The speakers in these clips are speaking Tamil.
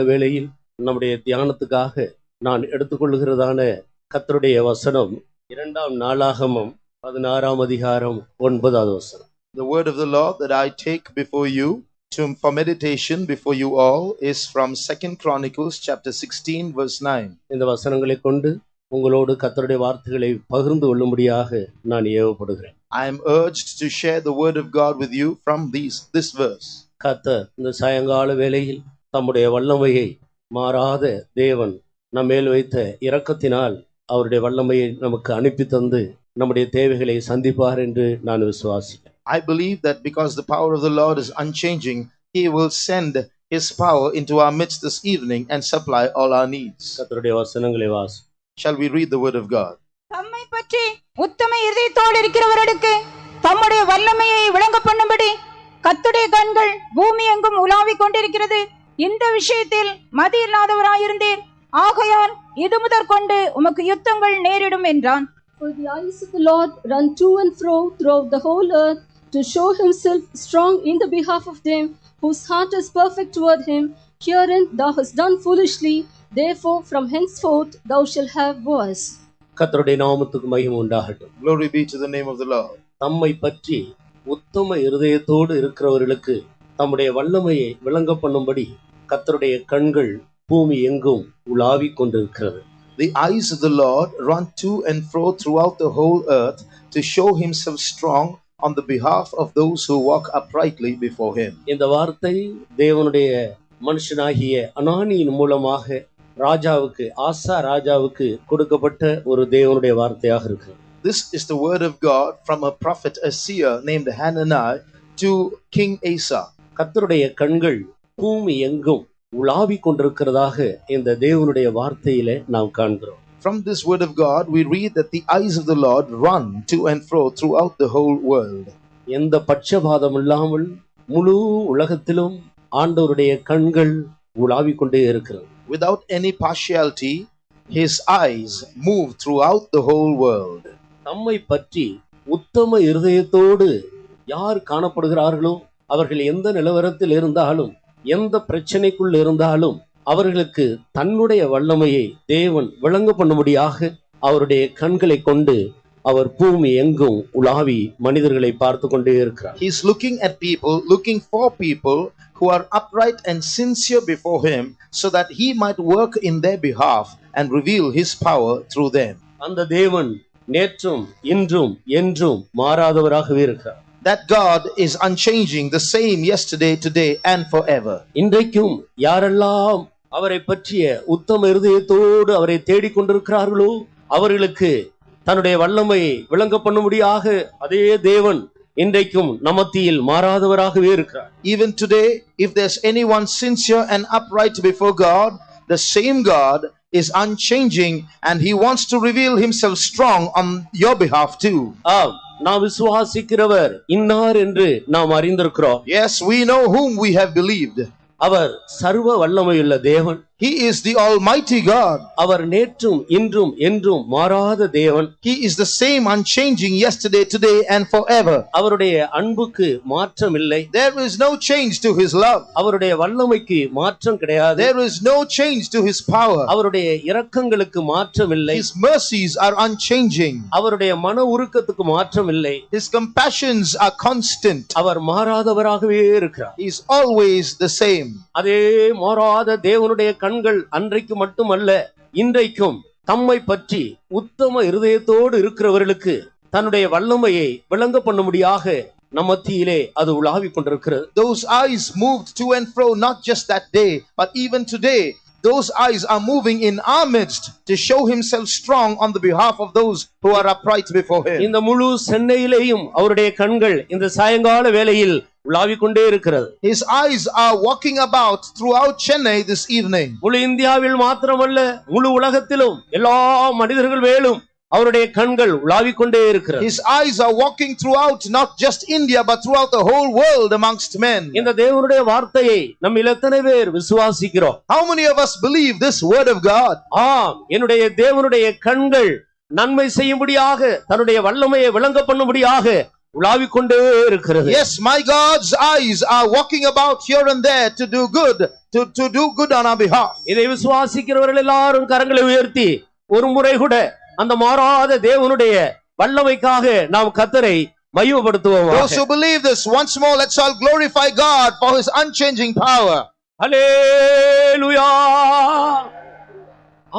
சாயங்கால வேளையில் நம்முடைய தியானத்துக்காக நான் எடுத்துக்கொள்ளுகிறதான கர்த்தருடைய வசனம் 2 நாளாகமம் 16 அதிகாரம் 9வது வசனம். The word of the Lord that I take before you for meditation before you all is from 2 Chronicles chapter 16 verse 9. இந்த வசனங்களை கொண்டு உங்களோடு கர்த்தருடைய வார்த்தைகளை பகிர்ந்து கொள்ளும்படியாக நான் ஏவப்படுகிறேன். I am urged to share the word of God with you from this verse. கர்த்தர் இந்த சாயங்கால வேளையில் தம்முடைய வல்லமையை மாறாத தேவன் நம்மேல் வைத்த இரக்கத்தினால் அவருடைய வல்லமையை நமக்கு அனுப்பி தந்து நம்முடைய தேவைகளை சந்திப்பார் என்று நான் விசுவாசிக்கிறேன். I believe that because the power of the Lord is unchanging, He will send His power into our midst this evening and supply all our needs. கர்த்தருடைய வசனங்களை வாசி. Shall we read the word of God? தம்மை பற்றி உத்தம இதயத்தோடு இருக்கிறவர்களுக்கு தம்முடைய வல்லமையை விளங்க பண்ணும்படி கர்த்தருடைய கண்கள் பூமி எங்கும் உலாவிக் கொண்டிருக்கிறது. இந்த விஷயத்தில் மதி இல்லாதவராயிருந்தீர், ஆகையால் இது முதற்கொண்டு உமக்கு யுத்தங்கள் நேரிடும் என்றான். For the eyes of the Lord run to and fro throughout the whole earth to show himself strong in the behalf of them whose heart is perfect toward him. Herein thou hast done foolishly, therefore from henceforth thou shalt have wars. கர்த்தருடைய நாமத்துக்கு மகிமை உண்டாகட்டும். Glory be to the name of the Lord. தம்மை பற்றி உத்தம இருதயத்தோடு இருக்கிறவர்களுக்கு தம்முடைய வல்லமையை விளங்க பண்ணும்படி கர்த்தருடைய கண்கள் பூமி எங்கும் உலாவிக் கொண்டிருக்கிறது. The eyes of the Lord run to and fro throughout the whole earth to show himself strong on the behalf of those who walk uprightly before him. இந்த வார்த்தை தேவனுடைய மனுஷனாகிய அனானியின் மூலமாக ராஜாவுக்கு ஆசா ராஜாவுக்கு கொடுக்கப்பட்ட ஒரு தேவனுடைய வார்த்தையாக இருக்கு. This is the word of God from a prophet, a seer named Hananiah to King Asa. கர்த்தருடைய கண்கள் பூமி எங்கும் உலாவிக் கொண்டிருக்கிறதாக இந்த தேவனுடைய வார்த்தையிலே நாம் காண்கிறோம். From this word of God we read that the eyes of the Lord run to and fro throughout the whole world. எந்த பட்சபாதம் இல்லாமல் முழு உலகத்திலும் ஆண்டவருடைய கண்கள் உலாவிக் கொண்டே இருக்கிறது. Without any partiality, his eyes move throughout the whole world. தம்மை பற்றி உத்தம இருதயத்தோடு யார் காணப்படுகிறார்களோ அவர்கள் எந்த நிலவரத்தில் இருந்தாலும் எந்த பிரச்சனைக்குள் இருந்தாலும் அவர்களுக்கு தன்னுடைய வல்லமையை தேவன் விளங்க பண்ணும்படியாக அவருடைய கண்களை கொண்டு அவர் பூமி எங்கும் உலாவி மனிதர்களை பார்த்து கொண்டே இருக்கிறார். He is looking at people, looking for people who are upright and sincere before him so that he might work in their behalf and reveal his power through them. அந்த தேவன் நேற்றும் இன்றும் என்றும் மாறாதவராகவே இருக்கிறார். That God is unchanging, the same yesterday, today and forever. இன்றைக்கும் யாரெல்லாம் அவரை பற்றிய உத்தம இருதயத்தோடு அவரை தேடிக் கொண்டிருக்கிறார்களோ அவர்களுக்கு தன்னுடைய வல்லமையை விளங்க பண்ணும்படியாக அதே தேவன் இன்றைக்கும் நமத்தியில் மாறாதவராகவே இருக்கிறார். Even today, if there's anyone sincere and upright before God, the same God is unchanging and he wants to reveal himself strong on your behalf too. நாம் விசுவாசிக்கிறவர் இன்னார் என்று நாம் அறிந்திருக்கிறோம். Yes, we know whom we have believed. அவர் சர்வ வல்லமையுள்ள தேவன். He is the Almighty God. அவர் நேற்றும் இன்றும் என்றும் மாறாத தேவன். He is the same, unchanging yesterday, today and forever. அவருடைய அன்புக்கு மாற்றம் இல்லை. There is no change to his love. அவருடைய வல்லமைக்கு மாற்றம் கிடையாது. There is no change to his power. அவருடைய இரக்கங்களுக்கு மாற்றம் இல்லை. His mercies are unchanging. அவருடைய மன உருக்கத்துக்கு மாற்றம் இல்லை. His compassions are constant. அவர் மாறாதவராகவே இருக்கிறார். He is always the same. அதே மாறாத தேவனுடைய கண்கள் அன்றைக்கு மட்டுமல்ல இன்றைக்கும் தம்மை பற்றி உத்தம இருதயத்தோடு இருக்கிறவர்களுக்கு தன்னுடைய வல்லமையை விளங்க பண்ணும்படியாக நமத்தியிலே அது உலாவிக் கொண்டிருக்கிறது. Those eyes moved to and fro not just that day but even today. Those eyes are moving in our midst to show himself strong on the behalf of those who are upright before him. இந்த முழு சென்னையிலேயும் அவருடைய கண்கள் இந்த சாயங்கால வேளையில் உலாவிக் கொண்டே இருக்கிறது. His eyes are walking about throughout Chennai this evening. முழு இந்தியாவில் மாத்திரமல்ல முழு உலகத்திலும் எல்லா மனிதர்கள் மேலும் அவருடைய கண்கள் உலாவிக் கொண்டே இருக்கிறது. His eyes are walking throughout not just India but throughout the whole world amongst men. இந்த தேவனுடைய வார்த்தையை நம்மில் எத்தனை பேர் விசுவாசிக்கிறோம்? How many of us believe this word of God? என்னுடைய தேவனுடைய கண்கள் நன்மை செய்யும்படியாக தன்னுடைய வல்லமையை விளங்க பண்ணும்படியாக உலாவிக் கொண்டே இருக்கிறது. Yes, my God's eyes are walking about here and there to do good to do good on our behalf. இதை விசுவாசிக்கிறவர்கள் எல்லாரும் கரங்களை உயர்த்தி ஒரு முறை கூட அந்த மாறாத தேவனுடைய வல்லமைக்காக நாம் கர்த்தரை மகிமைப்படுத்துவோம். Those who believe this, once more let's all glorify God for his unchanging power. ஹல்லேலூயா.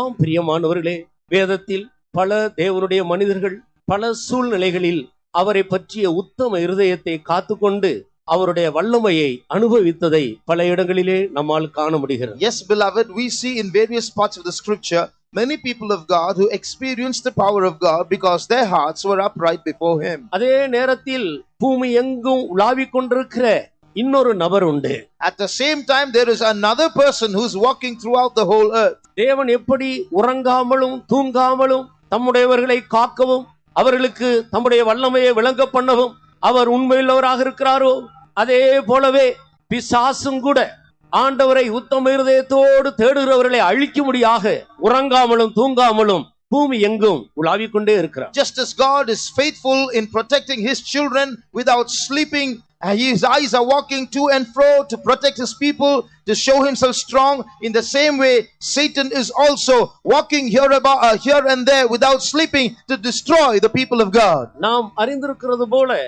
ஆம் பிரியமானவர்களே, வேதத்தில் பல தேவனுடைய மனிதர்கள் பல சூழ்நிலைகளில் அவரை பற்றிய உத்தம இருதயத்தை காத்துக்கொண்டு அவருடைய வல்லமையை அனுபவித்ததை பல இடங்களிலே நம்மால் காண முடிகிறது. Yes, beloved, we see in various parts of the scripture many people of God who experienced the power of God because their hearts were upright before him. அதே நேரத்தில் பூமி எங்கும் உலாவிக் கொண்டிருக்கிற இன்னொரு நபர் உண்டு. At the same time, there is another person who's walking throughout the whole earth. தேவன் எப்படி உறங்காமலும் தூங்காமலும் தம்முடையவர்களை காக்கவும் அவர்களுக்கு தம்முடைய வல்லமையை விளங்க பண்ணவும் அவர் உண்மையுள்ளவராக இருக்கிறாரோ, அதே போலவே பிசாசும் கூட ஆண்டவரை உத்தம இருதயத்தோடு தேடுகிறவர்களை அழிக்கும்படியாக உறங்காமலும் தூங்காமலும் பூமி எங்கும் உலாவிக் கொண்டே இருக்கிறார். Just as God is faithful in protecting his children without sleeping, his eyes are walking to and fro to protect his people, to show himself strong. In the same way, Satan is also walking here and there without sleeping to destroy the people of God. நாம் அறிந்திருக்கிறது போல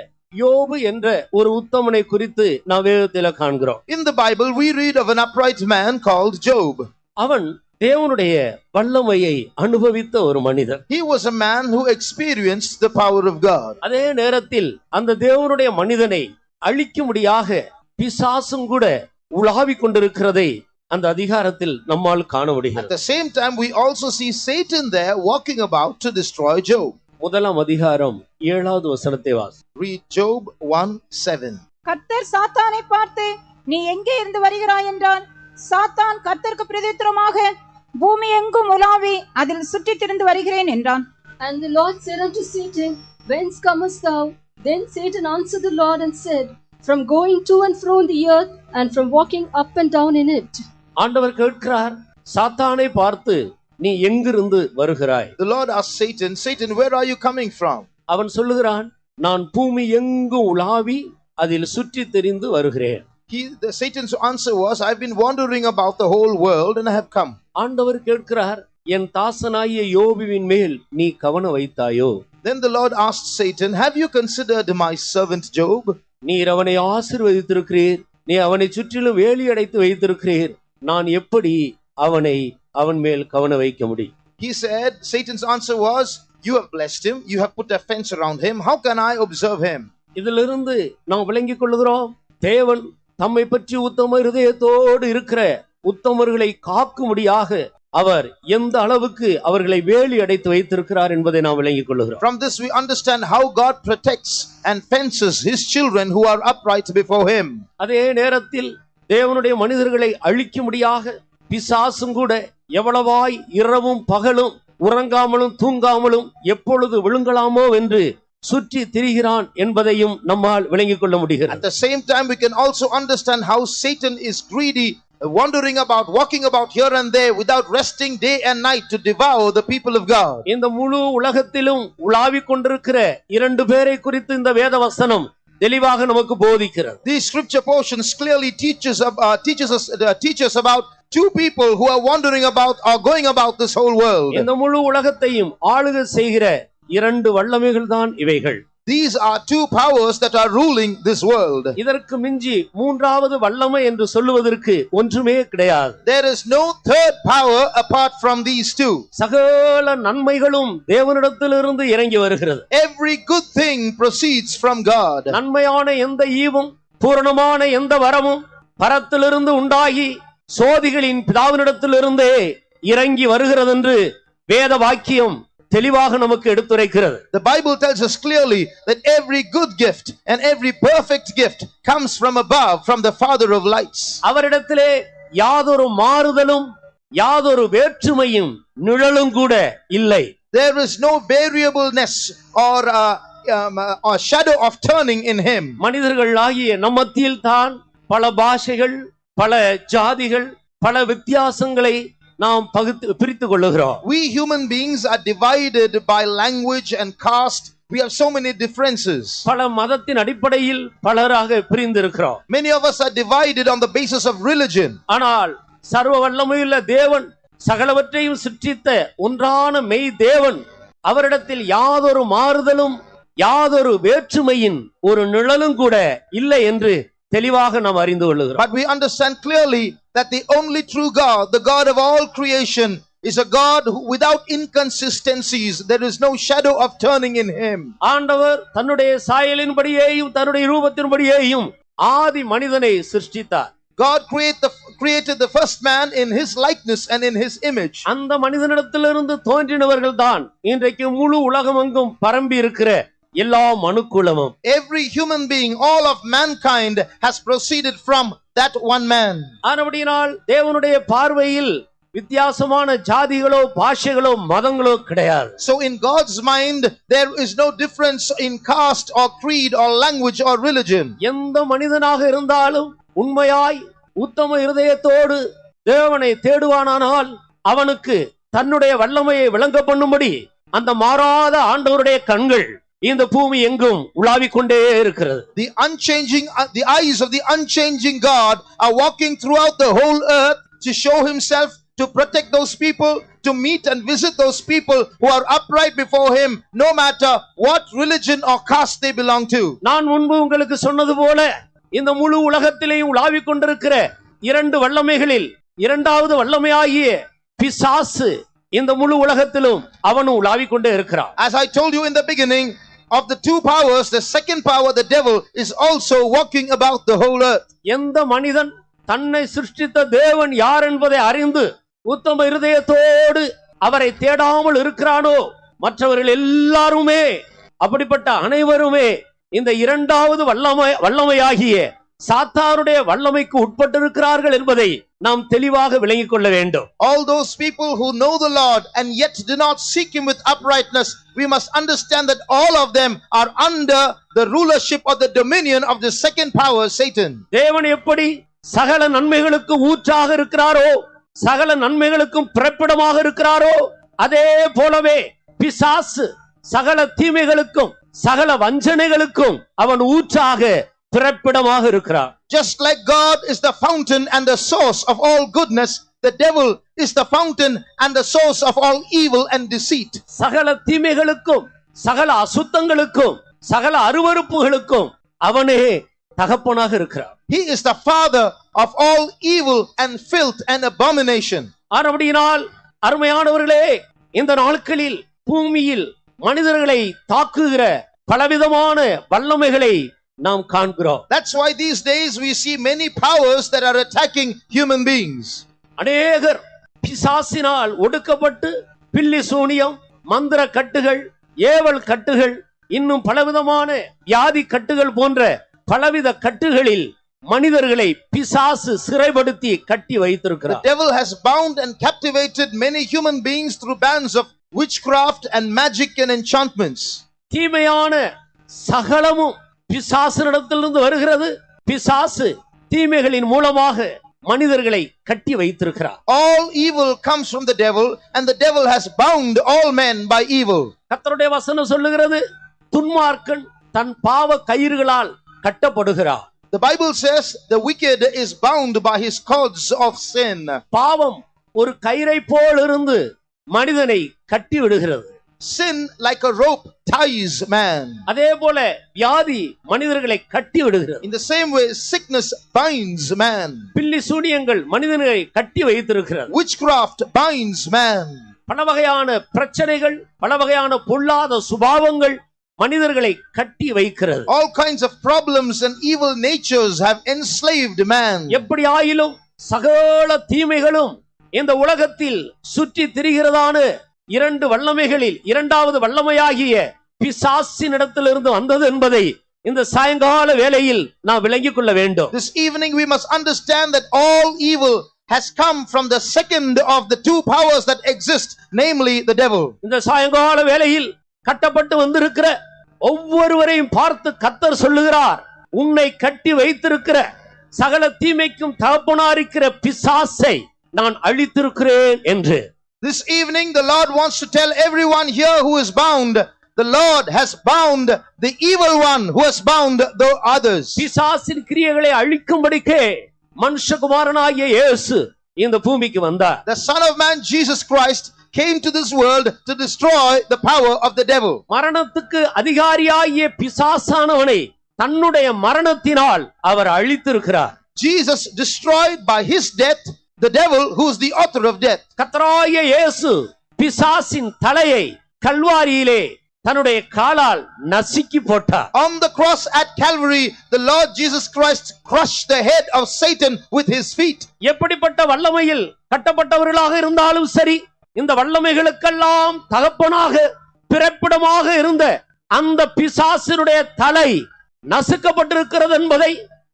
யோபு என்ற ஒரு உத்தமனை குறித்து நாம் வேதத்திலே காண்கிறோம். In the Bible, we read of an upright man called Job. அவன் தேவனுடைய வல்லமையை அனுபவித்த ஒரு மனிதன். He was a man who experienced the power of God. அதே நேரத்தில் அந்த தேவனுடைய மனிதனை அழிக்கும்படியாக பிசாசும் கூட உலாவிக் கொண்டிருக்கிறதை அந்த அதிகாரத்தில் நம்மால் காண At முடிகிறது. the same time, we also see Satan there walking about to destroy Job. முதலாம் அதிகாரம் 7வது வசனத்தை வாசி. Read Job 1:7. கர்த்தர் சாத்தானை பார்த்து, நீ எங்கே இருந்து வருகிறாய் என்றான். சாத்தான் கர்த்தருக்கு பிரதியுத்தரமாக, பூமி எங்கும் உலாவி அதில் சுற்றித் திரிந்து வருகிறேன் என்றான். And the Lord said unto Satan, Whence comest thou? Then Satan answered the Lord and said, From going to and fro in the earth, and from walking up and down in it. ஆண்டவர் கேட்கிறார், சாத்தானை பார்த்து நீ எங்கிருந்து வருகிறாய்? The Lord asked Satan, Satan, where are you coming from? அவன் சொல்லுகிறான், நான் பூமி எங்கும் உலாவி அதில் சுற்றித் திரிந்து வருகிறேன். Satan's answer was, I've been wandering about the whole world and I have come. ஆண்டவர் கேட்கிறார், என் தாசனாகிய யோபுவின் மேல் நீ கவனம் வைத்தாயோ? Then the Lord asked Satan, have you considered my servant Job? நீர் அவனை ஆசீர்வதித்திருக்கிறீர், நீ அவனை சுற்றிலும் வேலி அடைத்து வைத்திருக்கிறீர், நான் எப்படி அவன் மேல் கவனம் வைக்க முடியும்? He said, Satan's answer was, you have blessed him, you have put a fence around him, how can I observe him? இதிலிருந்து நாம் விளங்கிக் கொள்கிறோம், தேவன் தம்மை பற்றி உத்தம இருதயத்தோடு இருக்கிற உத்தமர்களை காக்கும்படியாக அவர் எந்த அளவுக்கு அவர்களை வேலி அடைத்து வைத்திருக்கிறார் என்பதை நாம் விளங்கிக் கொள்கிறோம். From this we understand how God protects and fences his children who are upright before him. அதே நேரத்தில் தேவனுடைய மனிதர்களை அழிக்கும்படியாக பிசாசும் கூட எவ்வளவாய் இரவும் பகலும் உறங்காமலும் தூங்காமலும் எப்பொழுது விழுங்கலாமோ என்று சுற்றி திரிகிறான் என்பதையும் நம்மால் விளங்கிக் கொள்ள முடிகிறது. At the same time, we can also understand how Satan is greedy, wandering about, walking about here and there without resting day and night to devour the people of God. இந்த முழு உலகத்திலும் உலாவிக் கொண்டிருக்கிற இரண்டு பேரை குறித்து இந்த வேத வசனம் தெளிவாக நமக்கு போதிக்கிறது. These scripture portions clearly teaches us about two people who are wandering about or going about this whole world. இந்த முழு உலகத்தையும் ஆளுகை செய்கிற இரண்டு வல்லமைகள் தான் இவைகள். These are two powers that are ruling this world. இதற்கு மிஞ்சி மூன்றாவது வல்லமை என்று சொல்லுவதற்கு ஒன்றுமே கிடையாது. There is no third power apart from these two. சகல நன்மைகளும் தேவனிடத்திலிருந்து இறங்கி வருகிறது. Every good thing proceeds from God. நன்மையான எந்த ஈவும் பூரணமான எந்த வரமும் பரத்திலிருந்து உண்டாகி சோதிகளின் பிதாவினிடத்திலிருந்தே இறங்கி வருகிறது என்று வேத வாக்கியம் தெளிவாக நமக்கு எடுத்துரைக்கிறது. The Bible tells us clearly that every good gift and every perfect gift comes from above, from the Father of lights. அவரிடத்திலே யாதொரு மாறுதலும் யாதொரு வேற்றுமையும் நிழலும் கூட இல்லை. There is no variableness or shadow of turning in him. மனிதர்கள் ஆகிய நம் மத்தியில் தான் பல பாஷைகள், பல ஜாதிகள், பல வித்தியாசங்களை நாம் பிரித்து கொள்ளுகிறோம். We human beings are divided by language and caste. We have so many differences. பல மதத்தின் அடிப்படையில் பலராக பிரிந்திருக்கிறோம். Many of us are divided on the basis of religion. ஆனால் சர்வ வல்லமையுள்ள தேவன், சகலவற்றையும் சிருஷ்டித்த ஒன்றான மெய் தேவன், அவரிடத்தில் யாதொரு மாறுதலும் யாதொரு வேற்றுமையின் ஒரு நிழலும் கூட இல்லை என்று தெளிவாக நாம் அறிந்து கொள்ளுகிறோம். But we understand clearly that the only true God, the God of all creation, is a God who, without inconsistencies, there is no shadow of turning in him. ஆண்டவர் தன்னுடைய சாயலின்படியேயும் தன்னுடைய ரூபத்தின்படியேயும் ஆதி மனிதனை சிருஷ்டித்தார். God created the first man in his likeness and in his image. அந்த மனிதனிடத்திலிருந்து தோன்றினவர்கள் தான் இன்றைக்கு முழு உலகமெங்கும் பரம்பி இருக்கிற எல்லா மனுக்குலமும். Every human being, all of mankind has proceeded from that one man. ஆனபடியால் தேவனுடைய பார்வையில் வித்தியாசமான ஜாதிகளோ பாஷைகளோ மதங்களோ கிடையாது. So in God's mind there is no difference in caste or creed or language or religion. எந்த மனிதனாக இருந்தாலும் உண்மையாய் உத்தம இருதயத்தோடு தேவனை தேடுவானானால் அவனுக்கு தன்னுடைய வல்லமையை விளங்க பண்ணும்படி அந்த மாறாத ஆண்டவருடைய கண்கள் இந்த பூமி எங்கும் உலாவிக் கொண்டே இருக்கிறது. The eyes of the unchanging God are walking throughout the whole earth to show himself, to protect those people, to meet and visit those people who are upright before him, no matter what religion or caste they belong to. நான் முன்பு உங்களுக்கு சொன்னது போல இந்த முழு உலகத்திலேயும் உலாவிக் கொண்டிருக்கிற இரண்டு வல்லமைகளில் இரண்டாவது வல்லமையாகிய பிசாசு இந்த முழு உலகத்திலும் அவனும் உலாவிக் கொண்டே இருக்கிறான். As I told you in the beginning, of the two powers, the second power, the devil, is also walking about the whole earth. எந்த மனிதன் தன்னை சிருஷ்டித்த தேவன் யார் என்பதை அறிந்து உத்தம இருதயத்தோடு அவரை தேடாமல் இருக்கிறானோ மற்றவர்கள் எல்லாருமே, அப்படிப்பட்ட அனைவருமே இந்த இரண்டாவது வல்லமையாகிய சாத்தானுடைய வல்லமைக்கு உட்பட்டிருக்கிறார்கள் என்பதை நாம் தெளிவாக விளங்கிக் கொள்ள வேண்டும். All those people who know the Lord and yet do not seek him with uprightness, we must understand that all of them are under the rulership or the dominion of the second power, Satan. தேவன் எப்படி சகல நன்மைகளுக்கு ஊற்றாக இருக்கிறாரோ, சகல நன்மைகளுக்கும் பிறப்பிடமாக இருக்கிறாரோ, அதே போலவே பிசாசு சகல தீமைகளுக்கும் சகல வஞ்சனைகளுக்கும் அவன் ஊற்றாக பிறப்பிடமாக இருக்கிறார். Just like God is the fountain and the source of all goodness, the devil is the fountain and the source of all evil and deceit. சகல தீமைகளுக்கும் சகல அசுத்தங்களுக்கும் சகல அருவருப்புகளுக்கும் அவனே தகப்பனாக இருக்கிறார். He is the father of all evil and filth and abomination. ஆனபடியினால் அருமையானவர்களே, இந்த நாட்களில் பூமியில் மனிதர்களை தாக்குகிற பலவிதமான வல்லமைகளை நாம் காண்கிறோம். That's why these days we see many powers that are attacking human beings. அநேகர் பிசாசினால் ஒடுக்கப்பட்டு பில்லி சூனியம், மந்திர கட்டுகள், ஏவல் கட்டுகள், இன்னும் பலவிதமான வியாதி கட்டுகள் போன்ற பலவித கட்டுகளில் மனிதர்களை பிசாசு சிறைப்படுத்தி கட்டி வைத்திருக்கிறார். The devil has bound and captivated many human beings through bands of witchcraft and magic and enchantments. தீமையான சகலமும் பிசாசினிடத்திலிருந்து வருகிறது. பிசாசு தீமைகளின் மூலமாக மனிதர்களை கட்டி வைத்திருக்கிறார். All evil comes from the devil and the devil has bound all men by evil. கர்த்தருடைய வசனம் சொல்லுகிறது, துன்மார்க்கன் தன் பாவ கயிறுகளால் கட்டப்படுகிறார். The Bible says the wicked is bound by his cords of sin. பாவம் ஒரு கயிறை போல் இருந்து மனிதனை கட்டி விடுகிறது. Sin like a rope ties man. அதே போல வியாதி மனிதர்களை கட்டி விடுகிறது. In the same way sickness binds man. பில்லி சூனியங்கள் மனிதனை கட்டி வைத்திருக்கிறது. Witchcraft binds man. பல வகையான பிரச்சனைகள், பல வகையான பொல்லாத சுபாவங்கள் மனிதர்களை கட்டி வைக்கிறது. All kinds of problems and evil natures have enslaved man. எப்படி ஆயிலும் சகல தீமைகளும் இந்த உலகத்தில் சுற்றி திரிகிறதான இரண்டு வல்லமைகளில் இரண்டாவது வல்லமையாகிய பிசாசினிடத்திலிருந்து வந்தது என்பதை இந்த சாயங்கால வேளையில் நாம் விளங்கிக் கொள்ள வேண்டும். This evening we must understand that all evil has come from the second of the two powers that exist, namely the devil. இந்த சாயங்கால வேளையில் கட்டப்பட்டு வந்திருக்கிற ஒவ்வொருவரையும் பார்த்து கர்த்தர் சொல்லுகிறார், உன்னை கட்டி வைத்திருக்கிற சகல தீமைக்கும் தகப்பனாயிருக்கிற பிசாசை நான் அழித்திருக்கிறேன் என்று. This evening the Lord wants to tell everyone here who is bound, the Lord has bound the evil one who has bound the others. பிசாசின் கிரியைகளை அழிக்கும்படிக்கே மனுஷகுமாரனாகிய இயேசு இந்த பூமிக்கு வந்தார். The Son of Man Jesus Christ came to this world to destroy the power of the devil. மரணத்துக்கு அதிகாரியாகிய பிசாசானவனை தன்னுடைய மரணத்தினால் அவர் அழித்திருக்கிறார். Jesus destroyed by his death the devil who is the author of death. கர்த்தராகிய இயேசு பிசாசின் தலையை கல்வாரியிலே தன்னுடைய காலால் நசுக்கி போட்டார். On the cross at Calvary, the Lord Jesus Christ crushed the head of Satan with his feet. எப்படிப்பட்ட வல்லமையில் கட்டப்பட்டவர்களாக இருந்தாலும் சரி, இந்த வல்லமைகளுக்கெல்லாம் தகப்பனாக பிறப்பிடமாக இருந்த அந்த பிசாசினுடைய தலை நசுக்கப்பட்டிருக்கிறது என்பதை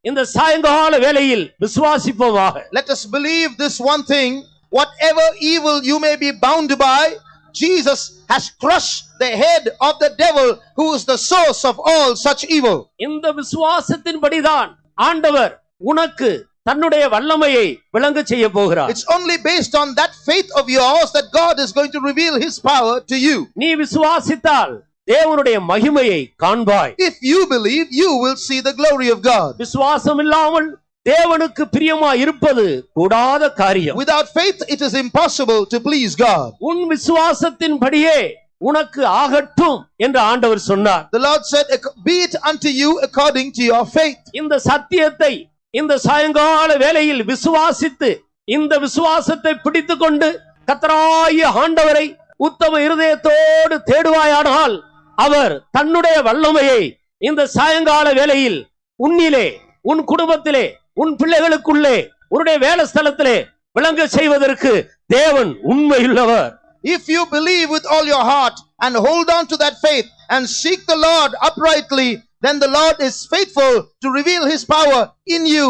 இந்த சாயங்கால வேளையில் விசுவாசிப்போமாக. Let us believe this one thing: whatever evil you may be bound by, Jesus has crushed the head of the devil who is the source of all such evil. இந்த விசுவாசத்தின்படிதான் ஆண்டவர் உனக்கு தன்னுடைய வல்லமையை விளங்க செய்ய போகிறார். It's only based on that faith of yours that God is going to reveal his power to you. நீ விசுவாசித்தால் தேவனுடைய மகிமையை காண்பாய். If you believe, you will see the glory of God. விசுவாசம் இல்லாமல் தேவனுக்கு பிரியமா இருப்பது கூடாத காரியம். Without faith it is impossible to please God. உன் விசுவாசத்தின்படியே உனக்கு ஆகட்டும் என்று ஆண்டவர் சொன்னார். The Lord said, be it unto you according to your faith. இந்த சத்தியத்தை இந்த சாயங்கால வேளையில் விசுவாசித்து இந்த விசுவாசத்தை பிடித்துக்கொண்டு கர்த்தராகிய ஆண்டவரை உத்தம இருதயத்தோடு தேடுவாயானால் அவர் தன்னுடைய வல்லமையை இந்த சாயங்கால வேளையில் உன்னிலே, உன் குடும்பத்திலே, உன் பிள்ளைகளுக்குள்ளே, உன்னுடைய வேலை ஸ்தலத்திலே விளங்க செய்வதற்கு தேவன் உண்மையுள்ளவர். If you believe with all your heart and hold on to that faith and seek the Lord uprightly, then the Lord is faithful to reveal his power in you,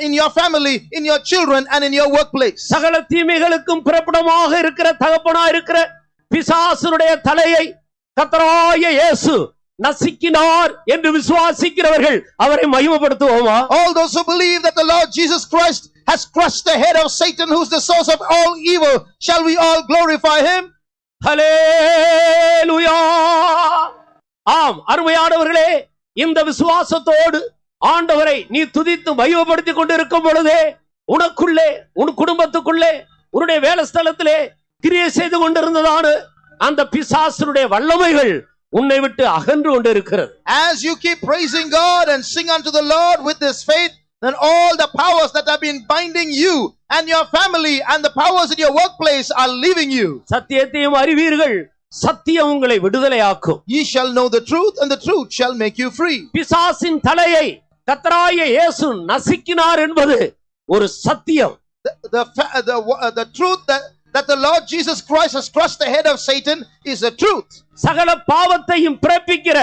in your family, in your children and in your workplace. சகல தீமைகளுக்கும் பிறப்பிடமாக இருக்கிற தகப்பனாய் இருக்கிற பிசாசுடைய தலையை கர்த்தராகிய இயேசு நசுக்கினார் என்று விசுவாசிக்கிறவர்கள் அவரை மகிமைப்படுத்துவோமா? All those who believe that the Lord Jesus Christ has crushed the head of Satan, who is the source of all evil, shall we all glorify him? ஹல்லேலூயா! ஆம், அருமையானவர்களே, இந்த விசுவாசத்தோடு ஆண்டவரை நீ துதித்து மகிமைப்படுத்திக் கொண்டிருக்கும் பொழுதே உனக்குள்ளே, உன் குடும்பத்துக்குள்ளே, உன்னுடைய வேலை ஸ்தலத்திலே கிரியை செய்து கொண்டிருந்ததான அந்த பிசாசுடைய வல்லமைகள் உன்னை விட்டு அகன்று கொண்டிருக்கிறது. As you keep praising God and sing unto the Lord with this faith, then all the powers that have been binding you and your family and the powers in your workplace are leaving you. சத்தியத்தையும் அறிவீர்கள், சத்தியம் உங்களை விடுதலையாக்கும். Ye shall know the truth and the truth shall make you free. பிசாசின் தலையை கர்த்தராகிய இயேசு நசுக்கினார் என்பது ஒரு சத்தியம். The truth that the Lord Jesus Christ has crushed the head of Satan is the truth. சகல பாவத்தையும் பிறப்பிக்கிற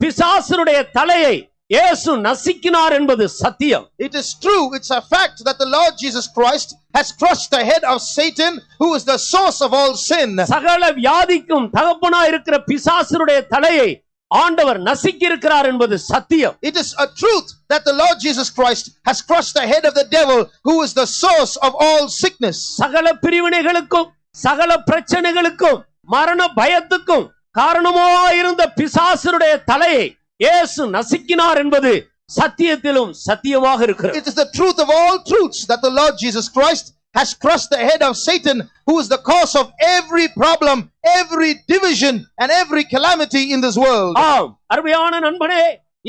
பிசாசுடைய தலையை இயேசு நசுக்கினார் என்பது சத்தியம். It is true, it's a fact that the Lord Jesus Christ has crushed the head of Satan, who is the source of all sin. சகல வியாதிக்கும் தகப்பனாய் இருக்கிற பிசாசுடைய தலையை ஆண்டவர் நசுக்கி இருக்கிறார் என்பது சத்தியம். It is a truth that the Lord Jesus Christ has crushed the head of the devil, who is the source of all sickness. சகல பிரிவினைகளுக்கும் சகல பிரச்சனைகளுக்கும் மரண பயத்துக்கும் காரணமாயிருந்த பிசாசுடைய தலையை இயேசு நசுக்கினார் என்பது சத்தியத்திலும் சத்தியமாக இருக்கிறது. It is the truth of all truths that the Lord Jesus Christ has crushed the head of Satan, who is the cause of every problem, every division and every calamity in this world. ஆம், அருமையான நண்பனே,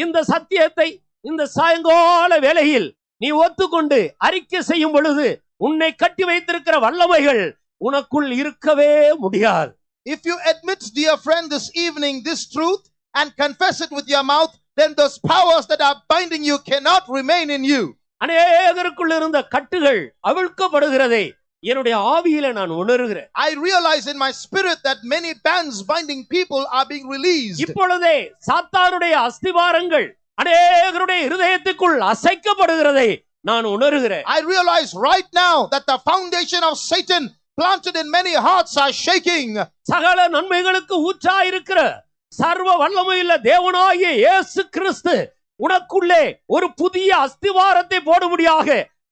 இந்த சத்தியத்தை இந்த சாயங்கால வேளையில் நீ ஒத்துக்கொண்டு அறிக்கை செய்யும் பொழுது உன்னை கட்டி வைத்திருக்கிற வல்லமைகள் உனக்குள் இருக்கவே முடியாது. If you admit, dear friend, this evening this truth and confess it with your mouth, then those powers that are binding you cannot remain in you. அநேகருக்குள் இருந்த கட்டுகள் அவிழ்க்கப்படுகிறதை என்னுடைய ஆவியில நான் உணர்கிறேன். I realize in my spirit that many bands binding people are being released. இப்பொழுதே சாத்தானுடைய அஸ்திவாரங்கள் அநேகருடைய இருதயத்துக்குள் அசைக்கப்படுகிறதை நான் உணர்கிறேன். I realize right now that the foundation of Satan planted in many hearts are shaking. சகல நன்மைகளுக்கு ஊற்றாயிருக்கிற சர்வ வல்லமையுள்ள தேவனாகிய இயேசு கிறிஸ்து உனக்குள்ளே ஒரு புதிய அஸ்திவாரத்தை போடும்படியாக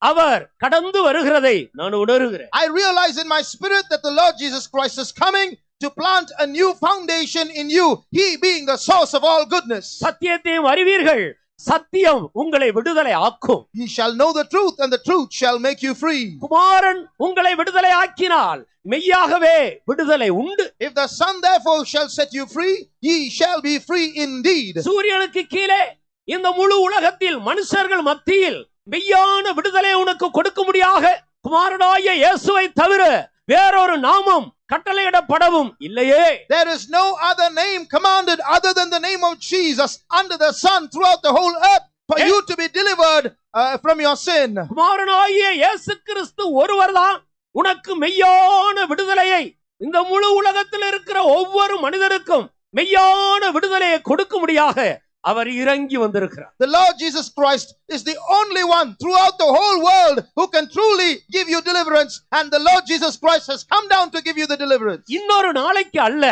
அவர் கடந்து வருகிறதை நான் உணர்கிறேன். I realize in my spirit that the Lord Jesus Christ is coming to plant a new foundation in you, he being the source of all goodness. சத்தியத்தையும் அறிவீர்கள், சத்தியம் உங்களை விடுதலை ஆக்கும். Ye shall know the truth, and the truth shall make you free. குமாரன் உங்களை விடுதலை ஆக்கினால் மெய்யாகவே விடுதலை உண்டு. If the Son therefore shall set you free, ye shall be free indeed. சூரியனுக்கு கீழே இந்த முழு உலகத்தில் மனுஷர்கள் மத்தியில் மெய்யான விடுதலை உனக்கு கொடுக்க முடியாக குமாரனாகிய இயேசுவை தவிர வேறொரு நாமம் கட்டளையிடப்படவும் இல்லையே. There is no other name commanded other than the name of Jesus under the sun throughout the whole earth for you to be delivered from your sin. குமாரனாகிய இயேசு கிறிஸ்து ஒருவர்தான் உனக்கு மெய்யான விடுதலையை, இந்த முழு உலகத்தில் இருக்கிற ஒவ்வொரு மனிதனுக்கும் மெய்யான விடுதலையை கொடுக்க முடியாக அவர் இறங்கி வந்திருக்கிறார். The Lord Jesus Christ is the only one throughout the whole world who can truly give you deliverance, and the Lord Jesus Christ has come down to give you the deliverance. இன்னொரு நாளைக்கு அல்ல,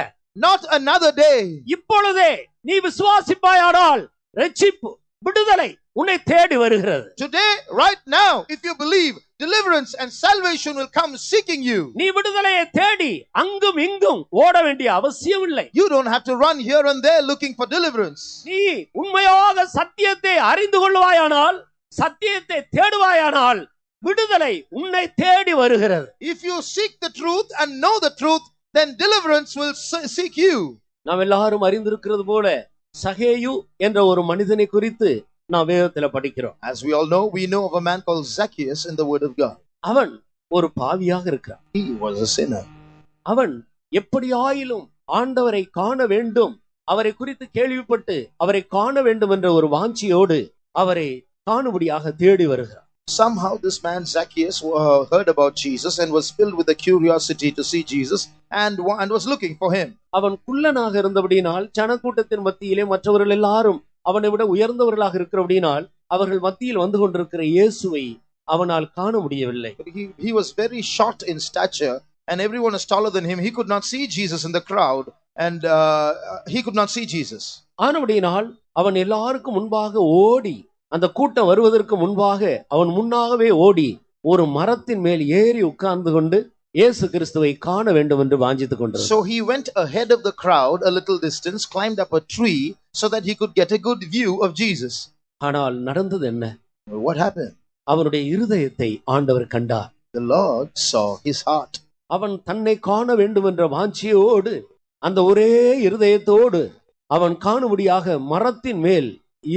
not another day. இப்பொழுதே நீ விசுவாசிப்பாயானால் ரட்சிப்பு, விடுதலை உன்னை தேடி வருகிறது. Today, right now, if you believe, deliverance and salvation will come seeking you. நீ விடுதலையை தேடி அங்கும் இங்கும் ஓட வேண்டிய அவசியம் இல்லை. You don't have to run here and there looking for deliverance. நீ உண்மையாக சத்தியத்தை அறிந்து கொள்வாயானால், சத்தியத்தை தேடுவாயானால் விடுதலை உன்னை தேடி வருகிறது. If you seek the truth and know the truth, then deliverance will seek you. நாம் எல்லாரும் அறிந்திருக்கிறது போல சகேயு என்ற ஒரு மனிதனை குறித்து நாம் வேதத்தில் படிக்கிறோம். As we all know, we know of a man called Zacchaeus in the word of God. அவன் ஒரு பாவியாக இருக்கிறான். He was a sinner. அவன் எப்படியாயிலும் ஆண்டவரை காண வேண்டும், அவரை குறித்து கேள்விப்பட்டு அவரை காண வேண்டும் என்ற ஒரு வாஞ்சியோடு அவரை காணும்படியாக தேடி வருகிறான். Somehow this man Zacchaeus heard about Jesus and was filled with the curiosity to see Jesus and was looking for him. அவன் குள்ளனாக இருந்தபடியினால் ஜனக்கூட்டத்தின் மத்தியிலே மற்றவர்கள் எல்லாரும் அவனை விட உயர்ந்தவர்களாக இருக்கிறபடியினால் அவர்கள் மத்தியில் வந்து கொண்டிருக்கிற இயேசுவை அவனால் காண முடியவில்லை. He was very short in stature and everyone is taller than him. He could not see Jesus in the crowd and he could not see Jesus. ஆனபடியினால் அவன் எல்லாருக்கும் முன்பாக ஓடி, அந்த கூட்டம் வருவதற்கு முன்பாக அவன் முன்னாகவே ஓடி ஒரு மரத்தின் மேல் ஏறி உட்கார்ந்து கொண்டு இயேசு கிறிஸ்துவை காண வேண்டும் என்று வாஞ்சித்துக் கொண்டார். So he went ahead of the crowd a little distance, climbed up a tree so that he could get a good view of Jesus. ஆனால் நடந்தது என்ன? What happened? அவனுடைய இருதயத்தை ஆண்டவர் கண்டார். The Lord saw his heart. அவன் தன்னை காண வேண்டும் என்ற வாஞ்சியோடு அந்த ஒரே இருதயத்தோடு அவன் காணும்படியாக மரத்தின் மேல்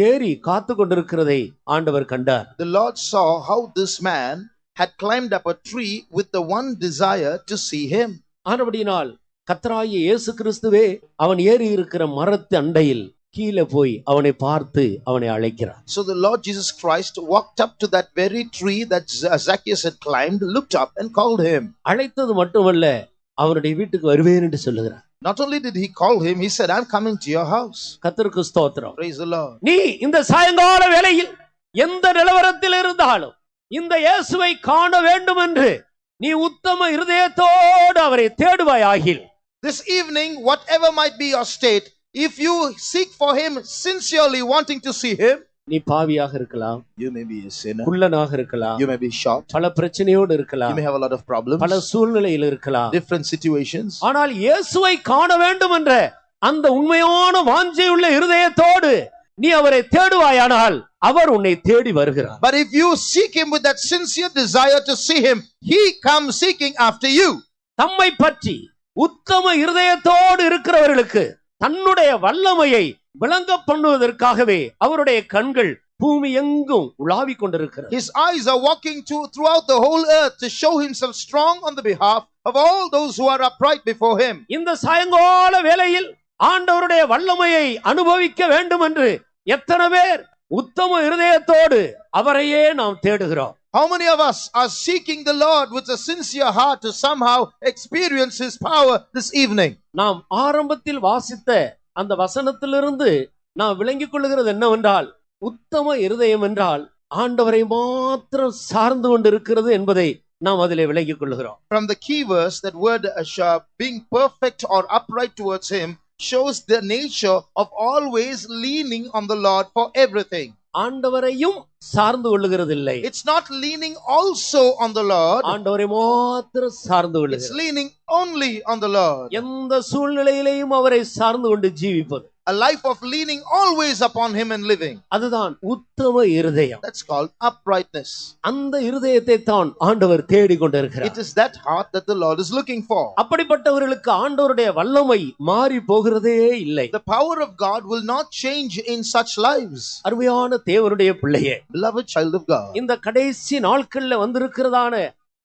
ஏறி காத்து கொண்டிருக்கிறதை ஆண்டவர் கண்டார். The Lord saw how this man had climbed up a tree with the one desire to see him. ஆனபடியினால் கர்த்தராகிய இயேசு கிறிஸ்துவே அவன் ஏறி இருக்கிற மரத்து அண்டையில் கீழே போய் அவனை பார்த்து அவனை அழைக்கிறார். So the Lord Jesus Christ walked up to that very tree that Zacchaeus had climbed, looked up and called him. அழைத்தது மட்டுமல்ல, அவருடைய வீட்டுக்கு வருவேன் என்று சொல்லுகிறார். Not only did he call him, he said, I'm coming to your house. கர்த்தருக்கு ஸ்தோத்திரம். Praise the Lord. நீ இந்த சாயங்கால வேளையில் எந்த நிலவரத்தில் இருந்தாலும் இந்த இயேசுவை காண வேண்டும் என்று நீ உத்தம இருதயத்தோடு அவரை தேடுவாயாகில், this evening, whatever might be your state, if you seek for him sincerely wanting to see him, நீ பாவியாக இருக்கலாம், you may be a sinner, குள்ளனாக இருக்கலாம், you may be short, பல பிரச்சனையோடு இருக்கலாம், you may have a lot of problems, பல சூழ்நிலையில் இருக்கலாம், different situations. ஆனால் இயேசுவை காண வேண்டும் என்ற அந்த உண்மையான வாஞ்சையுள்ள இருதயத்தோடு நீ அவரை தேடுவாயானால் அவர் உன்னை தேடி வருகிறார். But if you seek him with that sincere desire to see him, he comes seeking after you. தம்மை பற்றி உத்தம இருதயத்தோடு இருக்கிறவர்களுக்கு தன்னுடைய வல்லமையை விளங்க பண்ணுவதற்காகவே அவருடைய கண்கள் பூமி எங்கும் உலாவிக் கொண்டிருக்கிறது. His eyes are walking throughout the whole earth to show himself strong on the behalf of all those who are upright before him. இந்த சாயங்கால வேளையில் ஆண்டவருடைய வல்லமையை அனுபவிக்க வேண்டும் என்று எத்தனை பேர் உத்தம இருதயத்தோடு அவரையே நாம் தேடுகிறோம்? How many of us are seeking the Lord with a sincere heart to somehow experience his power this evening? நாம் ஆரம்பத்தில் வாசித்த அந்த வசனத்திலிருந்து நாம் விளங்கிக் கொள்ளுகிறது என்னவென்றால், உத்தம இருதயம் என்றால் ஆண்டவரை மாத்திரம் சார்ந்து கொண்டிருக்கிறது என்பதை நாம் அதிலே விளங்கிக் கொள்ளுகிறோம். From the key verse, that word being perfect or upright towards him shows the nature of always leaning on the Lord for everything. ஆண்டவரையும் சார்ந்து கொள்ளுகிறதில்லை. It's not leaning also on the Lord. ஆண்டவரை மாத்திரம் சார்ந்து It's கொள்ளுகிறது. leaning only on the Lord. எந்த சூழ்நிலையிலேயும் அவரை சார்ந்து கொண்டு ஜீவிப்பது. A life of leaning always upon Him and living. அதுதான் உத்தம இருதயம். That's called uprightness. அந்த இருதயத்தை தான் ஆண்டவர் தேடிக் கொண்டிருக்கிறார். It is that heart that the Lord is looking for. அப்படிப்பட்டவர்களுக்கு ஆண்டவருடைய வல்லமை மாறி போகிறதே இல்லை. The power of God will not change in such lives. அருமையான தேவனுடைய பிள்ளையே, Beloved child of God, இந்த கடைசி நாட்கள்ல வந்திருக்கிறதான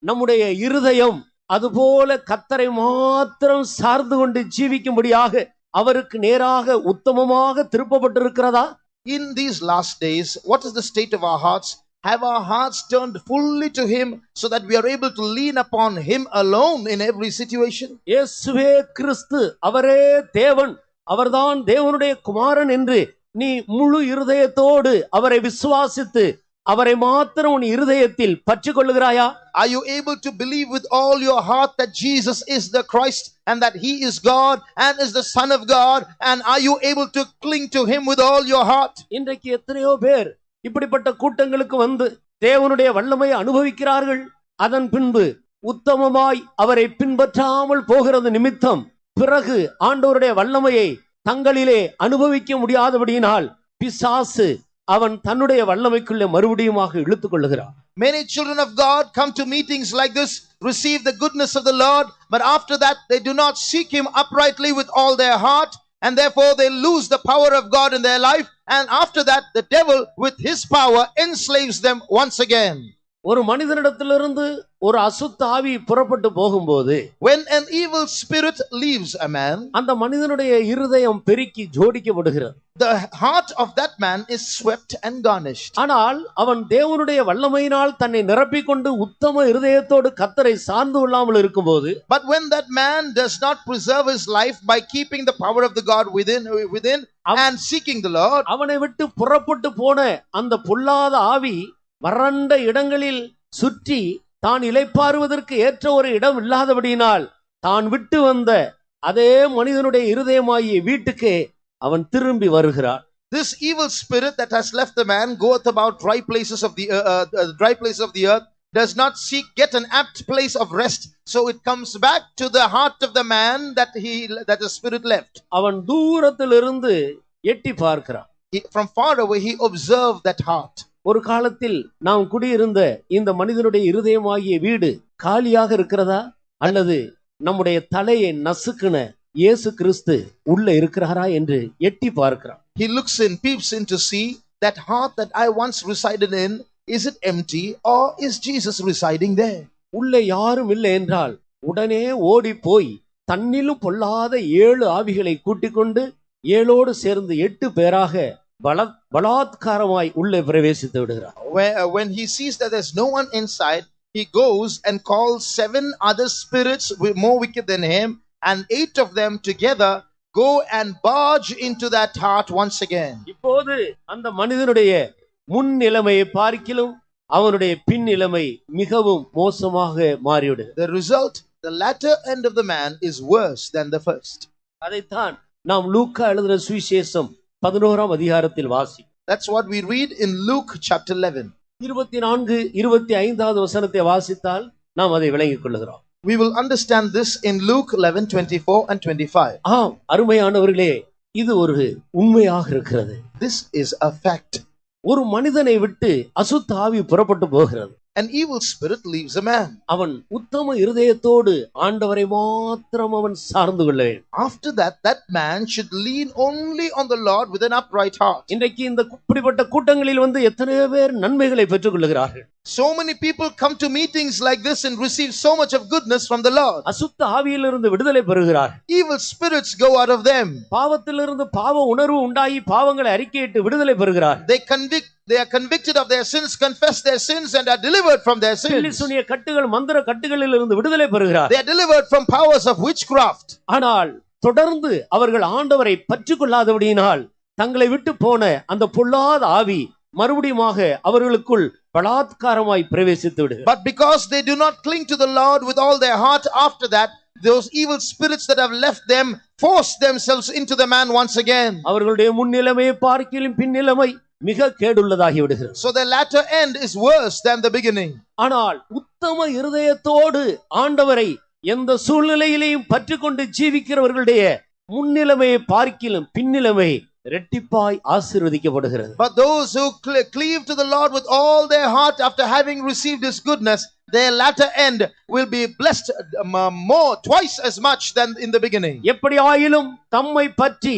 நம்முடைய இருதயம் அதுபோல கர்த்தரை மாத்திரம் சார்ந்து கொண்டு ஜீவிக்கும்படியாக அவருக்கு நேராக உத்தமமாக திருப்பப்பட்டிருக்கிறதா? in these last days, what is the state of our hearts? Have our hearts turned fully to Him so that we are able to lean upon Him alone in every situation? இயேசுவே கிறிஸ்து, அவரே தேவன், அவர்தான் தேவனுடைய குமாரன் என்று நீ முழு இருதயத்தோடு அவரை விசுவாசித்து அவரை மாத்திரம் உன் இருதயத்தில் பற்றிக் கொள்ளுகிறாயா? Are you able to believe with all your heart that Jesus is the Christ and that He is God and is the Son of God? And are you able to cling to Him with all your heart? இன்றைக்கு எத்தனையோ பேர் இப்படிப்பட்ட கூட்டங்களுக்கு வந்து தேவனுடைய வல்லமையை அனுபவிக்கிறார்கள். அதன் பின்பு உத்தமமாய் அவரை பின்பற்றாமல் போகிறது நிமித்தம் பிறகு ஆண்டவருடைய வல்லமையை தங்களிலே அனுபவிக்க முடியாதபடியினால் பிசாசு அவன் தன்னுடைய வல்லமைக்குள்ளே மறுபடியுமாக இழுத்துக் கொள்ளுகிறான். Many children of God come to meetings like this, receive the goodness of the Lord, but after that they do not seek Him uprightly with all their heart, and therefore they lose the power of God in their life, and after that the devil with his power enslaves them once again. ஒரு மனிதனிடத்திலிருந்து ஒரு அசுத்த ஆவி புறப்பட்டு போகும்போது, when an evil spirit leaves a man, அந்த மனிதனுடைய இருதயம் பெருக்கி ஜோடிக்கப்படுகிறது. the heart of that man is swept and garnished. ஆனால் அவன் தேவனுடைய வல்லமையினால் தன்னை நிரப்பிக்கொண்டு உத்தம இருதயத்தோடு கர்த்தரை சார்ந்து கொள்ளாமல் இருக்கும்போது, but when that man does not preserve his life by keeping the power of the God within and seeking the Lord, அவனை விட்டு புறப்பட்டு போன அந்த பொல்லாத ஆவி வறண்ட இடங்களில் சுற்றி தான் இளைப்பாறுவதற்கு ஏற்ற ஒரு இடம் இல்லாதபடியினால் தான் விட்டு வந்த அதே மனிதனுடைய இருதயமாகிய வீட்டுக்கு அவன் திரும்பி வருகிறான். This evil spirit that has left the man goeth about dry places of the earth, does not get an apt place of rest, so it comes back to the heart of the man that the spirit left. அவன் தூரத்திலிருந்து எட்டி பார்க்கிறான். From far away he observed that heart. ஒரு காலத்தில் நாம் குடியிருந்த இந்த மனிதனுடைய இருதயமாகிய வீடு காலியாக இருக்கிறதா, அல்லது நம்முடைய தலையை நசுக்குன இயேசு கிறிஸ்து உள்ள இருக்கிறாரா என்று எட்டி பார்க்கிறான். He peeps in to see that heart that I once resided in, is it empty or is Jesus residing there? உள்ளே யாரும் இல்லை என்றால் உடனே ஓடி போய் தன்னிலும் பொல்லாத 7 ஆவிகளை கூட்டிக் கொண்டு 7ஓடு சேர்ந்து 8 பேராக பலாத்காரமாய் உள்ளே பிரவேசித்து விடுகிறார். When he sees that there's no one inside, he goes and calls 7 other spirits more wicked than him, and 8 of them together go and barge into that heart once again. இப்போது அந்த மனிதனுடைய முன் நிலைமையை பார்க்கிலும் அவனுடைய பின் நிலைமை மிகவும் மோசமாக மாறிவிடுது. The result, the latter end of the man is worse than the first. அதைத்தான் நாம் லூக்கா எழுதின சுவிசேஷம் 11ஆம் அதிகாரத்தில் வாசி. That's what we read in Luke chapter 11. 24 25வது வசனத்தை வாசித்தால் நாம் அதை விளங்கிக் கொள்ளுகிறோம். We will understand this in Luke 11:24 and 25. ஆம் அருமையானவர்களே, இது ஒரு உண்மையாக இருக்கிறது. This is a fact. ஒரு மனிதனை விட்டு அசுத்த ஆவி புறப்பட்டு போகிறது. An evil spirit leaves a man. அவன் உத்தம இருதயத்தோடு ஆண்டவரை மாத்திரம் அவன் சார்ந்து கொள்ள வேண்டும். After that, that man should lean only on the Lord with an upright heart. இன்றைக்கு இந்த இப்படிப்பட்ட கூட்டங்களில் வந்து எத்தனை பேர் நன்மைகளை பெற்றுக் கொள்ளுகிறார்கள். So many people come to meetings like this and receive so much of goodness from the Lord. அசுத்த ஆவியிலிருந்து விடுதலை பெறுகிறார்கள். Evil spirits go out of them. பாவத்திலிருந்து பாவ உணர்வு உண்டாகி பாவங்களை அறிக்கையிட்டு விடுதலை பெறுகிறார்கள். They are convicted of their sins, confess their sins and are delivered from their sins. பில்லிசூனிய கட்டுகள் மந்திர கட்டுகளிலிருந்து விடுதலை பெறுகிறார்கள். They are delivered from powers of witchcraft. ஆனால் தொடர்ந்து அவர்கள் ஆண்டவரை பற்றிக் கொள்ளாதபடியினால் தங்களை விட்டு போன அந்த பொல்லாத ஆவி மறுபடியுமாக அவர்களுக்குள் பலாத்காரமாய் பிரவேசித்து விடுகிறது. But because they do not cling to the Lord with all their heart, after that those evil spirits that have left them force themselves into the man once again. அவர்களுடைய முன்னிலைமையை பார்க்கிலும் பின்னிலைமை மிக கேடுள்ளதாகி விடுகிறது. So the latter end is worse than the beginning. ஆனால் உத்தம இருதயத்தோடு ஆண்டவரை எந்த சூழ்நிலையிலையும் பற்றிக்கொண்டு ஜீவிக்கிறவர்களுடைய முன்னிலைமையை பார்க்கிலும் பின்னிலைமை இரட்டிப்பாய் ஆசீர்வதிக்கப்படுகிறது. But those who cleave to the Lord with all their heart after having received his goodness, their latter end will be blessed more, twice as much than in the beginning. எப்படி ஆயிலும் தம்மை பற்றி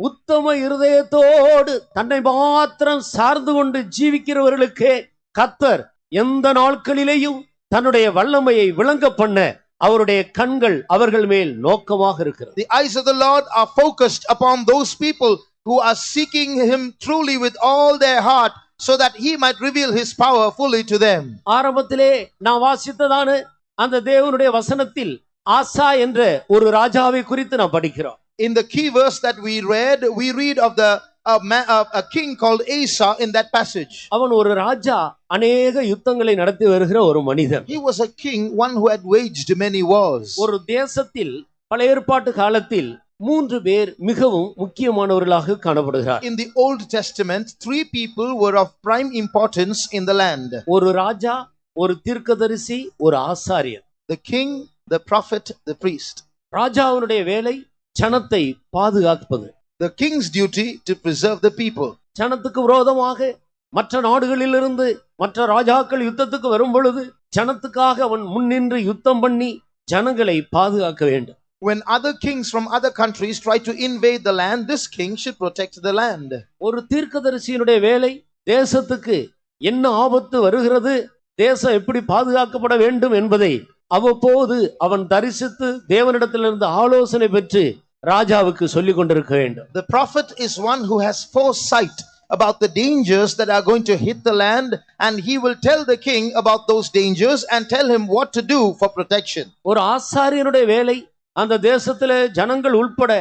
உத்தம இருதயத்தோடு தன்னை மாத்திரம் சார்ந்து கொண்டு ஜீவிக்கிறவர்களுக்கு கர்த்தர் எந்த நாட்களிலேயும் தன்னுடைய வல்லமையை விளங்க பண்ண அவருடைய கண்கள் அவர்கள் மேல் நோக்கமாக இருக்கிறது. The eyes of the Lord are focused upon those people who are seeking him truly with all their heart, so that he might reveal his power fully to them. ஆரம்பத்திலே நான் வாசித்ததான அந்த தேவனுடைய வசனத்தில் ஆசா என்ற ஒரு ராஜாவை குறித்து நான் படிக்கிறோம். In the key verse that we read of a king called Asa in that passage. அவன் ஒரு ராஜா, அநேக யுத்தங்களை நடத்தி வருகிற ஒரு மனிதன். He was a king, one who had waged many wars. ஒரு தேசத்தில் பழைய ஏற்பாட்டு காலத்தில் 3 பேர் மிகவும் முக்கியமானவர்களாக காணப்படுகிறார். In the Old Testament, 3 people were of prime importance in the land. ஒரு ராஜா, ஒரு தீர்க்கதரிசி, ஒரு ஆசாரியர். The king, the prophet, the priest. ராஜாவுடைய வேலை ஜனத்தை பாதுகாப்பது. The king's duty to preserve the people. ஜனத்துக்கு விரோதமாக மற்ற நாடுகளிலிருந்து மற்ற ராஜாக்கள் யுத்தத்துக்கு வரும் பொழுது ஜனத்துக்காக அவன் முன்னின்று யுத்தம் பண்ணி ஜனங்களை பாதுகாக்க வேண்டும். When other kings from other countries try to invade the land, this king should protect the land. ஒரு தீர்க்கதரிசியினுடைய வேலை தேசத்துக்கு என்ன ஆபத்து வருகிறது, தேசம் எப்படி பாதுகாக்கப்பட வேண்டும் என்பதை அவ்வப்போது அவன் தரிசித்து தேவனிடத்திலிருந்து ஆலோசனை பெற்று ராஜாவுக்கு சொல்லிக் கொண்டிருக்க வேண்டும். The prophet is one who has foresight about the dangers that are going to hit the land, and he will tell the king about those dangers and tell him what to do for protection. ஒரு ஆசாரியனுடைய வேலை அந்த தேசத்திலே ஜனங்கள் உட்பட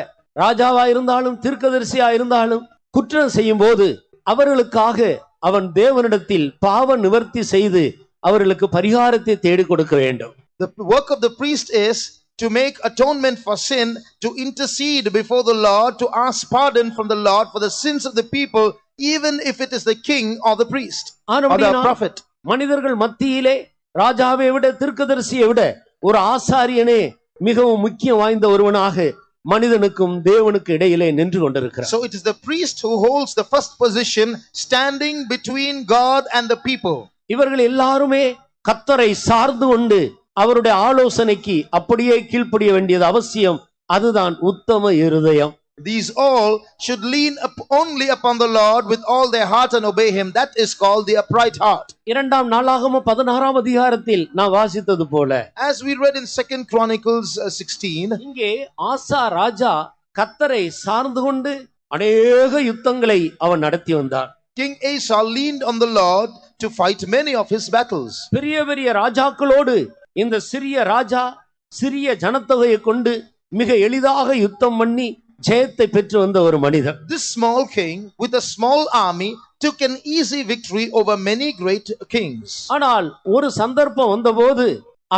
ராஜாவா இருந்தாலும் தீர்க்கதரிசியா இருந்தாலும் குற்றம் செய்யும் போது அவர்களுக்காக அவன் தேவனிடத்தில் பாவ நிவர்த்தி செய்து அவர்களுக்கு பரிகாரத்தை தேடி கொடுக்க வேண்டும். The work of the priest is to make atonement for sin, to intercede before the Lord, to ask pardon from the Lord for the sins of the people, even if it is the king or the priest or the prophet. மனிதர்கள் மத்தியிலே ராஜாவை விட தீர்க்கதரிசியை விட ஒரு ஆசாரியனே மிகவும் முக்கியம் வாய்ந்த ஒருவனாக மனிதனுக்கும் தேவனுக்கு இடையிலே நின்று கொண்டிருக்கிறார். So it is the priest who holds the first position, standing between God and the people. இவர்கள் எல்லாருமே கர்த்தரை சார்ந்து கொண்டு அவருடைய ஆலோசனைக்கு அப்படியே கீழ்ப்படிய வேண்டியது அவசியம். அதுதான் உத்தம இருதயம். These all should lean only upon the Lord with all their heart and obey him. That is called the upright heart. இரண்டாம் நாளாகமம் 16ஆம் அதிகாரத்தில் நான் வாசித்தது போல, as we read in 2 Chronicles 16, இங்கே ஆசா ராஜா கர்த்தரை சார்ந்து கொண்டு அநேக யுத்தங்களை அவன் நடத்தி வந்தார். King Asa leaned on the Lord to fight many of his battles. பெரிய பெரிய ராஜாக்களோடு இந்த சிறிய ராஜா சிறிய ஜனத்தொகையை கொண்டு மிக எளிதாக யுத்தம் பண்ணி ஜெயத்தை பெற்று வந்த ஒரு மனிதர். This small king with a small army took an easy victory over many great kings. ஆனால் ஒரு சந்தர்ப்பம் வந்தபோது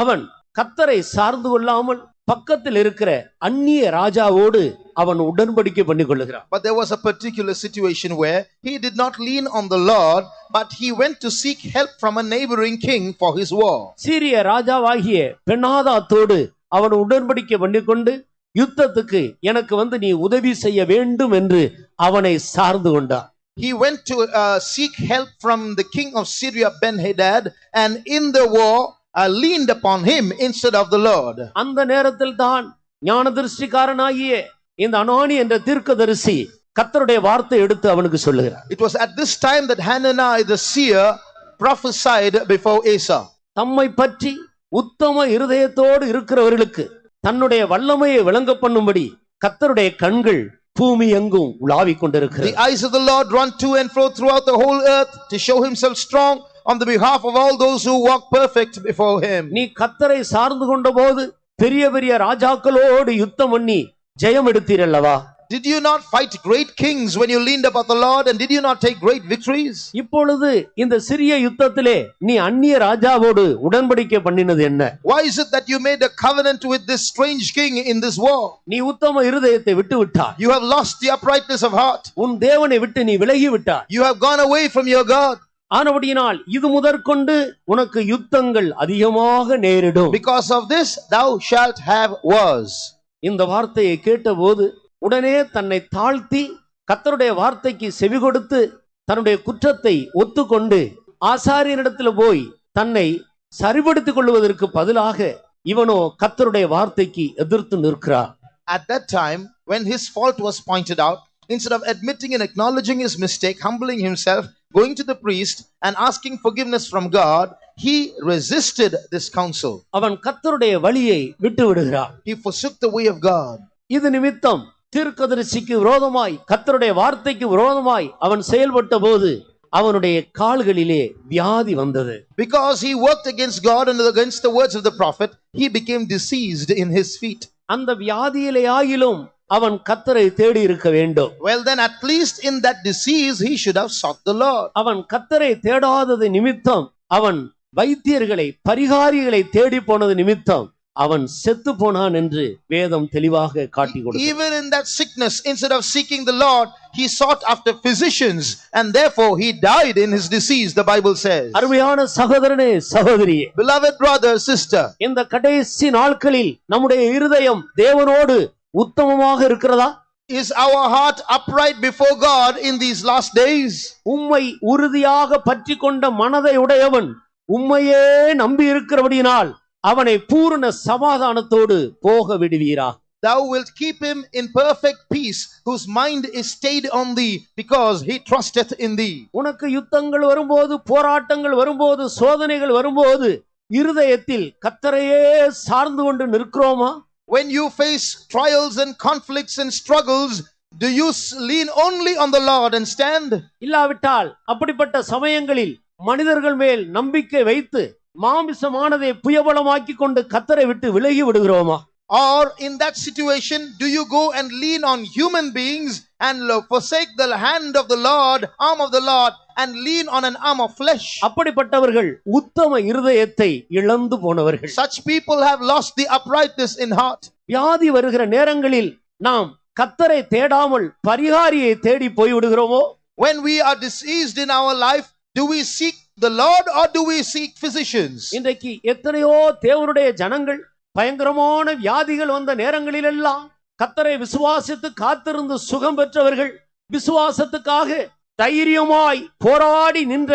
அவன் கர்த்தரை சார்ந்து கொள்ளாமல் பக்கத்தில் இருக்கிற அந்நிய ராஜாவோடு அவன் உடன்படிக்கை பண்ணிக் கொள்ளுகிறான். But there was a particular situation where he did not lean on the Lord, but he went to seek help from a neighboring king for his war. சீரிய ராஜாவாகிய பெனாதாத்தோடு அவன் உடன்படிக்கை பண்ணிக்கொண்டு யுத்தத்துக்கு எனக்கு நீ உதவி செய்ய வேண்டும் என்று அவனை சார்ந்து கொண்டான். He went to seek help from the king of Syria, Ben-Hadad, and in the war leaned upon him instead of the Lord. அந்த நேரத்தில் தான் ஞானதிருஷ்டிக்காரனாகிய இந்த அனானி என்ற தீர்க்கதரிசி கர்த்தருடைய வார்த்தை எடுத்து அவனுக்கு சொல்லுகிறார். It was at this time that Hananiah the seer prophesied before Asa. தம்மை பற்றி உத்தம இருதயத்தோடு இருக்கிறவர்களுக்கு தன்னுடைய வல்லமையை விளங்க பண்ணும்படி கர்த்தருடைய கண்கள் பூமி எங்கும் உலாவிக் கொண்டிருக்கிறது. The eyes of the Lord run to and fro throughout the whole earth to show himself strong on the behalf of all those who walk perfect before him. நீ கர்த்தரை சார்ந்து கொண்டபோது பெரிய பெரிய ராஜாக்களோடு யுத்தம் பண்ணி ஜெயம் எடுத்தீரல்லவா? Did you not fight great kings when you leaned upon the Lord, and did you not take great victories? இப்பொழுது இந்த சிறிய யுத்தத்திலே நீ அந்நிய ராஜாவோடு உடன்படிக்கை பண்ணினது என்ன? Why is it that you made a covenant with this strange king in this war? நீ உத்தம இருதயத்தை விட்டு விட்டாய். You have lost the uprightness of heart. உன் தேவனை விட்டு நீ விலகி விட்டாய். You have gone away from your God. ஆனபடியினால் இது முதற்கொண்டு உனக்கு யுத்தங்கள் அதிகமாக நேரிடும். Because of this thou shalt have wars. இந்த வார்த்தையை கேட்டபோது உடனே தன்னை தாழ்த்தி கர்த்தருடைய வார்த்தைக்கு செவி கொடுத்து தன்னுடைய குற்றத்தை ஒத்துக்கொண்டு ஆசாரியனிடத்தில் போய் தன்னை சரிபடுத்திக் கொள்வதற்கு பதிலாக இவனோ கர்த்தருடைய வார்த்தைக்கு எதிர்த்து நிற்கிறார். At that time, when his fault was pointed out, instead of admitting and acknowledging his mistake, humbling himself, going to the priest and asking forgiveness from God, he resisted this counsel. அவன் கர்த்தருடைய வழியை விட்டு விடுகிறான். He forsook the way of God. இது நிமித்தம் தீர்க்கதரிசிக்கு விரோதமாய் கர்த்தருடைய வார்த்தைக்கு விரோதமாய் அவன் செயல்பட்ட போது அவனுடைய கால்களிலே வியாதி வந்தது. Because he worked against God and against the words of the prophet, he became diseased in his feet. அந்த வியாதியிலே ஆகிலும் அவன் கர்த்தரை தேடி இருக்க வேண்டும். Well, then at least in that disease he should have sought the Lord. அவன் கர்த்தரை தேடாதது நிமித்தம் அவன் வைத்தியர்களை பரிகாரிகளை தேடி போனது நிமித்தம் அவன் செத்து போனான் என்று வேதம் தெளிவாக காட்டி கொடுக்கிறது. Even in that sickness, instead of seeking the Lord, he sought after physicians, and therefore he died in his disease, the Bible says. அருமையான சகோதரனே சகோதரியே, Beloved brother, sister, இந்த கடைசி நாட்களில் நம்முடைய இருதயம் தேவனோடு உத்தமமாக இருக்கிறதா? is our heart upright before God in these last days? உம்மை உறுதியாக பற்றி கொண்ட மனதை உடையவன் உம்மையே நம்பி இருக்கிறபடியினால் அவனை பூரண சமாதானத்தோடு போக விடுவீரா. Thou wilt keep him in perfect peace, whose mind is stayed on thee, because he trusteth in thee. உனக்கு யுத்தங்கள் வரும்போது, போராட்டங்கள் வரும்போது, சோதனைகள் வரும்போது இருதயத்தில் கர்த்தரையே சார்ந்து கொண்டு நிற்கிறோமா? When you face trials and conflicts and struggles, do you lean only on the Lord and stand? இல்லாவிட்டால் அப்படிப்பட்ட சமயங்களில் மனிதர்கள் மேல் நம்பிக்கை வைத்து மாமிசமானதை புயபலமாக்கி கொண்டு கர்த்தரை விட்டு விலகி விடுகிறோமா? Or in that situation, do you go and lean on human beings and forsake the hand of the Lord, arm of the Lord, and lean on an arm of flesh? அப்படிப்பட்டவர்கள் உத்தம இருதயத்தை இழந்து போனவர்கள். Such people have lost the uprightness in heart. வியாதி வருகிற நேரங்களில் நாம் கர்த்தரை தேடாமல் பரிகாரியை தேடி போய் விடுகிறோமோ? When we are diseased in our life, do we seek the Lord or do we seek physicians? இன்றைக்கு எத்தனையோ தேவனுடைய ஜனங்கள் பயங்கரமான வியாதிகள் வந்த நேரங்களில் எல்லாம் கர்த்தரை விசுவாசித்து காத்திருந்து சுகம் பெற்றவர்கள், விசுவாசத்துக்காக தைரியமாய் போராடி நின்ற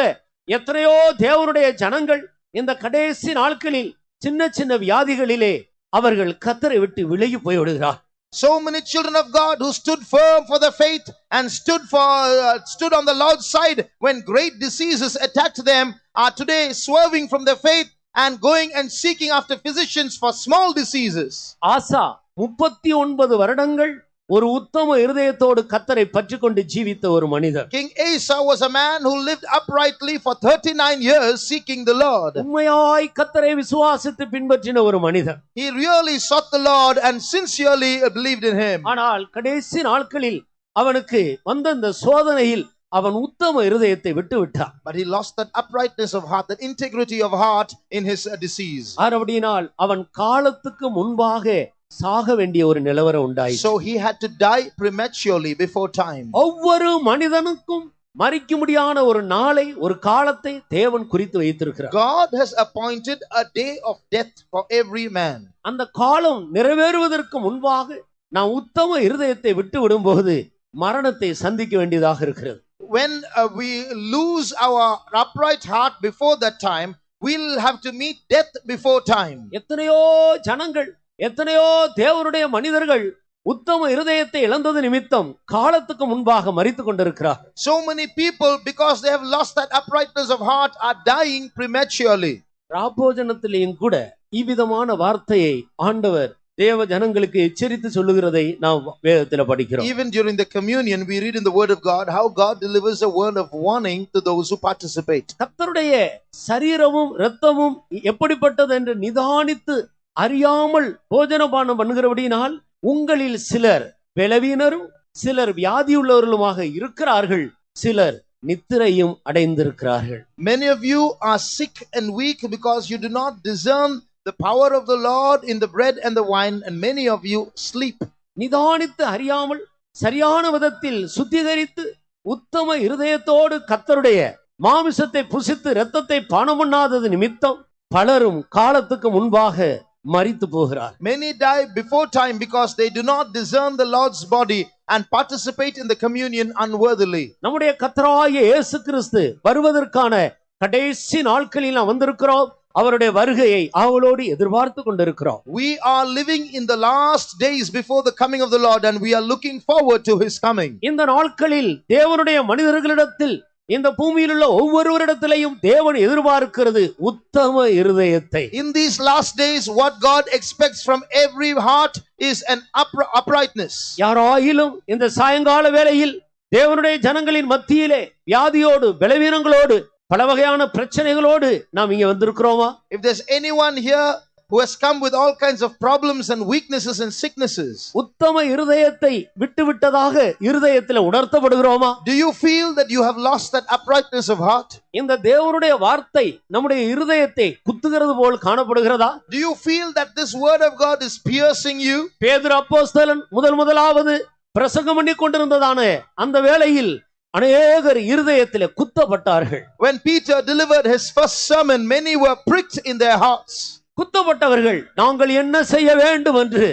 எத்தனையோ தேவனுடைய ஜனங்கள் இந்த கடைசி நாட்களில் சின்ன சின்ன வியாதிகளிலே அவர்கள் கர்த்தரை விட்டு விலகி போய்விடுகிறார். So many children of God who stood firm for the faith and stood on the Lord's side when great diseases attacked them are today swerving from the faith and going and seeking after physicians for small diseases. ஆசா 39 வருடங்கள் ஒரு உத்தம இருதயத்தோடு கர்த்தரை பற்றிக்கொண்டு ஜீவித்த ஒரு மனிதர். King Asa was a man who lived uprightly for 39 years seeking the Lord. உண்மையாய் கர்த்தரை விசுவாசித்து பின்பற்றின ஒரு மனிதர். He really sought the Lord and sincerely believed in him. ஆனால் கடைசி நாட்களில் அவனுக்கு வந்த இந்த சோதனையில் அவன் உத்தம இருதயத்தை விட்டு விட்டான். But he lost that uprightness of heart, that integrity of heart in his disease. அப்படினால் அவன் காலத்துக்கு முன்பாக சாக வேண்டிய ஒரு நிலவரம் உண்டாயிற்று. So he had to die prematurely before time. ஒவ்வொரு மனிதனுக்கும் மரிக்க முடியாத ஒரு நாளை, ஒரு காலத்தை தேவன் குறித்து வைத்திருக்கிறார். God has appointed a day of death for every man. அந்த காலம் நிறைவேறுவதற்கு முன்பாக நாம் உத்தம இருதயத்தை விட்டு விடும்போது மரணத்தை சந்திக்க வேண்டியதாக இருக்கிறது. When we lose our upright heart before that time, we'll have to meet death before time. எத்தனையோ ஜனங்கள், எத்தனையோ தேவனுடைய மனிதர்கள் உத்தம இருதயத்தை இழந்தது நிமித்தம் காலத்துக்கு முன்பாக மரித்து கொண்டிருக்கிறார். So many people, because they have lost that uprightness of heart, are dying prematurely. ராபோஜனத்திலேயும் கூட இவ்விதமான வார்த்தையை ஆண்டவர் தேவ ஜனங்களுக்கு எச்சரித்து சொல்லுகிறதை நாம் வேதத்தில் படிக்கிறோம். Even during the communion we read in the word of God how God delivers a word of warning to those who participate. கர்த்தருடைய சரீரமும் இரத்தமும் எப்படிப்பட்டது என்று நிதானித்து அறியாமல் போஜனபானம் பண்ணுகிறபடியினால் உங்களில் சிலர் பலவீனரும் சிலர் வியாதியுள்ளவர்களுமாக இருக்கிறார்கள், சிலர் நித்திரையும் அடைந்திருக்கிறார்கள். Many of you are sick and weak because you do not discern the power of the Lord in the bread and the wine, and many of you sleep. நிதானித்து அறியாமல் சரியான விதத்தில் சுத்திகரித்து உத்தம இருதயத்தோடு கர்த்தருடைய மாமிசத்தை புசித்து இரத்தத்தை பானம் பண்ணாதது நிமித்தம் பலரும் காலத்துக்கு முன்பாக மரித்து போகிறார். Many die before time because they do not discern the Lord's body and participate in the communion unworthily. நம்முடைய கர்த்தராகிய இயேசு கிறிஸ்து வருவதற்கான கடைசி நாட்களில் நாம் வந்திருக்கிறோம். அவருடைய வருகையை ஆவலோடு எதிர்பார்த்து கொண்டிருக்கிறோம். We are living in the last days before the coming of the Lord, and we are looking forward to his coming. இந்த நாட்களில் தேவனுடைய மனிதர்களிடத்தில், இந்த பூமியில் உள்ள ஒவ்வொருவரிடத்திலையும் தேவன் எதிர்பார்க்கிறது உத்தம இருதயத்தை. In these last days, what God expects from every heart is an uprightness. யாராயிலும் இந்த சாயங்கால வேளையில் தேவனுடைய ஜனங்களின் மத்தியிலே வியாதியோடு பலவீனங்களோடு பல வகையான பிரச்சனைகளோடு நாம் இங்கே வந்திருக்கிறோமா? If there's anyone here who has come with all kinds of problems and weaknesses and sicknesses, உத்தம இருதயத்தை விட்டுவிட்டதாக இருதயத்தில் உணர்த்தப்படுகிறோமா? do you feel that you have lost that uprightness of heart? இந்த தேவனுடைய வார்த்தை நம்முடைய இருதயத்தை குத்துகிறது போல் காணப்படுகிறதா? Do you feel that this word of God is piercing you? பேதுரு அப்போஸ்தலன் முதலாவது பிரசங்கம் பண்ணி கொண்டிருந்ததான அந்த வேளையில் அநேகர் இருதயத்திலே குத்தப்பட்டார்கள். When Peter delivered his first sermon, many were pricked in their hearts. குத்தப்பட்டவர்கள் நாங்கள் என்ன செய்ய வேண்டும் என்று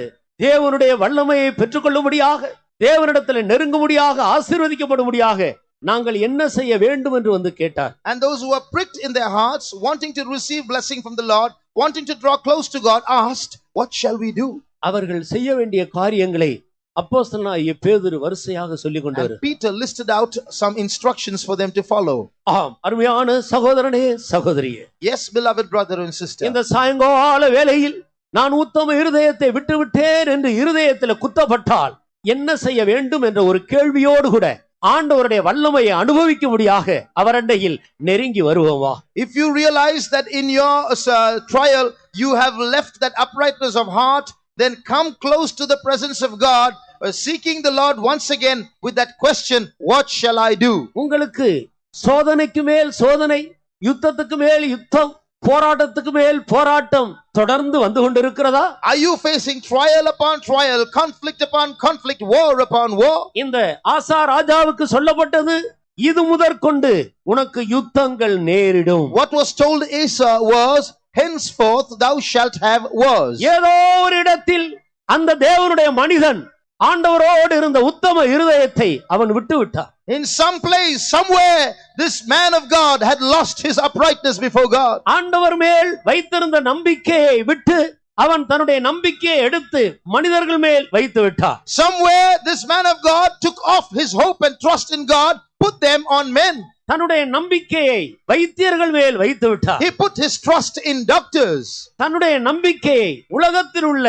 தேவனுடைய வல்லமையை பெற்றுக்கொள்ளும்படியாக, தேவனிடத்தில் நெருங்கும்படியாக, ஆசீர்வதிக்கப்படும்படியாக நாங்கள் என்ன செய்ய வேண்டும் என்று வந்து கேட்டார். And those who were pricked in their hearts, wanting to receive blessing from the Lord, wanting to draw close to God, asked, what shall we do? அவர்கள் செய்ய வேண்டிய காரியங்களை அப்போஸ்தலனாகிய பேதுரு வரிசையாக சொல்லிக் கொண்டார். Peter listed out some instructions for them to follow. ஆம், அருமையான சகோதரனே சகோதரியே, Yes, beloved brother and sister. இந்த சாயங்கால வேளையில் நான் உத்தம இருதயத்தை விட்டுவிட்டேன் என்று இருதயத்தில் குத்தப்பட்டால் என்ன செய்ய வேண்டும் என்ற ஒரு கேள்வியோடு கூட ஆண்டவருடைய வல்லமையை அனுபவிக்கும்படியாக அவரண்டையில் நெருங்கி வருவோமா? If you realize that in your trial you have left that uprightness of heart, then come close to the presence of God, seeking the Lord once again with that question, what shall I do? உங்களுக்கு சோதனைக்கு மேல் சோதனை, யுத்தத்துக்கு மேல் யுத்தம், போராட்டத்துக்கு மேல் போராட்டம் தொடர்ந்து வந்து கொண்டிருக்கிறதா? Are you facing trial upon trial, conflict upon conflict, war upon war? இந்த ஆசா ராஜாவுக்கு சொல்லப்பட்டது, இது முதற்கொண்டு உனக்கு யுத்தங்கள் நேரிடும். What was told Asa was, henceforth thou shalt have wars. ஏதோ ஒரு இடத்தில் அந்த தேவனுடைய மனிதன் ஆண்டவரோடு இருந்த உத்தம இருதயத்தை அவன் விட்டு விட்டான். In some place, somewhere, this man of God had lost his uprightness before God. ஆண்டவர் மேல் வைத்திருந்த நம்பிக்கையை விட்டு அவன் தன்னுடைய நம்பிக்கையை எடுத்து மனிதர்கள் மேல் வைத்து விட்டான். Somewhere, this man of God took off his hope and trust in God, put them on men. தன்னுடைய நம்பிக்கையை வைத்தியர்கள் மேல் வைத்து விட்டார். He put his trust in doctors. தன்னுடைய நம்பிக்கையை உலகத்தில் உள்ள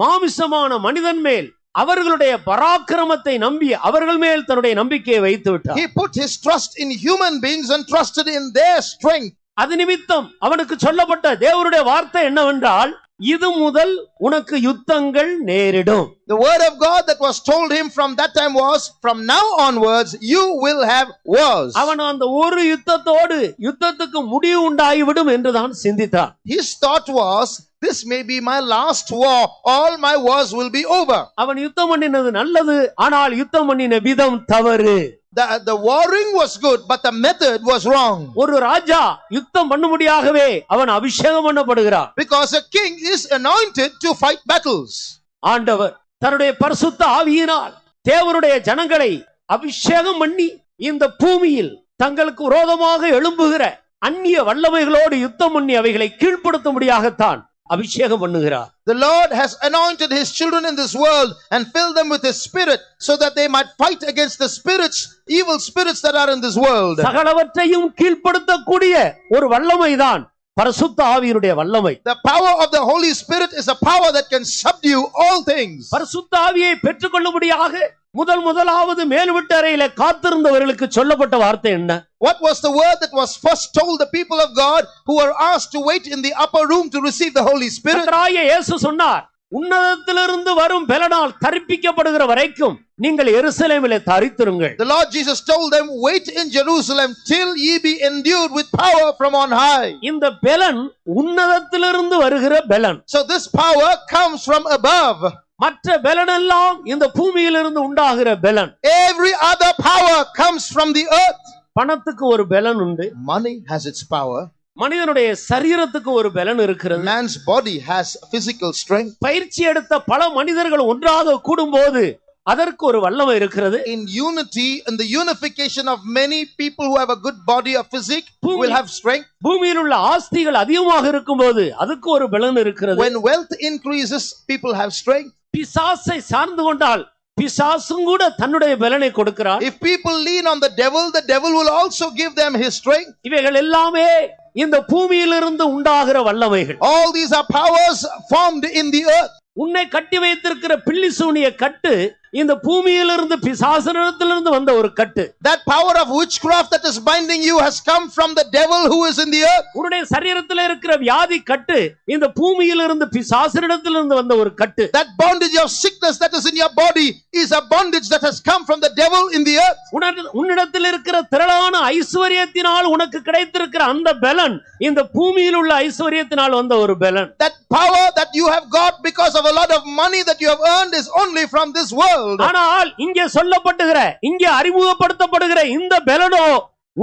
மாமிசமான மனிதன் மேல், அவர்களுடைய பராக்கிரமத்தை நம்பி அவர்கள் மேல் தன்னுடைய நம்பிக்கையை வைத்து விட்டார். He put his trust in human beings and trusted in their strength. அது நிமித்தம் அவனுக்கு சொல்லப்பட்ட தேவனுடைய வார்த்தை என்னவென்றால், இது முதல் உனக்கு யுத்தங்கள் நேரிடும். The word of God that was told him from that time was, from now onwards you will have wars. அவன் அந்த ஒரு யுத்தத்தோடு யுத்தத்துக்கு முடிவு உண்டாகிவிடும் என்றுதான் சிந்தித்தான். His thought was, this may be my last war, all my wars will be over. அவன் யுத்தம் பண்ணினது நல்லது, ஆனால் யுத்தம் பண்ணின விதம் தவறு. The warring was good, but the method was wrong. ஒரு ராஜா யுத்தம் பண்ணும்படியாகவே அவன் அபிஷேகம் பண்ணப்படுகிறான். Because a king is anointed to fight battles. ஆண்டவர் தன்னுடைய பரிசுத்த ஆவியினால் தேவனுடைய ஜனங்களை அபிஷேகம் பண்ணி இந்த பூமியில் தங்களுக்கு விரோதமாக எழும்புகிற அந்நிய வல்லமைகளோடு யுத்தம் பண்ணி அவைகளை கீழ்ப்படுத்தும்படியாகத்தான் அபிஷேகம் பண்ணுகிறார். The Lord has anointed his children in this world and filled them with his spirit so that they might fight against the spirits, evil spirits that are in this world. சகலவற்றையும் கீழ்ப்படுத்தக்கூடிய ஒரு வல்லமைதான் பரிசுத்த ஆவியினுடைய வல்லமை. The power of the Holy Spirit is a power that can subdue all things. பரிசுத்த ஆவியை பெற்றுக்கொள்ளும்படியாக முதலாவது மேல்விட்டு அறையிலே காத்திருந்தவர்களுக்கு சொல்லப்பட்ட வார்த்தை என்ன? What was the word that was first told the people of God who were asked to wait in the upper room to receive the Holy Spirit? கர்த்தராகிய இயேசு சொன்னார், உன்னதத்திலிருந்து வரும் பலனால் தரிப்பிக்கப்படுகிற வரைக்கும் நீங்கள் எருசலேமிலே தரித்திருங்கள். The Lord Jesus told them, wait in Jerusalem till ye be endued with power from on high. இந்த பலன் உன்னதத்திலிருந்து வருகிற பலன். So this power comes from above. மற்ற பலனெல்லாம் இந்த பூமியிலிருந்து உண்டாகிற பலன். Every other power comes from the earth. பணத்துக்கு ஒரு பலன் உண்டு. Money has its power. மனிதனுடைய சரீரத்துக்கு ஒரு பலன் இருக்கிறது. Man's body has physical strength. பயிற்சி எடுத்த பல மனிதர்கள் ஒன்றாக கூடும்போது அதற்கு ஒரு வல்லமை இருக்கிறது. In unity, in the unification of many people who have a good body of physique will have strength. பூமியில் உள்ள ஆஸ்திகள் அதிகமாக இருக்கும்போது அதுக்கு ஒரு பலன் இருக்கிறது. When wealth increases, people have strength. பிசாசை சார்ந்து கொண்டால் பிசாசும் கூட தன்னுடைய பலனை கொடுக்கிறார். If people lean on the devil will also give them his strength. இவைகள் எல்லாமே இந்த பூமியிலிருந்து உண்டாகிற வல்லமைகள். All these are powers formed in the earth. உன்னை கட்டி வைத்திருக்கிற பில்லி சூனிய கட்டு இந்த பூமியிலிருந்து பிசாசனிடத்திலிருந்து வந்த ஒரு கட்டு. That power of witchcraft that is binding you has come from the devil who is in the earth. உன்னுடைய சரீரத்தில் இருக்கிற வியாதி கட்டு இந்த பூமியிலிருந்து பிசாசனிடத்திலிருந்து வந்த ஒரு கட்டு. That bondage of sickness that is in your body is a bondage that has come from the devil in the earth. உன்னிடத்தில் இருக்கிற திரளான ஐஸ்வரியத்தினால் உனக்கு கிடைத்திருக்கிற அந்த பலன் இந்த பூமியில் உள்ள ஐஸ்வரியத்தினால் வந்த ஒரு பலன். That power that you have got because of a lot of money that you have earned is only from this world. ஆனால் இங்கே சொல்லப்படுகிற இங்கே அறிமுகப்படுத்தப்படுகிற இந்த பலனோ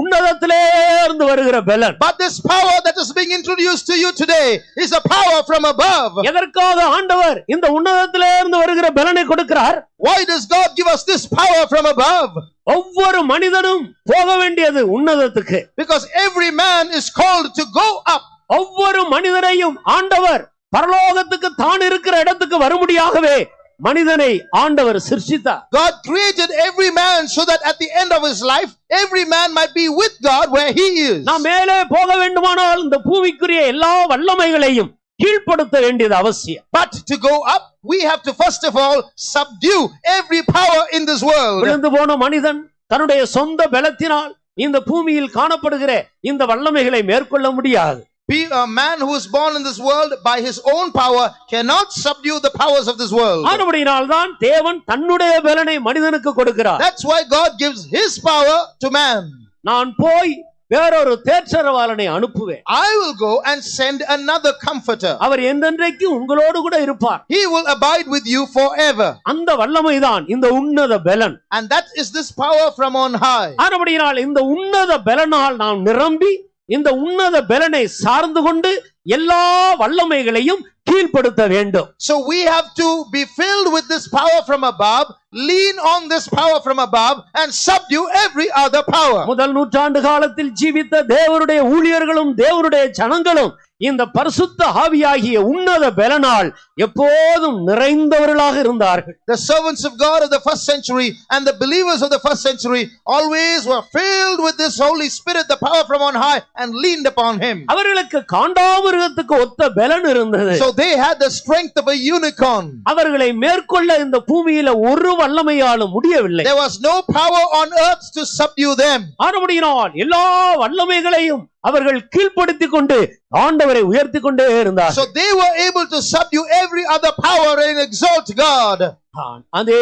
உன்னதத்திலே இருந்து வருகிற பலன். But this power that is being introduced to you today is a power from above. எதற்காக ஆண்டவர் இந்த உன்னதத்திலே இருந்து வருகிற பலனை கொடுக்கிறார்? Why does God give us this power from above? ஒவ்வொரு மனிதனும் போக வேண்டியது உன்னதத்துக்கு. Because every man is called to go up. ஒவ்வொரு மனிதனையும் ஆண்டவர் பரலோகத்துக்கு தான் இருக்கிற இடத்துக்கு வரும்படியாகவே மனிதனை ஆண்டவர் சிருஷ்டித்தார். God created every man so that at the end of his life every man might be with God where he is. நாம் மேலே போக வேண்டுமானால் இந்த பூமிக்குரிய எல்லா வல்லமைகளையும் கீழ்ப்படுத்த வேண்டியது அவசியம். But to go up we have to first of all subdue every power in this world. விழுந்து போன மனிதன் தன்னுடைய சொந்த பலத்தினால் இந்த பூமியில் காணப்படுகிற இந்த வல்லமைகளை மேற்கொள்ள முடியாது. A man who is born in this world by his own power cannot subdue the powers of this world. ஆனபடியால்தான் தேவன் தன்னுடைய பலனை மனிதனுக்கு கொடுக்கிறார். That's why God gives his power to man. நான் போய் வேறொரு தேற்றரவாளனை அனுப்புவேன். I will go and send another comforter. அவர் என்றென்றைக்கு உங்களோடு கூட இருப்பார். He will abide with you forever. அந்த வல்லமைதான் இந்த உன்னத பலன். And that is this power from on high. ஆனபடியால் இந்த உன்னத பலனால் நாம் நிரம்பி இந்த உன்னத பலனை சார்ந்து கொண்டு எல்லா வல்லமைகளையும் கீழ்ப்படுத்த வேண்டும். So we have to be filled with this power from above, lean on this power from above and subdue every other power. முதல் நூற்றாண்டு காலத்தில் ஜீவித்த தேவனுடைய ஊழியர்களும் தேவனுடைய ஜனங்களும் இந்த பரிசுத்த ஆவியாகிய உன்னத பலனால் எப்போதும் நிறைந்தவர்களாக இருந்தார்கள். The servants of God of the first century and the believers of the first century always were filled with this Holy Spirit, the power from on high, and leaned upon him. அவர்களுக்கு காண்டாமிருகத்துக்கு ஒத்த பலன் இருந்தது. So they had the strength of a unicorn. அவர்களை மேற்கொள்ள இந்த பூமியில ஒரு வல்லமையாலும் முடியவில்லை. There was no power on earth to subdue them. ஆனபடியால் எல்லா வல்லமைகளையும் அவர்கள் கீழ்ப்படுத்திக் கொண்டு ஆண்டவரை உயர்த்திக் கொண்டே இருந்தார். So they were able to subdue every other power and exalt God. அதே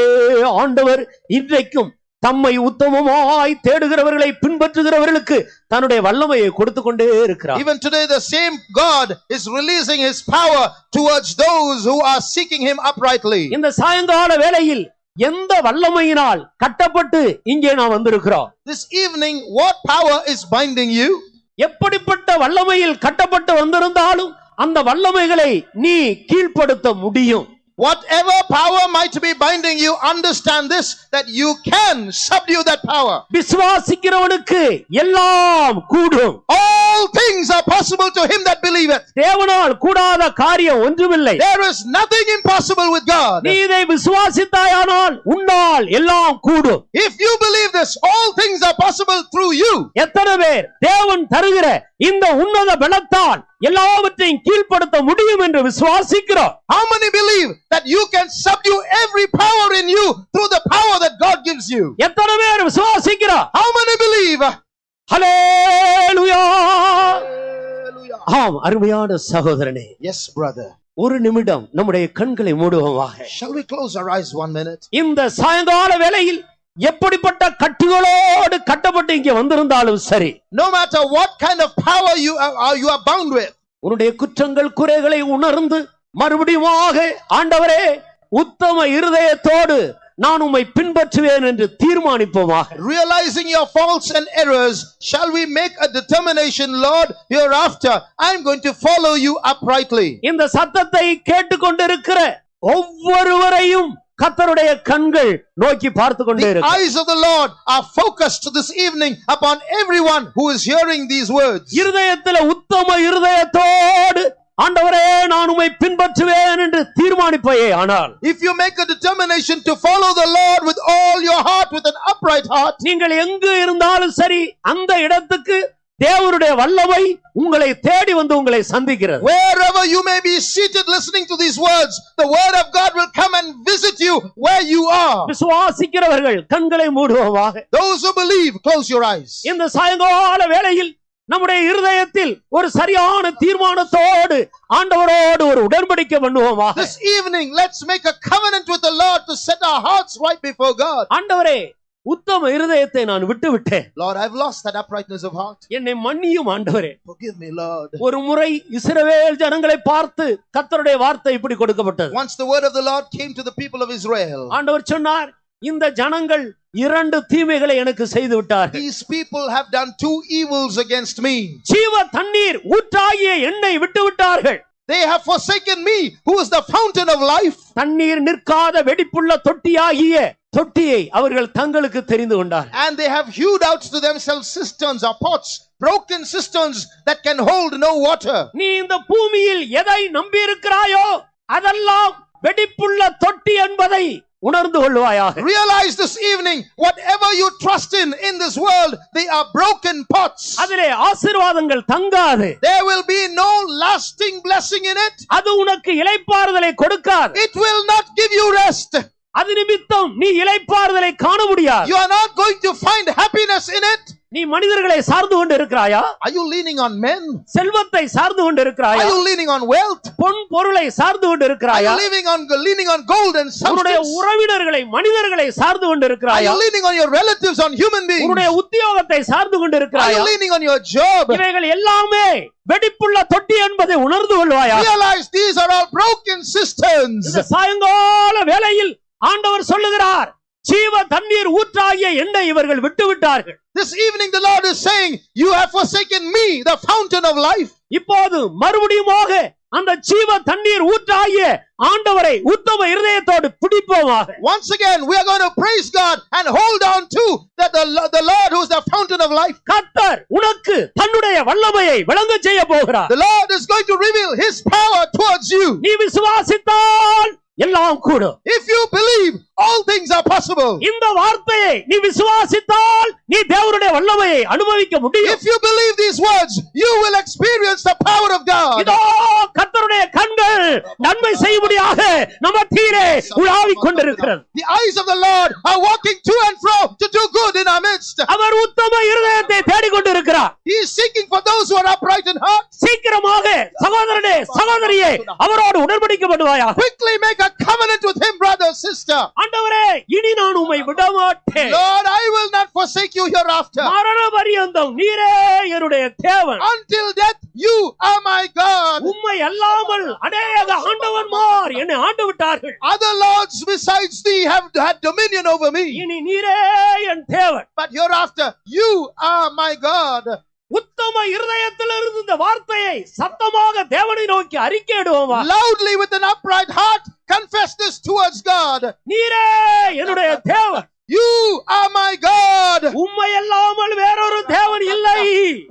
ஆண்டவர் இன்றைக்கும் தம்மை உத்தமமாய் தேடுகிறவர்களை பின்பற்றுகிறவர்களுக்கு தன்னுடைய வல்லமையை கொடுத்து கொண்டே இருக்கிறார். Even today the same God is releasing his power towards those who are seeking him uprightly. இந்த சாயங்கால வேளையில் எந்த வல்லமையினால் கட்டப்பட்டு இங்கே நாம் வந்திருக்கிறோம்? This evening what power is binding you? எப்படிப்பட்ட வல்லமையில் கட்டப்பட்டு வந்திருந்தாலும் அந்த வல்லமைகளை நீ கீழ்ப்படுத்த முடியும். Whatever power might be binding you, understand this, that you can subdue that power. விசுவாசிக்கிறவனுக்கு எல்லாம் கூடும். All things are possible to him that believeth. தேவனால் கூடாத காரியம் ஒன்றுமில்லை. There is nothing impossible with God. நீ இதை விசுவாசித்தாயானால் உன்னால் எல்லாம் கூடும். If you believe this, all things are possible through you. எத்தனை பேர் தேவன் தருகிற இந்த உன்னத பலத்தால் எல்லாவற்றையும் கீழ்ப்படுத்த முடியும் என்று விசுவாசிக்கிறோம்? How many believe that you can subdue every power in you through the power that God gives you? எத்தனை பேர் விசுவாசிக்கிறோம்? How many believe? Hallelujah. Hallelujah. ஆம் அருமையான சகோதரனே, Yes brother. ஒரு நிமிடம் நம்முடைய கண்களை மூடுவோமாக. Shall we close our eyes 1 minute? இந்த சாயங்கால வேளையில் எப்படிப்பட்ட கட்டுகளோடு கட்டப்பட்டு இங்கே வந்திருந்தாலும் சரி, no matter what kind of power you are bound with, உன்னுடைய குற்றங்கள் குறைகளை உணர்ந்து மறுபடியுமாக ஆண்டவரே உத்தம இருதயத்தோடு நான் உம்மை பின்பற்றுவேன் என்று தீர்மானிப்போமாக. realizing your faults and errors, shall we make a determination, Lord, hereafter I'm going to follow you uprightly. இந்த சத்தத்தை கேட்டுக்கொண்டிருக்கிற ஒவ்வொருவரையும் கர்த்தருடைய கண்கள் நோக்கி பார்த்து கொண்டே The இருக்கு. eyes of the Lord are focused this evening upon everyone who is hearing these words. இருதயத்தில் உத்தம இருதயத்தோடு ஆண்டவரே நான் உம்மை பின்பற்றுவேன் என்று தீர்மானிப்பையே ஆனால், if you make a determination to follow the Lord with all your heart, with an upright heart, நீங்கள் எங்கு இருந்தாலும் சரி அந்த இடத்துக்கு தேவனுடைய வல்லமை உங்களை தேடி வந்து உங்களை சந்திக்கிறது. wherever you may be seated listening to these words, the word of God will come and visit you where you are. விசுவாசிக்கிறவர்கள் கண்களை மூடுவோமாக. Those who believe, close your eyes. இந்த சாயங்கால வேளையில் நம்முடைய இருதயத்தில் ஒரு சரியான தீர்மானத்தோடு ஆண்டவரோடு ஒரு உடன்படிக்கை பண்ணுவோமாக. This evening, let's make a covenant with the Lord to set our hearts right before God. ஆண்டவரே உத்தம இருதயத்தை நான் விட்டு விட்டேன். Lord, I've lost that uprightness of heart. என்னை மன்னியும் ஆண்டவரே. Forgive me, Lord. ஒரு முறை இஸ்ரவேல் ஜனங்களை பார்த்து கர்த்தருடைய வார்த்தை இப்படி கொடுக்கப்பட்டது. Once the word of the Lord came to the people of Israel. ஆண்டவர் சொன்னார், இந்த ஜனங்கள் 2 தீமைகளை எனக்கு செய்து விட்டார்கள். These people have done 2 evils against me. ஜீவ தண்ணீர் ஊற்றாகிய என்னை விட்டு விட்டார்கள். They have forsaken me, who is the fountain of life. தண்ணீர் நிற்காத வெடிப்புள்ள தொட்டியை அவர்கள் தங்களுக்கு தெரிந்து கொண்டார்கள். And they have hewed out to themselves cisterns or pots, broken cisterns that can hold no water. நீ இந்த பூமியில் எதை நம்பி இருக்கிறாயோ அதெல்லாம் வெடிப்புள்ள தொட்டி என்பதை உணர்ந்து கொள்வாயாக. Realize this evening, whatever you trust in this world, they are broken pots. அதிலே ஆசீர்வாதங்கள் தங்காது. There will be no lasting blessing in it. அது உனக்கு இளைப்பாறுதலை கொடுக்காது. It will not give you rest. அது நிமித்தம் நீ இளைப்பாறுதலை காண முடியாது. You are not going to find happiness in it. நீ மனிதர்களை சார்ந்து கொண்டு இருக்கிறாயா? Are you leaning on men? செல்வத்தை சார்ந்து கொண்டு இருக்கிறாயா? Are you leaning on wealth? பொன் பொருளை சார்ந்து கொண்டு Are இருக்கிறாயா? you leaning on gold and உன்னுடைய substance? உறவினர்களை மனிதர்களை சார்ந்து கொண்டு Are இருக்கிறாயா? you leaning on your relatives, on human beings? உன்னுடைய உத்தியோகத்தை சார்ந்து கொண்டு Are இருக்கிறாயா? you leaning on your job? இவைகள் எல்லாமே வெடிப்புள்ள தொட்டி என்பதை உணர்ந்து கொள்வாயா? Realize these are all broken cisterns. இந்த சாயங்கால வேளையில் ஆண்டவர் சொல்லுகிறார், ஜீவ தண்ணீர் ஊற்றாகிய என்னை இவர்கள் விட்டு விட்டார்கள். This evening the Lord is saying, you have forsaken me, the fountain of life. இப்போது மறுபடியுமாக அந்த ஜீவ தண்ணீர் ஊற்றாகிய ஆண்டவரை உத்தம இருதயத்தோடு பிடிப்போமாக. Once again we are going to praise God and hold on to that the Lord who is the fountain of life. கர்த்தர் உனக்கு தன்னுடைய வல்லமையை விளங்க செய்ய போகிறார். The Lord is going to reveal his power towards you. நீ விசுவாசித்தால் எல்லாம் கூடும். If you believe, all things are possible. இந்த வார்த்தையை நீ விசுவாசித்தால் நீ தேவனுடைய வல்லமையை அனுபவிக்க முடியும். If you believe these words, you will experience the power of God. இதோ கர்த்தருடைய கண்கள் நன்மை செய்யும்படியாக நம்ம மத்தியிலே உலாவிக் கொண்டிருக்கிறது. The eyes of the Lord are walking to and fro to do good in our midst. அவர் உத்தம இருதயத்தை தேடிக் கொண்டிருக்கிறார். He is seeking for those who are upright in heart. சீக்கிரமாக சகோதரனே சகோதரியே அவரோடு உடன்படிக்கை பண்ணுவாயாக. Quickly make a covenant with him, brother, sister. ஆண்டவரே இனி நான் உம்மை விட மாட்டேன். Lord, I will not forsake you hereafter. மரண பரியந்தம் நீரே என்னுடைய தேவன். Until death, you are my God. உம்மை அல்லாமல் அநேக ஆண்டவன்மார் என்னை ஆண்டு விட்டார்கள். Other lords besides thee have had dominion over me. இனி நீரே என் தேவன். But hereafter, you are my God. உத்தம இருதயத்திலிருந்து இந்த வார்த்தையை சத்தமாக தேவனை நோக்கி அறிக்கையிடுவோமா? Loudly with an upright heart, confess this towards God. நீரே என்னுடைய தேவன். You are my God. உம்மை அல்லாமல் வேறொரு தேவன் இல்லை.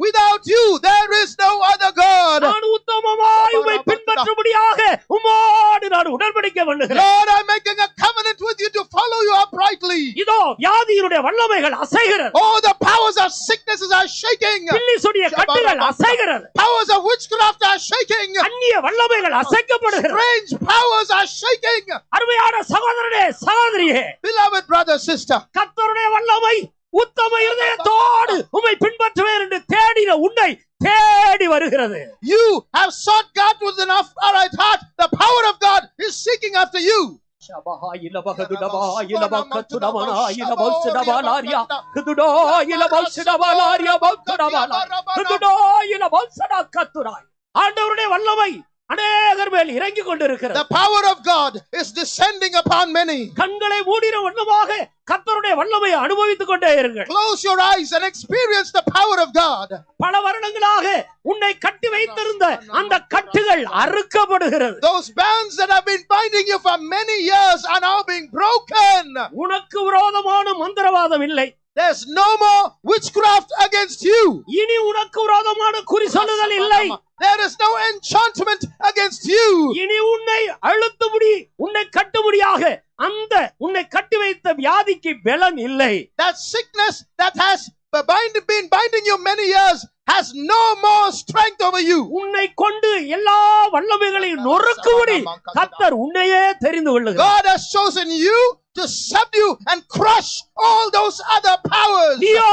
Without you, there is no other God. நான் உத்தமமாய் உம்மை பின்பற்றும்படியாக உம்மோடு நான் உடன்படிக்கை பண்ணுகிறேன். Lord, I'm making a covenant with you to follow you uprightly. இதோ வியாதியினுடைய வல்லமைகள் அசைகிறது. Oh, the powers of sicknesses are shaking. பில்லிசுடைய கட்டுகள் அசைகிறது. Powers of witchcraft are shaking. அந்நிய வல்லமைகள் அசைக்கப்படுகிறது. Strange powers are shaking. அருமையான சகோதரனே சகோதரியே, Beloved brother, sister, கர்த்தருடைய வல்லமை உத்தம இருதயத்தோடு உம்மை பின்பற்றுவேன் என்று தேடின உன்னை தேடி வருகிறது. You have sought God with an upright heart. The power of God is seeking after you. ஆண்டவருடைய வல்லமை அநேகர் மேல் இறங்கி கொண்டிருக்கிறது. The power of God is descending upon many. கண்களை மூடின வண்ணமாக கர்த்தருடைய வல்லமையை அனுபவித்துக் கொண்டே இருங்கள். Close your eyes and experience the power of God. பல வருடங்களாக உன்னை கட்டி வைத்திருந்த அந்த கட்டுகள் அறுக்கப்படுகிறது. Those bands that have been binding you for many years are now being broken. உனக்கு விரோதமான மந்திரவாதம் இல்லை. There's no more witchcraft against you. இனி உனக்கு விரோதமான குறி சொல்லுதல் இல்லை. There is no enchantment against you. இனி உன்னை அழுத்தும்படி உன்னை கட்டும்படியாக அந்த உன்னை கட்டி வைத்த வியாதிக்கு பலன் இல்லை. That sickness that has been binding you many years has no more strength over you. உன்னை கொண்டு எல்லா வல்லமைகளையும் நொறுக்கும்படி கர்த்தர் உன்னையே தெரிந்து கொள்ளுகிறார். God has chosen you to subdue and crush all those other powers. நீயோ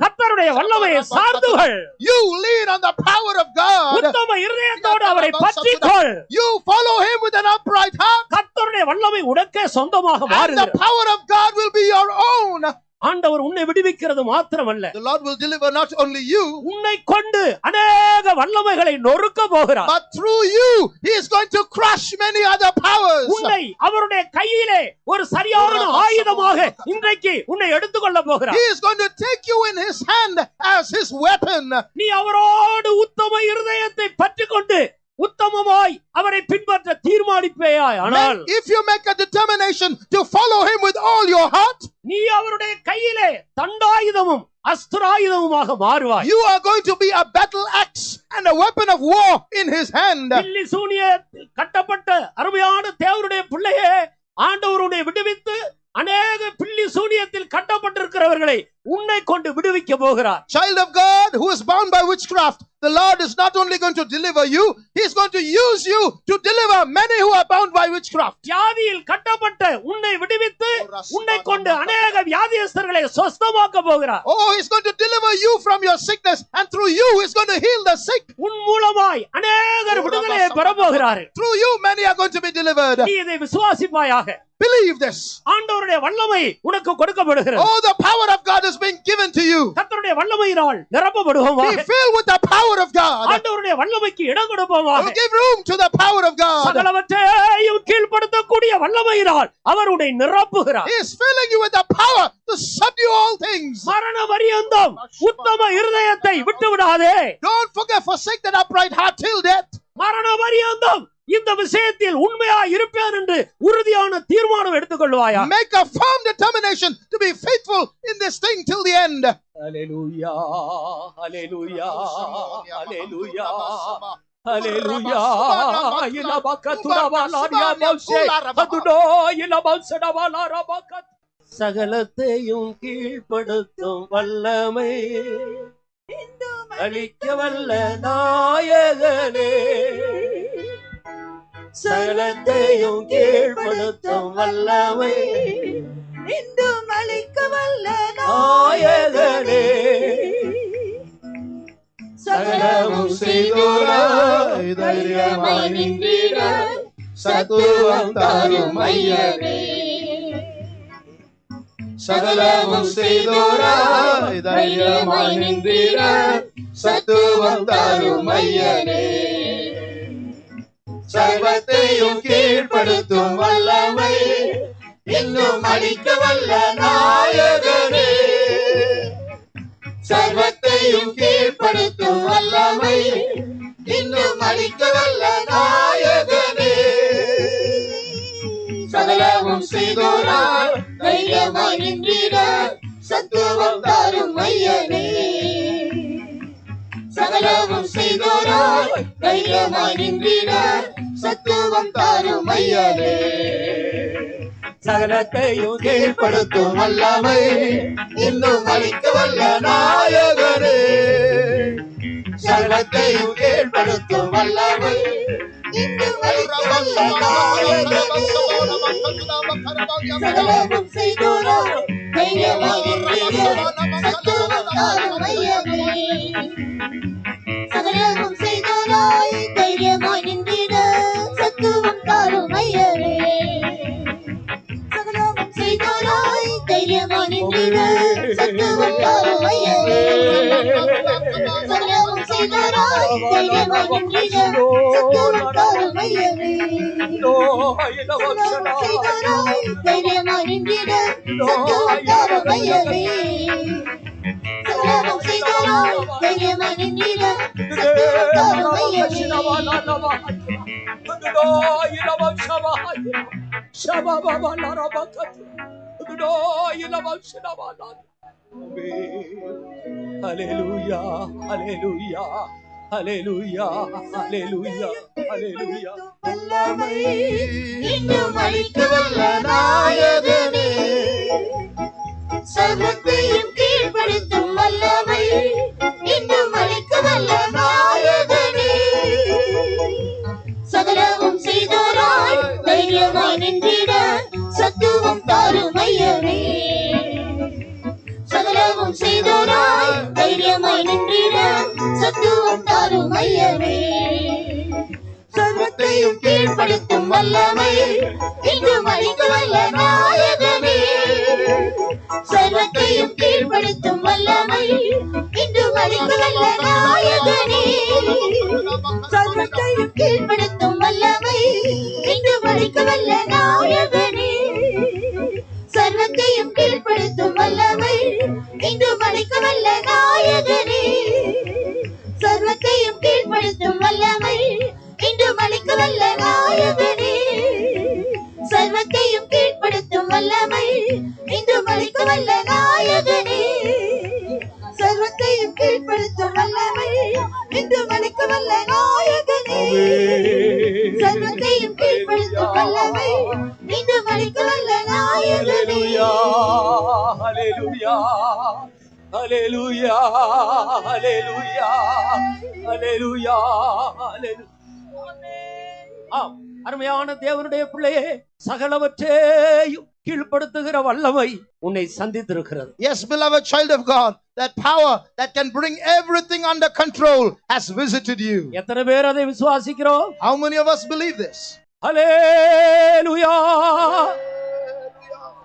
கர்த்தருடைய வல்லமையை சார்ந்துகள். You lean on the power of God. உத்தம இருதயத்தோடு அவரை பற்றிக்கொள். You follow him with an upright heart. கர்த்தருடைய வல்லமை உனக்கே சொந்தமாக And மாறுகிறது. the power of God will be your own. ஆண்டவர் உன்னை விடுவிக்கிறது மாத்திரமல்ல, The Lord will deliver not only you, உன்னை கொண்டு அநேக வல்லமைகளை நொறுக்க போகிறார். but through you he is going to crush many other powers. உன்னை அவருடைய கையிலே ஒரு சரியான ஆயுதமாக இன்றைக்கு உன்னை எடுத்துக்கொள்ள போகிறார். He is going to take you in his hand as his weapon. நீ அவரோடு உத்தம இருதயத்தை பற்றிக்கொண்டு உத்தமமாய் அவரை பின்பற்ற தீர்மானிப்பேயாய். ஆனால் If you make a determination to follow him with all your heart, நீ அவருடைய கையிலே தண்டாயுதமும் அஸ்திராயுதமுமாக மாறுவாய். you are going to be a battle axe and a weapon of war in his hand. பில்லி சூனிய கட்டப்பட்ட அருமையான தேவனுடைய பிள்ளையே, ஆண்டவர் உன்னை விடுவித்து அநேக பில்லி சூனியத்தில் கட்டப்பட்டிருக்கிறவர்களை உன்னை கொண்டு விடுவிக்க போகிறார். Child of God who is bound by witchcraft, the Lord is not only going to deliver you, he is going to use you to deliver many who are bound by witchcraft. வியாதியில் கட்டப்பட்ட உன்னை விடுவித்து உன்னை கொண்டு அநேக வியாதியஸ்தர்களை சுஸ்தமாக்க போகிறார். Oh, he is going to deliver you from your sickness, and through you he is going to heal the sick. உன் மூலமாய் அநேகர் விடுதலையை பெற போகிறார்கள். Through you many are going to be delivered. நீ இதை விசுவாசிப்பாயாக. Believe this. ஆண்டவருடைய வல்லமை உனக்கு கொடுக்கப்படுகிறது. Oh, the power of God is being given to you. கர்த்தருடைய வல்லமையினால் நிரப்பப்படுவோமாக. Be filled with the power of God. ஆண்டவருடைய வல்லமைக்கு இடம் கொடுப்போமாக. Give room to the power of God. சகலவற்றையும் கீழ்ப்படுத்தக்கூடிய வல்லமையினால் அவர் உன்னை நிரப்புகிறார். He is filling you with the power to subdue all things. மரண பரியந்தம் உத்தம இருதயத்தை விட்டு விடாதே. Don't forsake that upright heart till death. மரண பரியந்தம் இந்த விஷயத்தில் உண்மையா இருப்பேன் என்று உறுதியான தீர்மானம் எடுத்துக்கொள்வாயா. Make a firm determination to be faithful in this thing till the end. Hallelujah, hallelujah, hallelujah, hallelujah. சகலத்தையும் கீழ்ப்படுத்தும் வல்லமை அளிக்க வல்ல நாயகனே, சகலத்தையும் கீழ்ப்படுத்தும் வல்லமை இன்றும் அளிக்க வல்ல நாயகனே, சகலமும் செய்தோராய் தைரியமாய் நின்றிட சத்துவம் தாரும் ஐயனே. சகலமும் செய்தோராய் தைரியமாய் நின்றிட சத்துவம் தாரும் ஐயனே. சர்வத்தையும் கீழ்ப்படுத்தும் வல்லமை இன்னும் அளிக்க வல்ல நாயகனே. சர்வத்தையும் கீழ்ப்படுத்தும் வல்லமை இன்னும் அளிக்க வல்ல நாயகனே. சகலமும் செய்தோராய் தைரியமாய் நின்றிட சத்துவம் தாரும் ஐயனே. சகலமும் செய்தோராய் தைரியமாய் நின்றிட சத்துவம் தாரும் ஐயனே. சகலத்தையும் கீழ்ப்படுத்தும் வல்லமை இன்னும் அளிக்க வல்ல நாயகனே. சகலத்தையும் கீழ்ப்படுத்தும் வல்லமை இன்னும் அளிக்க வல்ல நாயகனே. சகலமும் செய்தோராய் தைரியமாய் நின்றிட நின்றிட சத்துவம் தாரும் ஐயனே. சகலமும் செய்தாராய் தைரியமாய் நின்றிட சத்துவம் தாரும் ஐயனே. சகலமும் செய்தாராய் தைரியமாய் நின்றிட சத்துவம் தாரும் ஐயனே. சகலமும் செய்தாராய் தைரியமாய் நின்றிட சத்துவம் தாரும் ஐயனே. சகலமும் செய்தாராய் தைரியமாய் நின்றிட சத்துவம் தாரும் ஐயனே. சகலமும் செய்தாராய் தைரியமாய் நின்றிட சத்துவம் தாரும் ஐயனே. Hallelujah, hallelujah, hallelujah, hallelujah, hallelujah. வல்லமை இன்னும் அளிக்க வல்ல நாயகனே. சர்வத்தையும் கீழ்ப்படுத்தும் வல்லமை இன்னும் அளிக்க வல்ல நாயகனே. சகலமும் செய்தோராய் தைரியமாய் நின்றிட சத்துவம் தாரும் ஐயனே. சகலமும் செய்தோராய் தைரியமாய் நின்றிட சத்துவம் தாரும் ஐயனே. சர்வத்தையும் கீழ்ப்படுத்தும் வல்லமை இன்னும் அளிக்க வல்ல நாயகனே. சர்வத்தையும் கீழ்ப்படுத்தும் வல்லமை இன்னும் அளிக்க வல்ல நாயகனே. சர்வத்தையும் கீழ்ப்படுத்தும் வல்லமை இன்னும் அளிக்க வல்ல நாயகனே. சர்வத்தையும் கீழ்ப்படுத்தும் வல்லமை இன்னும் அளிக்க வல்ல நாயகனே. சர்வத்தையும் கீழ்ப்படுத்தும் வல்லமை இன்னும் அளிக்க வல்ல நாயகனே. சர்வத்தையும் கீழ்ப்படுத்தும் வல்லமை இன்னும் அளிக்க வல்ல நாயகனே. சர்வத்தையும் கீழ்ப்படுத்தும் வல்லமை இன்னும் அளிக்க வல்ல நாயகனே. சர்வத்தையும் கீழ்ப்படுத்தும் வல்லமை இன்னும் அளிக்க வல்ல நாயகனே. Hallelujah, hallelujah, hallelujah, hallelujah, hallelujah. ஆம், அருமையான தேவனுடைய பிள்ளையே, சகலவற்றையும் கீழ்ப்படுத்துகிற வல்லமை உன்னை சந்தித்திருக்கிறது. Yes, beloved child of God, that power that can bring everything under control has visited you. எத்தனை பேர் அதை விசுவாசிக்கிறோம்? How many of us believe this? ஹல்லேலூயா.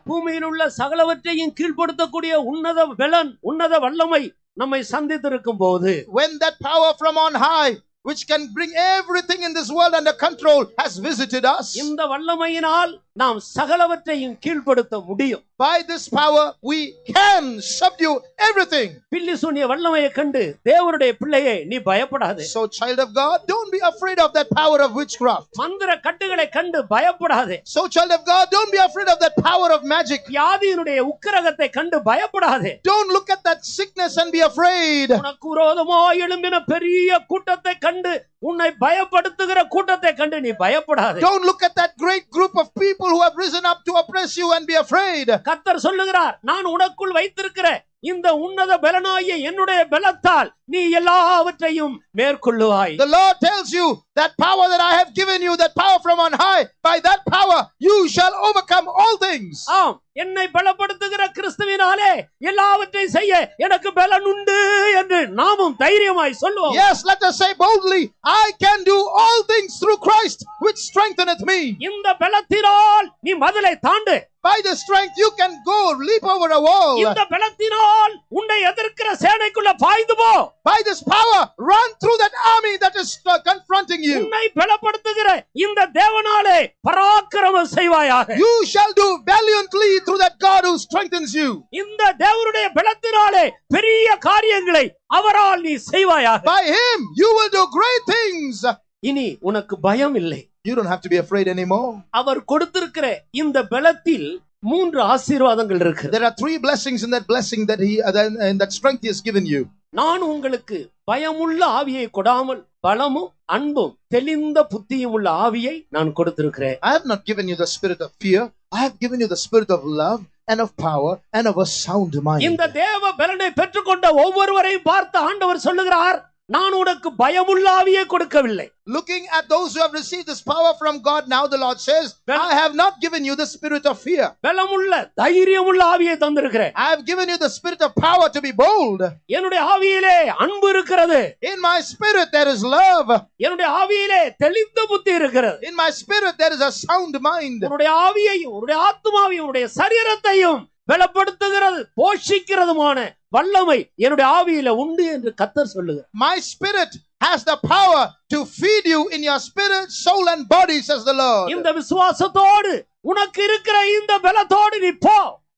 பூமியில் உள்ள சகலவற்றையும் கீழ்ப்படுத்தக்கூடிய உன்னத பலன், உன்னத வல்லமை நம்மை சந்தித்திருக்கும் போது, when that power from on high which can bring everything in this world under control has visited us, இந்த வல்லமையினால் நாம் சகலவற்றையும் கீழ்ப்படுத்த முடியும். by this power we can subdue everything. பில்லி சூனிய வல்லமையை கண்டு தேவனுடைய பிள்ளையே, நீ பயப்படாதே. So child of God, don't be afraid of that power of witchcraft. மந்திர கட்டுகளை கண்டு பயப்படாதே. So child of God, don't be afraid of that power of magic. வியாதியினுடைய உக்கிரகத்தை கண்டு பயப்படாதே. Don't look at that sickness and be afraid. உனக்கு விரோதமாய் எழும்பின பெரிய கூட்டத்தை கண்டு, உன்னை பயப்படுத்துகிற கூட்டத்தை கண்டு நீ பயப்படாதே. Don't look at that great group of people who have risen up to oppress you and be afraid. கர்த்தர் சொல்லுகிறார், நான் உனக்குள் வைத்திருக்கிற இந்த உன்னத பலனாகிய என்னுடைய பலத்தால் நீ எல்லாவற்றையும் மேற்கொள்ளுவாய். The Lord tells you that power that I have given you, that power from on high, by that power you shall overcome all things. ஆம், என்னை பலப்படுத்துகிற கிறிஸ்துவினாலே எல்லாவற்றையும் செய்ய எனக்கு பலன் உண்டு என்று நாமும் தைரியமாய் சொல்லுவோம். Yes, let us say boldly, I can do all things through Christ which strengtheneth me. இந்த பலத்தினால் நீ மதிலை தாண்டு. By the strength you can go leap over a wall. இந்த பலத்தினால் உன்னை எதிர்க்கிற சேனைக்குள்ள பாய்ந்து போ. By this power run through that army that is confronting you. உன்னை பலப்படுத்துகிற இந்த தேவனாலே பராக்கிரமம் செய்வாயாக. You shall do valiantly through that God who strengthens you. இந்த தேவனுடைய பலத்தினாலே பெரிய காரியங்களை அவரால் நீ செய்வாயாக. By him you will do great things. இனி உனக்கு பயம் இல்லை. You don't have to be afraid anymore. அவர் கொடுத்திருக்கிற இந்த பலத்தில் 3 ஆசீர்வாதங்கள் இருக்கு. There are 3 blessings in that blessing that in that strength he has given you. நான் உங்களுக்கு பயமுள்ள ஆவியை கொடாமல் பலமும் அன்பும் தெளிந்த புத்தியும் உள்ள ஆவியை நான் கொடுத்திருக்கிறேன். I have not given you the spirit of fear. I have given you the spirit of love and of power and of a sound mind. இந்த தேவ பலனை பெற்றுக்கொண்ட ஒவ்வொருவரையும் பார்த்து ஆண்டவர் சொல்லுகிறார், நான் உனக்கு பயமுள்ள ஆவியை கொடுக்கவில்லை. Looking at those who have received this power from God, now the Lord says, I have not given you the spirit of fear. பலமுள்ள தைரியமுள்ள ஆவியை தந்திருக்கிறேன். I have given you the spirit of power to be bold. என்னுடைய ஆவியிலே அன்பு இருக்கிறது. In my spirit there is love. என்னுடைய ஆவியிலே தெளிந்த புத்தி இருக்கிறது. In my spirit there is a sound mind. உன்னுடைய ஆவியையும் உன்னுடைய ஆத்துமாவையும் உன்னுடைய சரீரத்தையும் பலப்படுத்துகிறது போஷிக்கிறதுமான வல்லமை என்னுடைய ஆவியில உண்டு என்று கர்த்தர் சொல்லுகிறார். My spirit has the power to feed you in your spirit, soul and body, says the Lord. இந்த விசுவாசத்தோடு உனக்கு இருக்கிற இந்த பலத்தோடு நீ போ.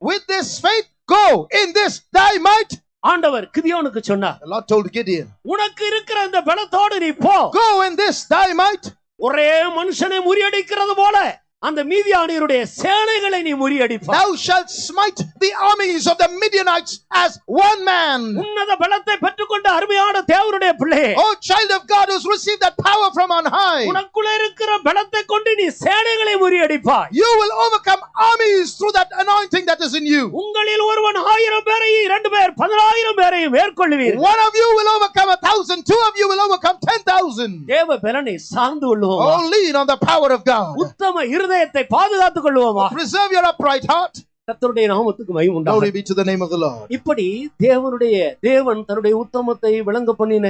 With this faith go in this thy might. ஆண்டவர் கிதியோனுக்கு சொன்னார். The Lord told Gideon, உனக்கு இருக்கிற இந்த பலத்தோடு நீ போ. go in this thy might. ஒரே மனுஷனை முறியடிக்கிறது போல அந்த மீதியானியருடைய சேனைகளை நீ முறியடிப்பாய். Thou shalt smite the armies of the Midianites as one man. உன்னத பலத்தை பெற்றுக்கொண்ட அருமையான தேவனுடைய பிள்ளையே, Oh child of God who's received that power from on high, உனக்குள்ள இருக்கிற பலத்தை கொண்டு நீ சேனைகளை முறியடிப்பாய். you will overcome armies through that anointing that is in you. உங்களில் ஒருவன் 1000 பேரையும் 2 பேர் 10000 பேரையும் மேற்கொள்வீர். One of you will overcome 1,000, 2 of you will overcome 10,000. தேவ பலனை சார்ந்து கொள்வோம். Oh, lean on the power of God. உத்தம இருதயத்தை பாதுகாத்துக் கொள்வோம். Preserve your upright heart. கர்த்தருடைய நாமத்துக்கு மகிமை உண்டாகட்டும். Glory be to the name of the Lord. இப்படி தேவன் தன்னுடைய உத்தமத்தை விளங்க பண்ணின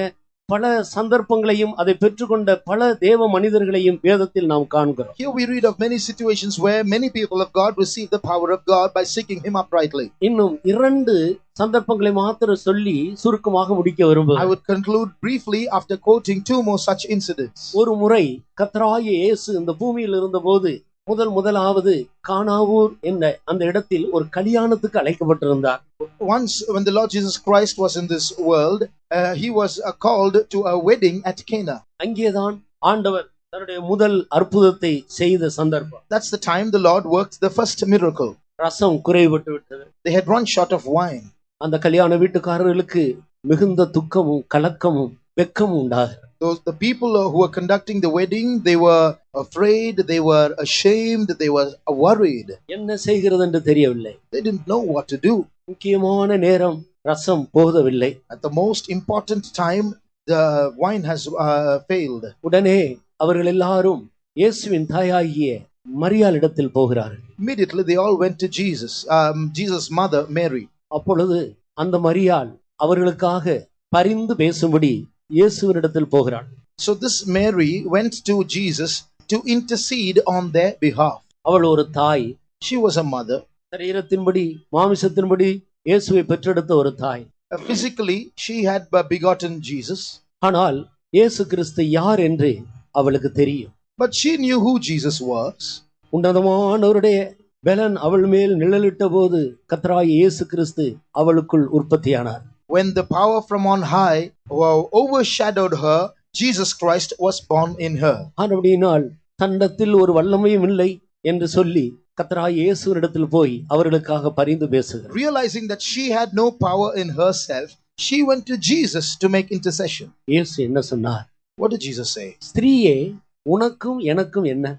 பல சந்தர்ப்பங்களையும் அதை பெற்றுக்கொண்ட பல தேவ மனிதர்களையும் வேதத்தில் நாம் காண்கிறோம். Here we read of many situations where many people of God receive the power of God by seeking him uprightly. இன்னும் 2 சந்தர்ப்பங்களை மாத்திரம் சொல்லி சுருக்கமாக முடிக்க விரும்புகிறேன். I would conclude briefly after quoting 2 more such incidents. ஒரு முறை கர்த்தராகிய இயேசு இந்த பூமியில் இருந்தபோது முதலாவது கானாவூர் என்ற அந்த இடத்தில் ஒரு கல்யாணத்துக்கு அழைக்கப்பட்டிருந்தார். Once when the Lord Jesus Christ was in this world, he was called to a wedding at Cana. அங்கேதான் ஆண்டவர் தன்னுடைய முதல் அற்புதத்தை செய்த சந்தர்ப்பம். That's the time the Lord worked the first miracle. ரசம் குறைபட்டு விட்டது. They had run short of wine. அந்த கல்யாண வீட்டுக்காரர்களுக்கு மிகுந்த துக்கமும் கலக்கமும் வெட்கமும் உண்டாகிறது. The people who were conducting the wedding, they were afraid, they were ashamed, they were worried. என்ன செய்கிறது என்று தெரியவில்லை. They didn't know what to do. முக்கியமான நேரம் ரசம் போதவில்லை. At the most important time, the wine has failed. உடனே அவர்கள் எல்லாரும் இயேசுவின் தாயாகிய மரியாள் இடத்தில் போகிறார்கள். Immediately they all went to Jesus' mother Mary. அப்பொழுது அந்த மரியாள் அவர்களுக்காக பரிந்து பேசும்படி இயேசுவினிடத்தில் போகிறாள். So this Mary went to Jesus to intercede on their behalf. அவள் ஒரு தாய். She was a mother. சரீரத்தின்படி மாமிசத்தின்படி இயேசுவை பெற்றெடுத்த ஒரு தாய். Physically she had begotten Jesus. ஆனால் இயேசு கிறிஸ்து யார் என்று அவளுக்கு தெரியும். But she knew who Jesus was. உன்னதமானவருடைய பலன் அவள் மேல் நிழலிட்ட போது கர்த்தராகிய இயேசு கிறிஸ்து அவளுக்குள் உற்பத்தியானார். When the power from on high overshadowed her, Jesus Christ was born in her. ஆனபடியினால் தன்னிடத்தில் ஒரு வல்லமையும் இல்லை என்று சொல்லி கர்த்தராகிய இயேசுவினிடத்தில் போய் அவர்களுக்காக பரிந்து பேசுகிறார். Realizing that she had no power in herself, she went to Jesus to make intercession. இயேசு என்ன சொன்னார்? What did Jesus say? ஸ்திரீயே, உனக்கும் எனக்கும் என்ன?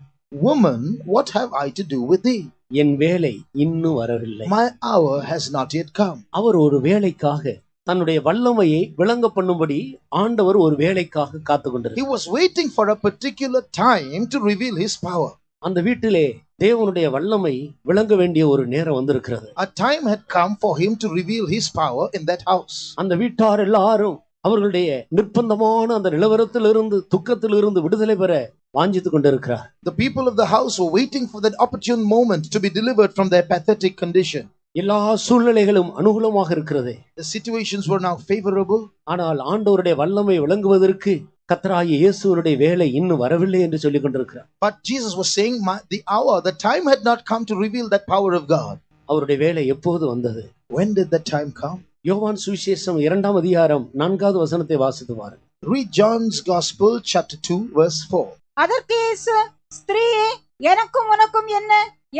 Woman, what have I to do with thee? என் வேலை இன்னும் வரவில்லை. My hour has not yet come. அவர் ஒரு வேலைக்காக தன்னுடைய வல்லமையை விளங்க பண்ணும்படி ஆண்டவர் ஒரு வேலைக்காக காத்து கொண்டிருந்தார். He was waiting for a particular time to reveal his power. அந்த வீட்டிலே தேவனுடைய வல்லமை விளங்க வேண்டிய ஒரு நேரம் வந்திருக்கிறது. A time had come for him to reveal his power in that house. அந்த வீட்டார் எல்லாரும் அவர்களுடைய நிர்பந்தமான அந்த நிலவரத்திலிருந்து துக்கத்திலிருந்து விடுதலை பெற வாஞ்சித்துக் கொண்டிருக்கிறார். The people of the house were waiting for that opportune moment to be delivered from their pathetic condition. எல்லா சூழ்நிலைகளும் அனுகூலமாக இருக்கிறது. The situations were now favorable. ஆனால் ஆண்டவருடைய வல்லமை விளங்குவதற்கு கர்த்தராகிய இயேசுவுடைய வேலை இன்னும் வரவில்லை என்று சொல்லிக் கொண்டிருக்கிறார். But Jesus was saying, the time had not come to reveal that power of God. அவருடைய வேலை எப்போது வந்தது? When did that time come? யோவான் சுவிசேஷம் 2ஆம் அதிகாரம் 4வது வசனத்தை வாசித்து பாருங்கள். Read John's Gospel chapter 2 verse 4. அதற்கு இயேசு, ஸ்திரீயே, எனக்கும் உனக்கும் என்ன?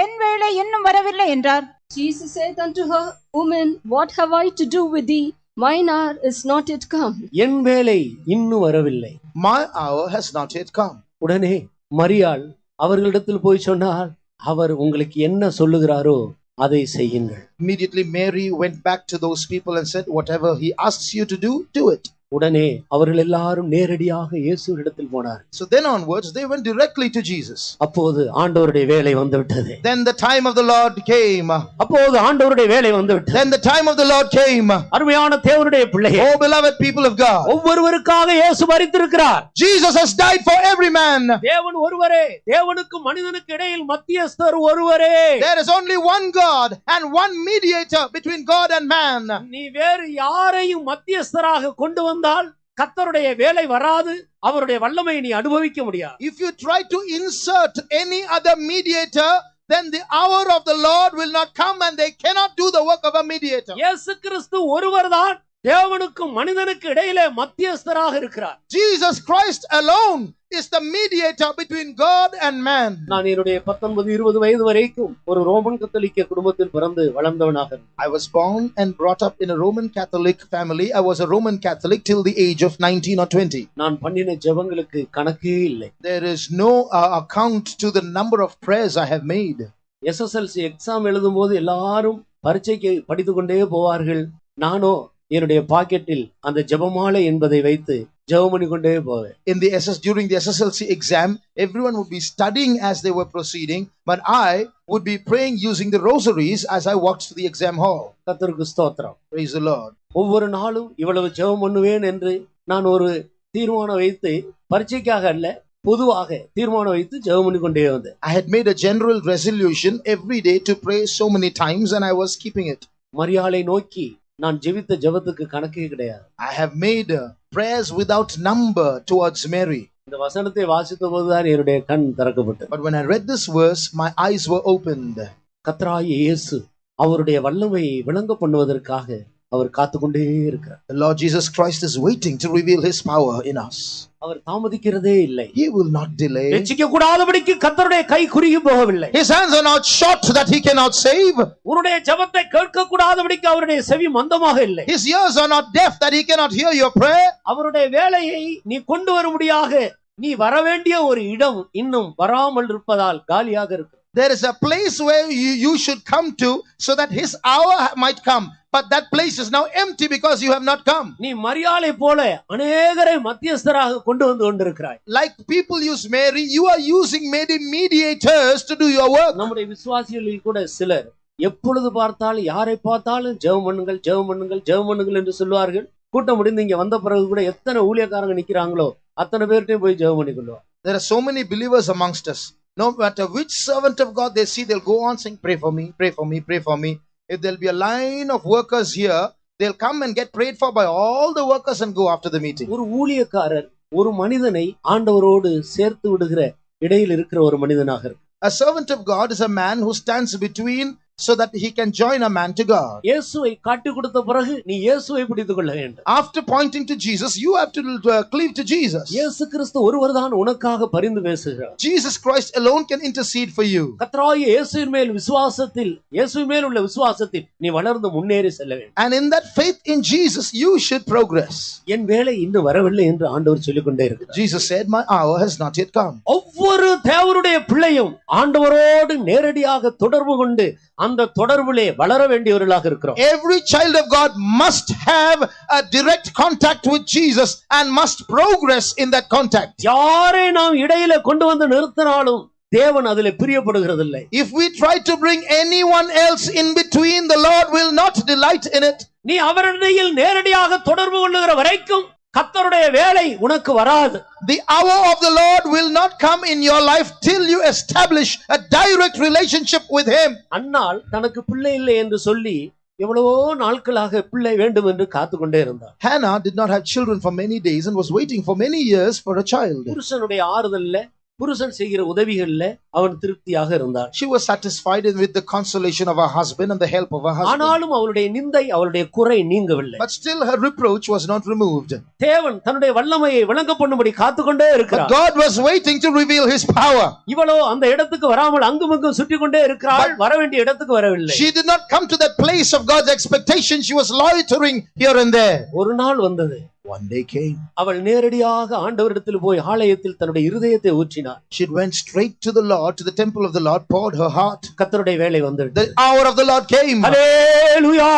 என் வேளை இன்னும் வரவில்லை என்றார். Jesus said unto her, Woman, what have I to do with thee? Mine hour is not yet come. என் வேளை இன்னும் வரவில்லை. My hour has not yet come. உடனே மரியாள் அவர்களிடத்தில் போய் சொன்னார், அவர் உங்களுக்கு என்ன சொல்லுகிறாரோ அதை செய்யுங்கள். Immediately Mary went back to those people and said, whatever he asks you to do, do it. உடனே அவர்கள் எல்லாரும் நேரடியாக இயேசுவிடத்தில் போனார். So then onwards they went directly to Jesus. அப்போது ஆண்டவருடைய வேலை வந்துவிட்டது. Then the time of the Lord came. அப்போது ஆண்டவருடைய வேலை வந்துவிட்டது. Then the time of the Lord came. அருமையான தேவனுடைய பிள்ளையே, Oh beloved people of God, ஒவ்வொருவருக்காக இயேசு மரித்திருக்கிறார். Jesus has died for every man. தேவன் ஒருவரே, தேவனுக்கும் மனிதனுக்கு இடையில் மத்தியஸ்தர் ஒருவரே. There is only one God and one mediator between God and man. நீ வேறு யாரையும் மத்தியஸ்தராக கொண்டு வந்தால் கர்த்தருடைய வேலை வராது, அவருடைய வல்லமையை நீ அனுபவிக்க முடியாது. If you try to insert any other mediator, then the hour of the Lord will not come and they cannot do the work of a mediator. இயேசு கிறிஸ்து ஒருவர்தான் தேவனுக்கும் மனிதனுக்கு இடையிலே மத்தியஸ்தராக இருக்கிறார். Jesus Christ alone is the mediator between God and man. நான் என்னுடைய 19-20 வயது வரைக்கும் ஒரு ரோமன் கத்தோலிக்க குடும்பத்தில் பிறந்து வளர்ந்தவனாக. I was born and brought up in a Roman Catholic family. I was a Roman Catholic till the age of 19 or 20. நான் பண்ணின ஜெபங்களுக்கு கணக்கே இல்லை. There is no account to the number of prayers I have made. SSLC exam எழுதும்போது எல்லாரும் பரீட்சைக்கு படித்துக் கொண்டே போவார்கள். நானோ என்னுடைய பாக்கெட்டில் அந்த ஜெபமாலை என்பதை வைத்து ஜெபம் பண்ணி கொண்டே போவேன். During the SSLC exam, everyone would be studying as they were proceeding, but I would be praying using the rosaries as I walked to the exam hall. கர்த்தருக்கு ஸ்தோத்திரம். Praise the Lord. ஒவ்வொரு நாளும் இவ்வளவு ஜெபம் பண்ணுவேன் என்று நான் ஒரு தீர்மானம் வைத்து, பரீட்சைக்காக அல்ல, பொதுவாக தீர்மானம் வைத்து ஜெபம் பண்ணி கொண்டே வந்தேன். I had made a general resolution every day to pray so many times and I was keeping it. மரியாளை நோக்கி நான் ஜெபித்த ஜெபத்துக்கு கணக்கே கிடையாது. I have made prayers without number towards Mary. இந்த வசனத்தை வாசித்த போதுதான் என்னுடைய கண் திறக்கப்பட்டது. But when I read this verse, my eyes were opened. கர்த்தராகிய இயேசு அவருடைய வல்லமையை விளங்க பண்ணுவதற்காக அவர் காத்துக்கொண்டே இருக்கிறார். The Lord Jesus Christ is waiting to reveal his power in us. அவர் தாமதிக்கிறதே இல்லை. He will not delay. ரட்சிக்க கூடாதபடிக்கு கர்த்தருடைய கை குறுகி போகவில்லை. His hands are not short that he cannot save. உன்னுடைய ஜெபத்தை கேட்க கூடாதபடிக்கு அவருடைய செவி மந்தமாக இல்லை. His ears are not deaf that he cannot hear your prayer. அவருடைய வேலையை நீ கொண்டு வரும்படியாக நீ வர வேண்டிய ஒரு இடம் இன்னும் வராமல் இருப்பதால் காலியாக இருக்கு. There is a place where you should come to so that his hour might come, but that place is now empty because you have not come. நீ மரியாளை போல அநேகரை மத்தியஸ்தராக கொண்டு வந்து கொண்டிருக்கிறாய். Like people use Mary, you are using many mediators to do your work. நம்முடைய விசுவாசிகளில் கூட சிலர் எப்பொழுது பார்த்தாலும் யாரை பார்த்தாலும் ஜெபம் பண்ணுங்கள் ஜெபம் பண்ணுங்கள் ஜெபம் பண்ணுங்கள் என்று சொல்வார்கள். கூட்டம் முடிந்து இங்க வந்த பிறகு கூட எத்தனை ஊழியக்காரங்க நிக்கிறாங்களோ அத்தனை பேர்கிட்டையும் போய் ஜெபம் பண்ணி கொள்வார். There are so many believers amongst us. No matter which servant of God they see, they'll go on saying, pray for me, pray for me, pray for me. If there'll be a line of workers here, they'll come and get prayed for by all the workers and go after the meeting. ஒரு ஊழியக்காரர் ஒரு மனிதனை ஆண்டவரோடு சேர்த்து விடுகிற இடையில் இருக்கிற ஒரு மனிதனாக இருக்கு. A servant of God is a man who stands between so that he can join a man to God. இயேசுவை காட்டி கொடுத்த பிறகு நீ இயேசுவை பிடித்துக் கொள்ள வேண்டும். After pointing to Jesus, you have to cleave to Jesus. இயேசு கிறிஸ்து ஒருவர்தான் உனக்காக பரிந்து பேசுகிறார். Jesus Christ alone can intercede for you. கர்த்தராகிய இயேசுவின் மேல் விசுவாசத்தில், இயேசுவின் மேல் உள்ள விசுவாசத்தில் நீ வளர்ந்து முன்னேறி செல்ல வேண்டும். And in that faith in Jesus, you should progress. என் வேலை இன்னும் வரவில்லை என்று ஆண்டவர் சொல்லிக் கொண்டே இருக்கிறார். Jesus said, my hour has not yet come. ஒவ்வொரு தேவனுடைய பிள்ளையும் ஆண்டவரோடு நேரடியாக தொடர்பு கொண்டு அந்த தொடர்பிலே வளர வேண்டியவர்களாக இருக்கிறோம். Every child of God must have a direct contact with Jesus and must progress in that contact. யாரை நாம் இடையில கொண்டு வந்து நிறுத்தினாலும் தேவன் அதிலே பிரியப்படுகிறதில்லை. If we try to bring anyone else in between, the Lord will not delight in it. நீ அவரிடையில் நேரடியாக தொடர்பு கொள்ளுகிற வரைக்கும் கர்த்தருடைய வேலை உனக்கு வராது. The hour of the Lord will not come in your life till you establish a direct relationship with him. அன்னாள் தனக்கு பிள்ளை இல்லை என்று சொல்லி எவ்வளவோ நாட்களாக பிள்ளை வேண்டும் என்று காத்துக்கொண்டே இருந்தார். Hannah did not have children for many days and was waiting for many years for a child. புருஷனுடைய ஆறுதல்ல, புருஷன் செய்கிற உதவிகள்ல அவன் திருப்தியாக இருந்தார். She was satisfied with the consolation of her husband and the help of her husband. ஆனாலும் அவளுடைய நிந்தை, அவளுடைய குறை நீங்கவில்லை. But still her reproach was not removed. தேவன் தன்னுடைய வல்லமையை விளங்க பண்ணும்படி காத்துக்கொண்டே இருக்கிறார். But God was waiting to reveal his power. இவளோ அந்த இடத்துக்கு வராமல் அங்குமிங்கும் சுற்றி கொண்டே இருக்கிறாள். வர வேண்டிய இடத்துக்கு வரவில்லை. She did not come to that place of God's expectation. She was loitering here and there. ஒரு நாள் வந்தது. One day came. அவள் நேரடியாக ஆண்டவரிடத்தில் போய் ஆலயத்தில் தன்னுடைய இருதயத்தை ஊற்றினார். She went straight to the Lord, to the temple of the Lord, poured her heart. கர்த்தருடைய வேலை வந்தது. The hour of the Lord came. Hallelujah.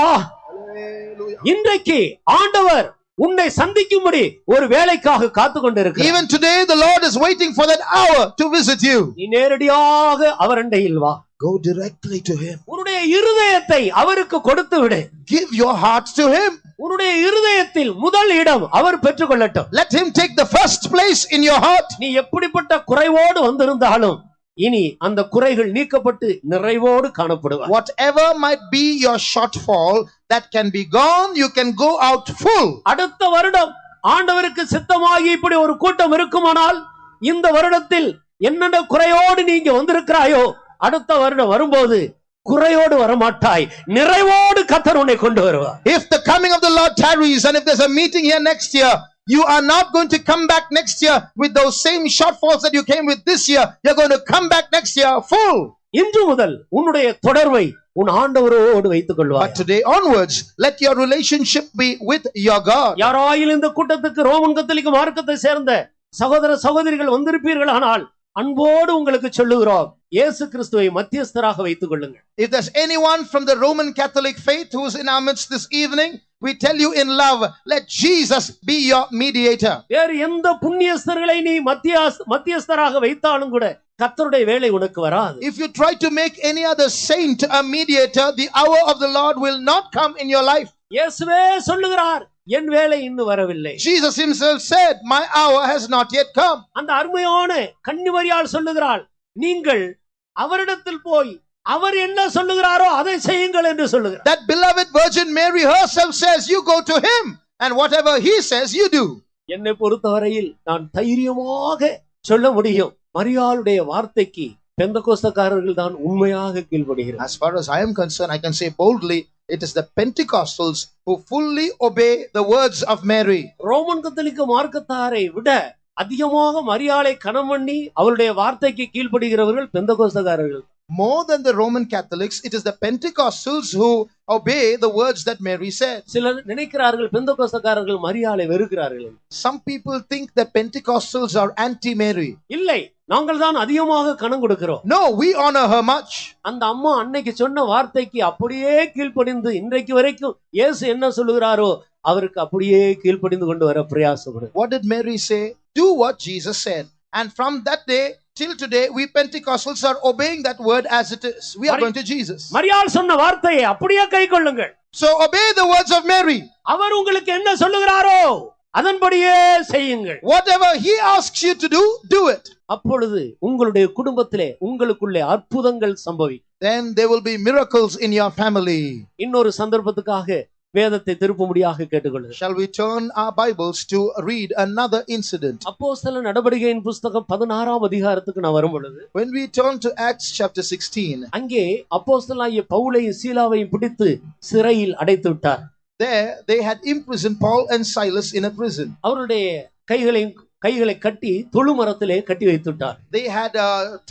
Hallelujah. இன்றைக்கு ஆண்டவர் உன்னை சந்திக்கும்படி ஒரு வேலைக்காக காத்து கொண்டிருக்கிறார். Even today the Lord is waiting for that hour to visit you. நீ நேரடியாக அவர் அண்டையில் வா. Go directly to him. உன்னுடைய இருதயத்தை அவருக்கு கொடுத்து விடு. Give your heart to him. உன்னுடைய இருதயத்தில் முதல் இடம் அவர் பெற்றுக்கொள்ளட்டும். Let him take the first place in your heart. நீ எப்படிப்பட்ட குறைவோடு வந்திருந்தாலும் இனி அந்த குறைகள் நீக்கப்பட்டு நிறைவோடு காணப்படுவாய். Whatever might be your shortfall, that can be gone. You can go out full. அடுத்த வருடம் ஆண்டவருக்கு சித்தமாகி இப்படி ஒரு கூட்டம் இருக்குமானால் இந்த வருடத்தில் என்னென்ன குறையோடு நீங்க வந்திருக்கிறாயோ அடுத்த வருடம் வரும்போது குறையோடு வரமாட்டாய், நிறைவோடு கர்த்தர் உன்னை கொண்டு வருவார். If the coming of the Lord tarries, and if there's a meeting here next year, you are not going to come back next year with those same shortfalls that you came with this year. You're going to come back next year full. இன்று முதல் உன்னுடைய தொடர்பை உன் ஆண்டவரோடு வைத்துக் கொள்வாய். But today onwards, let your relationship be with your God. யாராயில் இந்த கூட்டத்துக்கு ரோமன் கத்தோலிக்க மார்க்கத்தை சேர்ந்த சகோதர சகோதரிகள் வந்திருப்பீர்கள் ஆனால் அன்போடு உங்களுக்கு சொல்லுகிறோம், இயேசு கிறிஸ்துவை மத்தியஸ்தராக வைத்துக் கொள்ளுங்கள். If there's anyone from the Roman Catholic faith who's in our midst this evening, we tell you in love, let Jesus be your mediator. வேறு எந்த புண்ணியஸ்தர்களை நீ மத்தியஸ்தராக வைத்தாலும் கூட கர்த்தருடைய வேலை உனக்கு வராது. If you try to make any other saint a mediator, the hour of the Lord will not come in your life. இயேசுவே சொல்லுகிறார், என் வேலை இன்னும் வரவில்லை. Jesus himself said, my hour has not yet come. அந்த அருமையான கன்னிமரியாள் சொல்லுகிறாள், நீங்கள் அவரிடத்தில் போய் அவர் என்ன சொல்லுகிறாரோ அதை செய்யுங்கள் என்று சொல்லுகிறார். That beloved Virgin Mary herself says, you go to him and whatever he says you do. என்னை பொறுத்தவரையில் நான் தைரியமாக சொல்ல முடியும், மரியாளுடைய வார்த்தைக்கு பெந்தகோஸ்தக்காரர்கள் தான் உண்மையாக கீழ்ப்படுகிறார். As far as I am concerned, I can say boldly, it is the Pentecostals who fully obey the words of Mary. Roman கத்தோலிக்க மார்க்கத்தாரை விட அதிகமாக மரியாளை கனம் பண்ணி அவருடைய வார்த்தைக்கு கீழ்ப்படுகிறவர்கள் பெந்தகோஸ்தக்காரர்கள். More than the Roman Catholics, it is the Pentecostals who obey the words that Mary said. சிலர் நினைக்கிறார்கள் பெந்தகோஸ்தக்காரர்கள் மரியாளை வெறுக்கிறார்கள். Some people think that Pentecostals are anti-Mary. இல்லை, நாங்கள் தான் அதிகமாக கனம் கொடுக்கிறோம். No, we honor her much. அந்த அம்மா அன்னைக்கு சொன்ன வார்த்தைக்கு அப்படியே கீழ்ப்படிந்து இன்றைக்கு வரைக்கும் இயேசு என்ன சொல்லுகிறாரோ அவருக்கு அப்படியே கீழ்ப்படிந்து கொண்டு வர பிரயாசப்படும். What did Mary say? Do what Jesus said. And from that day till today, we Pentecostals are obeying that word as it is. We are going to Jesus. மரியாள் சொன்ன வார்த்தையை அப்படியே கைக்கொள்ளுங்கள். So obey the words of Mary. அவர் உங்களுக்கு என்ன சொல்லுகிறாரோ அதன்படியே செய்யுங்கள். Whatever he asks you to do, do it. அப்பொழுது உங்களுடைய குடும்பத்திலே உங்களுக்குள்ளே அற்புதங்கள் சம்பவிக்கும். Then there will be miracles in your family. இன்னொரு சந்தர்ப்பத்துக்காக வேதத்தை திருப்பும்படியாக கேட்டுக்கொள்ளுங்கள். Shall we turn our Bibles to read another incident? அப்போஸ்தல நடபடிகளின் புத்தகம் 16ஆம் அதிகாரத்துக்கு நான் வரும் பொழுது, When we turn to Acts chapter 16, அங்கே அப்போஸ்தலனாகிய பவுலையும் சீலாவையும் பிடித்து சிறையில் அடைத்து விட்டார். there they had imprisoned Paul and Silas in a prison. அவருடைய கைகளை கட்டி தொழுமரத்திலே கட்டி வைத்து விட்டார். They had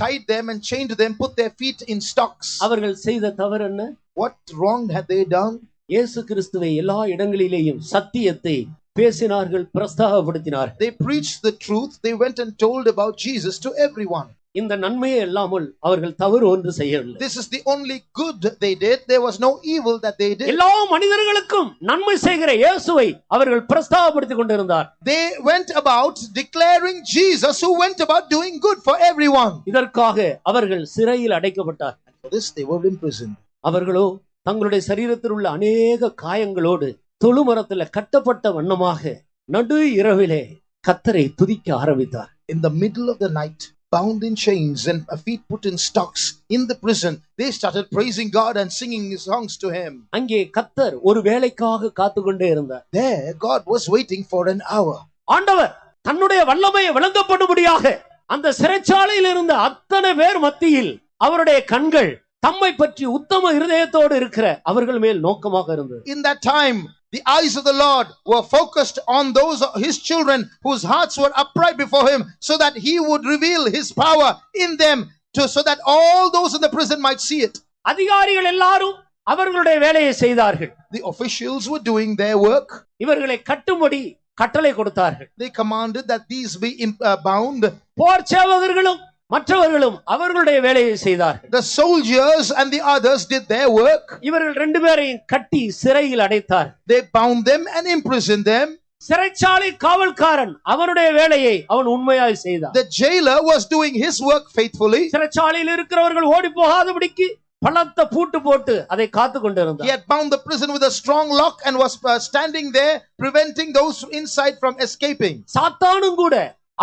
tied them and chained them, put their feet in stocks. அவர்கள் செய்த தவறு என்ன? What wrong had they done? இயேசு கிறிஸ்துவை எல்லா இடங்களிலேயும் சத்தியத்தை பேசினார்கள், பிரஸ்தாபப்படுத்தினார்கள். They preached the truth. They went and told about Jesus to everyone. இந்த நன்மையே இல்லாமல் அவர்கள் தவறு ஒன்று செய்யவில்லை. This is the only good they did. There was no evil that they did. எல்லா மனிதர்களுக்கும் நன்மை செய்கிற இயேசுவை அவர்கள் பிரஸ்தாபப்படுத்திக் கொண்டிருந்தார். They went about declaring Jesus, who went about doing good for everyone. இதற்காக அவர்கள் சிறையில் அடைக்கப்பட்டார். For this they were imprisoned. அவர்களோ தங்களுடைய சரீரத்தில் உள்ள அநேக காயங்களோடு தொழுமரத்தில் கட்டப்பட்ட வண்ணமாக நடு இரவிலே கர்த்தரை துதிக்க ஆரம்பித்தார். In the middle of the night, bound in chains and feet put in stocks in the prison, they started praising God and singing songs to him. அங்கே கர்த்தர் ஒரு வேளைக்காக காத்துக்கொண்டே இருந்தார். There God was waiting for an hour. ஆண்டவர் தன்னுடைய வல்லமையை விளங்கப்படும்படியாக அந்த சிறைச்சாலையில் இருந்த அத்தனை பேர் மத்தியில் அவருடைய கண்கள் தம்மை பற்றி உத்தம இருதயத்தோடு இருக்கிற அவர்கள் மேல் நோக்கமாக இருந்தது. In that time, the eyes of the Lord were focused on those his children whose hearts were upright before him, so that he would reveal his power in them, so that all those in the prison might see it. அதிகாரிகள் எல்லாரும் அவர்களுடைய வேலையை செய்தார்கள். The officials were doing their work. இவர்களை கட்டும்படி கட்டளை கொடுத்தார்கள். They commanded that these be bound. போர் சேவகர்களும் மற்றவர்களும் அவர்களுடைய வேலையை செய்தார்கள். The soldiers and the others did their work. இவர்கள் ரெண்டு பேரையும் கட்டி சிறையில் அடைத்தார். They bound them and imprisoned them. சிறைச்சாலை காவல்காரன் அவனுடைய வேலையை அவன் உண்மையாய் செய்தான். The jailer was doing his work faithfully. சிறைச்சாலையில் இருக்கிறவர்கள் ஓடி போகாதபடிக்கு பலத்த பூட்டு போட்டு அதை காத்து கொண்டிருந்தான். He had bound the prison with a strong lock and was standing there preventing those inside from escaping. சாத்தானும் கூட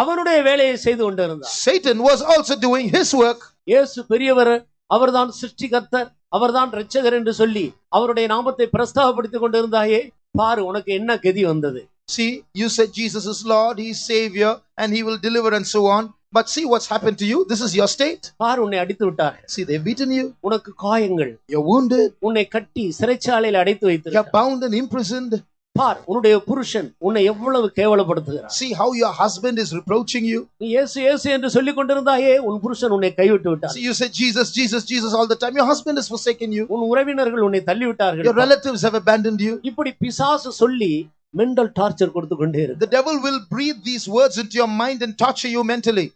அவனுடைய வேலையை செய்து கொண்டிருந்தான். Satan was also doing his work. இயேசு பெரியவர், அவர்தான் சிருஷ்டிகர்த்தர், அவர்தான் இரட்சகர் என்று சொல்லி அவருடைய நாமத்தை பிரஸ்தாபப்படுத்திக் கொண்டிருந்தாயே, பாரு உனக்கு என்ன கதி வந்தது. See, you said Jesus is Lord, he is Savior, and he will deliver and so on. But see what's happened to you. This is your state. பாரு உன்னை அடித்து விட்டார்கள். See, they've beaten you. உனக்கு காயங்கள். You're wounded. உன்னை கட்டி சிறைச்சாலையில் அடைத்து வைத்து. You're bound and imprisoned. பார் உன்னுடைய புருஷன் உன்னை எவ்வளவு கேவலப்படுத்துகிறார். See how your husband is reproaching you. நீ இயேசு இயேசு என்று சொல்லிக் கொண்டிருந்தாயே, உன் புருஷன் உன்னை கைவிட்டு விட்டார். See, you said Jesus Jesus Jesus all the time. Your husband has forsaken you. உன் உறவினர்கள் உன்னை தள்ளி விட்டார்கள். Your relatives have abandoned you. இப்படி பிசாசு சொல்லி மெண்டல் டார்ச்சர் கொடுத்து கொண்டே இருக்கு. The devil will breathe these words into your mind and torture you mentally.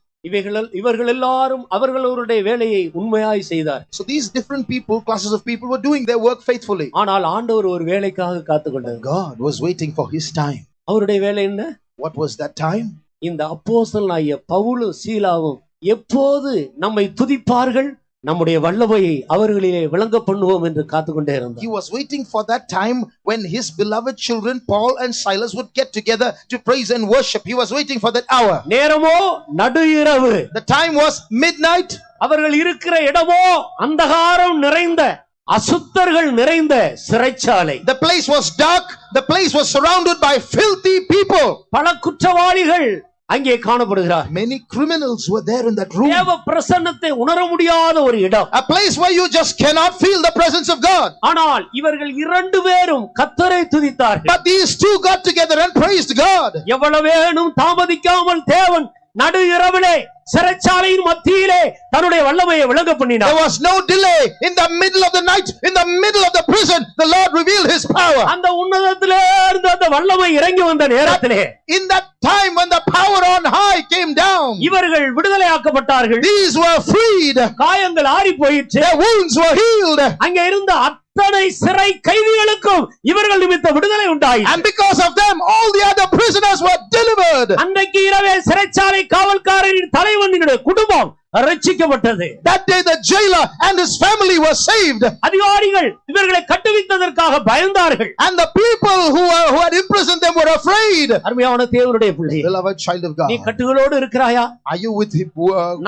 இவர்கள் எல்லாரும் அவர்களுடைய வேலையை உண்மையாய் செய்தார். So these different people, classes of people were doing their work faithfully. ஆனால் ஆண்டவர் ஒரு வேலைக்காக காத்து கொண்டார். God was waiting for his time. அவருடைய வேலை என்ன? What was that time? இந்த அப்போஸ்தலனாகிய பவுலும் சீலாவும் எப்போது நம்மை துதிப்பார்கள், நம்முடைய வல்லமையை அவர்களிலே விளங்க பண்ணுவோம் என்று காத்துக்கொண்டே இருந்தார். He was waiting for that time when his beloved children Paul and Silas would get together to praise and worship. He was waiting for that hour. நேரமோ நடு இரவு. The time was midnight. அவர்கள் இருக்கிற இடமோ அந்தகாரம் நிறைந்த அசுத்தர்கள் நிறைந்த சிறைச்சாலை. The place was dark. The place was surrounded by filthy people. பல குற்றவாளிகள் அங்கே காணப்படுகிறார். Many criminals were there in that room. தேவ பிரசன்னத்தை உணர முடியாத ஒரு இடம். A place where you just cannot feel the presence of God. ஆனால் இவர்கள் இரண்டு பேரும் கர்த்தரை துதித்தார்கள். But these two got together and praised God. எவ்வளவேனும் தாமதிக்காமல் தேவன் நடு இரவிலே சிறைச்சாலையின் மத்தியிலே தன்னுடைய வல்லமையை விளங்க பண்ணினார். There was no delay. In the middle of the night, in the middle of the prison, the Lord revealed his power. அந்த உன்னதத்திலே இருந்து அந்த வல்லமை இறங்கி வந்த நேரத்திலே, in that time when the power on high came down, இவர்கள் விடுதலையாக்கப்பட்டார்கள். these were freed. காயங்கள் ஆறி போயிற்று. Their wounds were healed. அங்கே இருந்த அத்தனை சிறை கைதிகளுக்கும் இவர்கள் நிமித்த விடுதலை உண்டாயிற்று. And because of them all the other prisoners were delivered. அன்றைக்கு இரவே சிறைச்சாலை காவல்காரரின் தலைவனினுடைய குடும்பம் ரட்சிக்கப்பட்டது. That day the jailer and his family were saved. அதிகாரிகள் இவர்களை கட்டுவித்ததற்காக பயந்தார்கள். And the people who had imprisoned them were afraid. அருமையான தேவனுடைய பிள்ளையே, Beloved child of God, நீ கட்டுகளோடு இருக்கிறாயா? are you with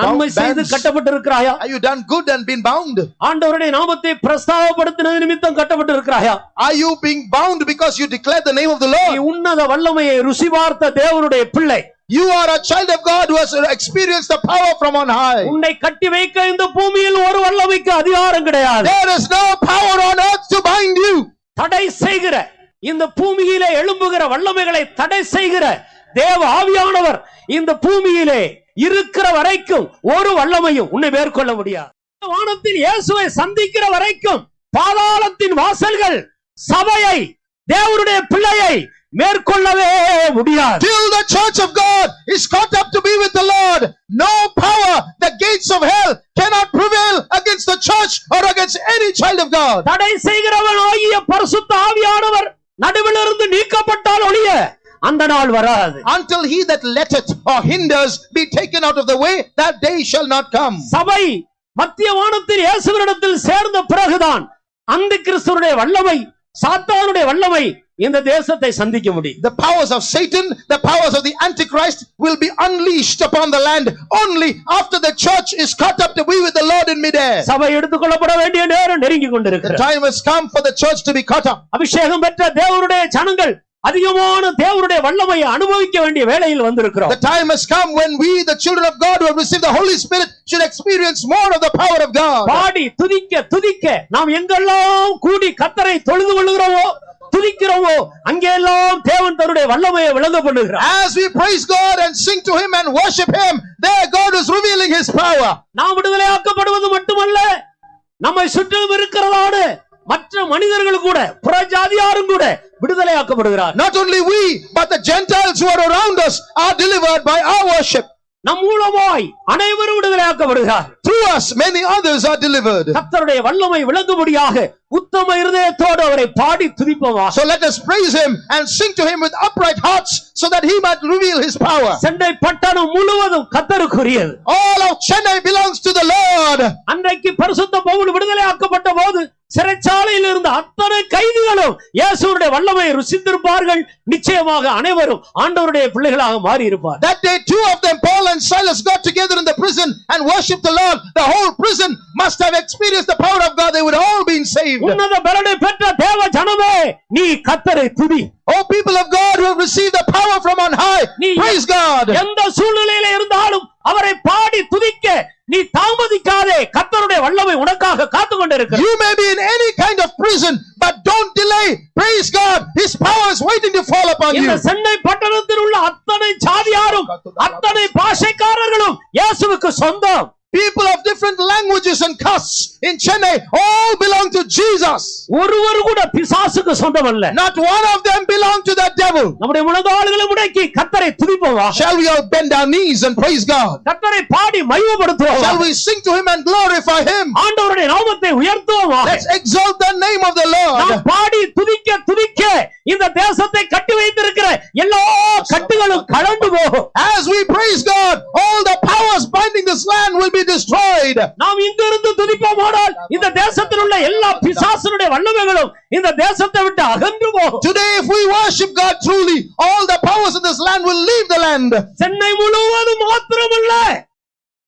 நன்மை செய்து கட்டப்பட்டிருக்கிறாயா? Are you done good and been bound? ஆண்டவருடைய நாமத்தை பிரஸ்தாபப்படுத்தினது நிமித்தம் கட்டப்பட்டிருக்கிறாயா? Are you being bound because you declared the name of the Lord? நீ உன்னத வல்லமையை ருசி பார்த்த தேவனுடைய பிள்ளை. You are a child of God who has experienced the power from on high. உன்னை கட்டி வைக்க இந்த பூமியில் ஒரு வல்லமைக்கு அதிகாரம் கிடையாது. There is no power on earth to bind you. தடை செய்கிற இந்த பூமியிலே எழும்புகிற வல்லமைகளை தடை செய்கிற தேவ ஆவியானவர் இந்த பூமியிலே இருக்கிற வரைக்கும் ஒரு வல்லமையும் உன்னை மேற்கொள்ள முடியாது. வானத்தில் இயேசுவை சந்திக்கிற வரைக்கும் பாதாளத்தின் வாசல்கள் சபையை, தேவனுடைய பிள்ளையை மேற்கொள்ளவே முடியாது. Till the church of God is caught up to be with the Lord, no power, the gates of hell cannot prevail against the church or against any child of God. தடை செய்கிறவன் ஆகிய பரிசுத்த ஆவியானவர் நடுவிலிருந்து நீக்கப்பட்டால் ஒழிய அந்த நாள் வராது. Until he that letteth or hinders be taken out of the way, that day shall not come. சபை மத்திய வானத்தில் இயேசுவினிடத்தில் சேர்ந்த பிறகுதான் அந்த கிறிஸ்துவுடைய வல்லமை, சாத்தானுடைய வல்லமை இந்த தேசத்தை சந்திக்க முடியும். The powers of Satan, the powers of the Antichrist will be unleashed upon the land only after the church is caught up to be with the Lord in midair. சபை எடுத்துக்கொள்ளப்பட வேண்டிய நேரம் நெருங்கி கொண்டிருக்கிறது. The time has come for the church to be caught up. அபிஷேகம் பெற்ற தேவனுடைய ஜனங்கள் அதிகமான தேவனுடைய வல்லமையை அனுபவிக்க வேண்டிய வேளையில் வந்திருக்கிறோம். The time has come when we, the children of God who have received the Holy Spirit, should experience more of the power of God. பாடி துதிக்க நாம் எங்கெல்லாம் கூடி கர்த்தரை தொழுது கொள்கிறோமோ, துதிக்கிறோமோ, அங்கெல்லாம் தேவன் தன்னுடைய வல்லமையை விளங்க பண்ணுகிறார். As we praise God and sing to him and worship him, there God is revealing his power. நாம் விடுதலையாக்கப்படுவது மட்டுமல்ல, நம்மை சுற்றிலும் இருக்கிறதான மற்ற மனிதர்கள் கூட, புறஜாதியாரும் கூட விடுதலையாக்கப்படுகிறார். Not only we, but the Gentiles who are around us are delivered by our worship. நம் மூலமாய் அனைவரும் விடுதலையாக்கப்படுகிறார். Through us, many others are delivered. கர்த்தருடைய வல்லமை விளங்கும்படியாக உத்தம இருதயத்தோடு அவரை பாடி துதிப்போமா. So let us praise him and sing to him with upright hearts so that he might reveal his power. Chennai பட்டணம் முழுவதும் கர்த்தருக்குரியது. All of Chennai belongs to the Lord. அன்றைக்கு பரிசுத்த பவுல் விடுதலையாக்கப்பட்ட போது சிறைச்சாலையில் இருந்த அத்தனை கைதிகளும் இயேசுவுடைய வல்லமையை ருசித்திருப்பார்கள். நிச்சயமாக அனைவரும் ஆண்டவருடைய பிள்ளைகளாக மாறி இருப்பார். That day, two of them, Paul and Silas, got together in the prison and worshipped the Lord. The whole prison must have experienced the power of God. They would all been saved. உன்னத பலனை பெற்ற தேவ ஜனமே, நீ கர்த்தரை துதி. Oh, people of God who have received the power from on high, praise God. எந்த சூழ்நிலையில இருந்தாலும் அவரை பாடி துதிக்க நீ தாமதிக்காதே. கர்த்தருடைய வல்லமை உனக்காக காத்து கொண்டிருக்கிறது. You may be in any kind of prison, but don't delay. Praise God. His power is waiting to fall upon you. இந்த சென்னை பட்டணத்தில் உள்ள அத்தனை ஜாதியாரும் அத்தனை பாஷைக்காரர்களும் இயேசுவுக்கு சொந்தம். People of different languages and castes in Chennai all belong to Jesus. ஒருவர் கூட பிசாசுக்கு சொந்தம் அல்ல. Not one of them belong to the devil. நம்முடைய முழங்கால்களை முடக்கி கர்த்தரை துதிப்போமா. Shall we all bend our knees and praise God? கர்த்தரை பாடி மகிமைப்படுத்துவோமா. Shall we sing to him and glorify him? ஆண்டவருடைய நாமத்தை உயர்த்துவோமா. Let's exalt the name of the Lord. நாம் பாடி துதிக்க துதிக்க இந்த தேசத்தை கட்டி வைத்திருக்கிற எல்லா கட்டுகளும் கலந்து போகும். As we praise God, all the powers binding this land will be destroyed. நாம் இங்கிருந்து துதிப்போமானால் இந்த தேசத்தில் உள்ள எல்லா பிசாசுடைய வல்லமைகளும் இந்த தேசத்தை விட்டு அகன்று போகும். Today if we worship God truly, all the powers in this land will leave the land. Chennai முழுவதும் மாத்திரமல்ல,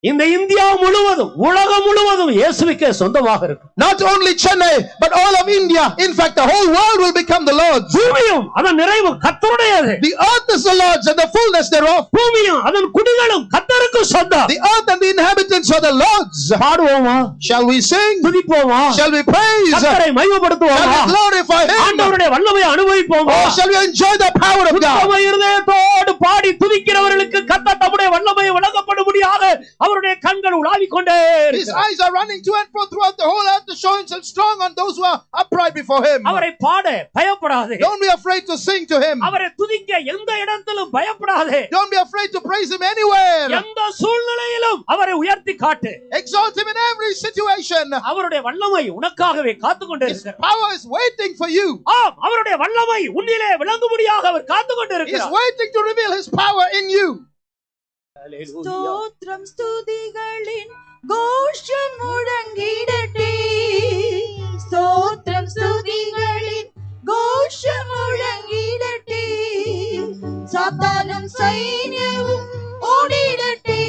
இந்த இந்தியா முழுவதும் உலகம் முழுவதும் இயேசுவுக்கே சொந்தமாக இருக்கும். Not only Chennai but all of India, in fact the whole world will become the Lord's. பூமியும் அதன் நிறைவு கர்த்தருடையது. The earth is the Lord's and the fullness thereof. பூமியும் அதன் குடிகளும் கர்த்தருக்கு சொந்தம். The earth and the inhabitants are the Lord's. பாடுவோமா. Shall we sing? துதிப்போமா. Shall we praise? கர்த்தரை மகிமைப்படுத்துவோமா. Shall we glorify him? ஆண்டவருடைய வல்லமையை அனுபவிப்போமா. Oh, shall we enjoy the power of God? உத்தம இருதயத்தோடு பாடி துதிக்கிறவர்களுக்கு கர்த்தர் தம்முடைய வல்லமையை வழங்கப்படும்படியாக அவருடைய கண்கள் உலாவிக் கொண்டே இருக்கிறார். His eyes are running to and fro throughout the whole earth to show himself strong on those who are upright before him. அவரை பாட பயப்படாதே. Don't be afraid to sing to him. அவரை துதிக்க எந்த இடத்திலும் பயப்படாதே. Don't be afraid to praise him anywhere. எந்த சூழ்நிலையிலும் அவரை உயர்த்தி காட்டு. Exalt him in every situation. அவருடைய வல்லமை உனக்காகவே காத்துக் கொண்டே His இருக்கிறார். power is waiting for you. ஆம், அவருடைய வல்லமை உன்னிலே விளங்கும்படியாக அவர் காத்துக் கொண்டே He is இருக்கிறார். waiting to reveal his power in you. ஸ்தோத்திரம் ஸ்துதிகளின் கோஷம் முழங்கிடட்டே. ஸ்தோத்திரம் ஸ்துதிகளின் கோஷம் முழங்கிடட்டே. சாத்தானும் சைன்யமும் ஓடிடட்டே.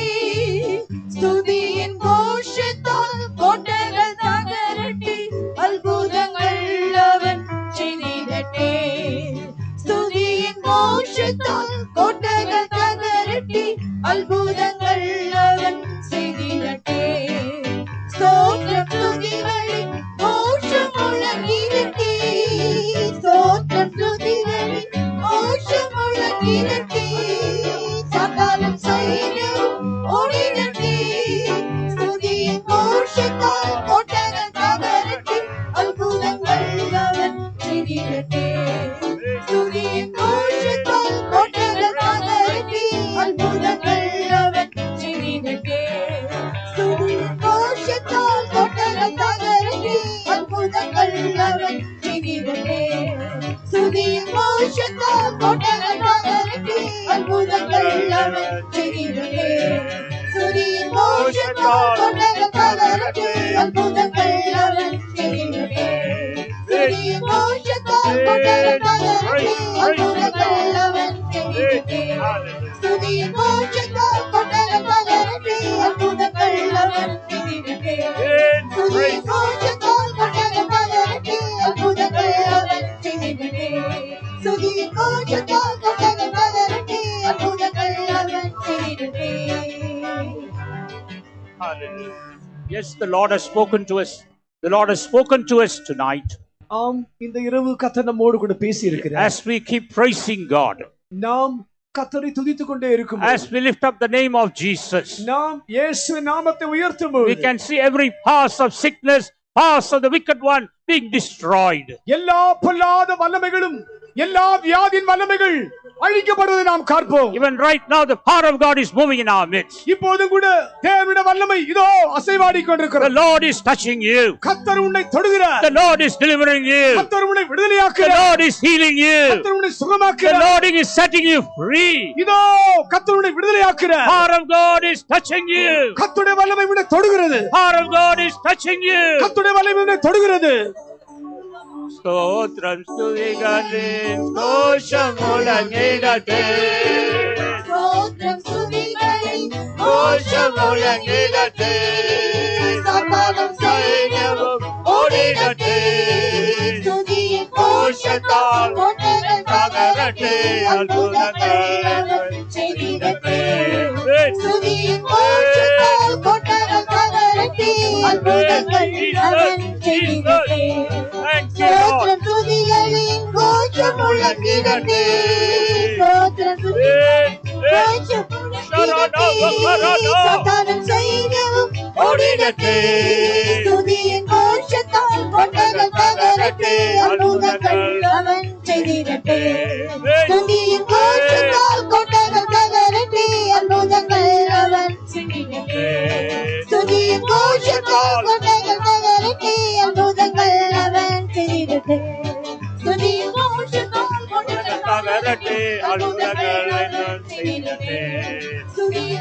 ஸ்துதியின் கோஷத்தால் கோட்டைகள் தகரட்டே. அற்புதங்கள் அவன் செய்திடட்டே. ஸ்துதியின் கோஷத்தால் கோட்டைகள் தகரட்டே. அற்புதங்கள் அவன் செய்திடட்டே. ஸ்தோத்திரம் ஸ்துதிகளின் கோஷம் முழங்கிடட்டே. ஸ்தோத்திரம் ஸ்துதிகளின் கோஷம் முழங்கிடட்டே. சாத்தானும் சைன்யமும் ஓடிடட்டே. ஸ்துதியின் கோஷத்தால் கோட்டைகள் தகரட்டே. அற்புதங்கள் அவன் செய்திடட்டே. ஸ்துதியின் கோஷத்தால் கோட்டைகள் தகரட்டே. அற்புதங்கள் அவன் செய்திடட்டே. ஸ்துதியின் கோஷத்தால் கோட்டைகள் தகரட்டே. அற்புதங்கள் அவன் செய்திடட்டே. ஸ்துதியின் கோஷத்தால் கோட்டைகள் தகரட்டே. அற்புதங்கள் அவன் செய்திடட்டே. ஸ்துதியின் கோஷத்தால் கோட்டைகள் தகரட்டே. அற்புதங்கள் அவன் செய்திடட்டே. ஸ்துதியின் கோஷத்தால் கோட்டைகள் தகரட்டே. அற்புதங்கள் அவன் செய்திடட்டே. ஸ்துதியின் கோஷத்தால் கோட்டைகள் தகரட்டே. அற்புதங்கள் அவன் செய்திடட்டே. ஸ்துதியின் கோஷத்தால் கோட்டைகள் தகரட்டே. அற்புதங்கள் அவன் செய்திடட்டே. ஸ்துதியின் கோஷத்தால் கோட்டைகள் தகரட்டே. அற்புதங்கள் அவன் செய்திடட்டே. Yes, the Lord has spoken to us. The Lord has spoken to us tonight. ஆம், இந்த இரவு கர்த்தர் நம்மோடு கூட பேசி இருக்கிறார். As we keep praising God, நாம் கர்த்தரை துதித்துக் கொண்டே இருக்கும். as we lift up the name of Jesus, நாம் இயேசுவின் நாமத்தை உயர்த்தும்போது we can see every powers of sickness, powers of the wicked one being destroyed. எல்லா பொல்லாத வல்லமைகளும், எல்லா வியாதியின் வல்லமைகள் அழிக்கப்படுவதை நாம் பார்ப்போம். Even right now, the power of God is moving in our midst. இப்போதும் கூட தேவனுடைய வல்லமை இதோ அசைவாடி The கொண்டிருக்கிறது. Lord is touching you. கர்த்தர் உன்னை தொடுகிறார். The Lord is delivering you. கர்த்தர் உன்னை The விடுதலையாக்குகிறார். Lord is healing you. கர்த்தர் உன்னை The சுகமாக்குகிறார். Lord is setting you free. இதோ கர்த்தர் உன்னை விடுதலையாக்குகிறார். Power of God is touching you. கர்த்தருடைய வல்லமை உன்னை தொடுகிறது. Power of God is touching you. கர்த்தருடைய வல்லமை உன்னை தொடுகிறது. Stotram studigalin koshamolangedate. Stotram studigalin Koshamolangedate. Sataram sainavum Odidate. Studiyin Koshatal kottagal Nagarate. Albudagal Chedidate Studiyin Koshatal kottagal nagarate Albudagal Chedidate Thank you, Lord. Stotram studigalin koshamolangedate Stotram studigalin Sataram sainavum Odidate. Studiyin koshatal kottagal nagarate Albudagal Chedidate Studiyin koshatal kottagal nagarate Albudagal Chedidate Studiyin koshatal kottagal nagarate Albudagal Chedidate Studiyin koshatal kottagal Nagarate. Albudagal Chedidate.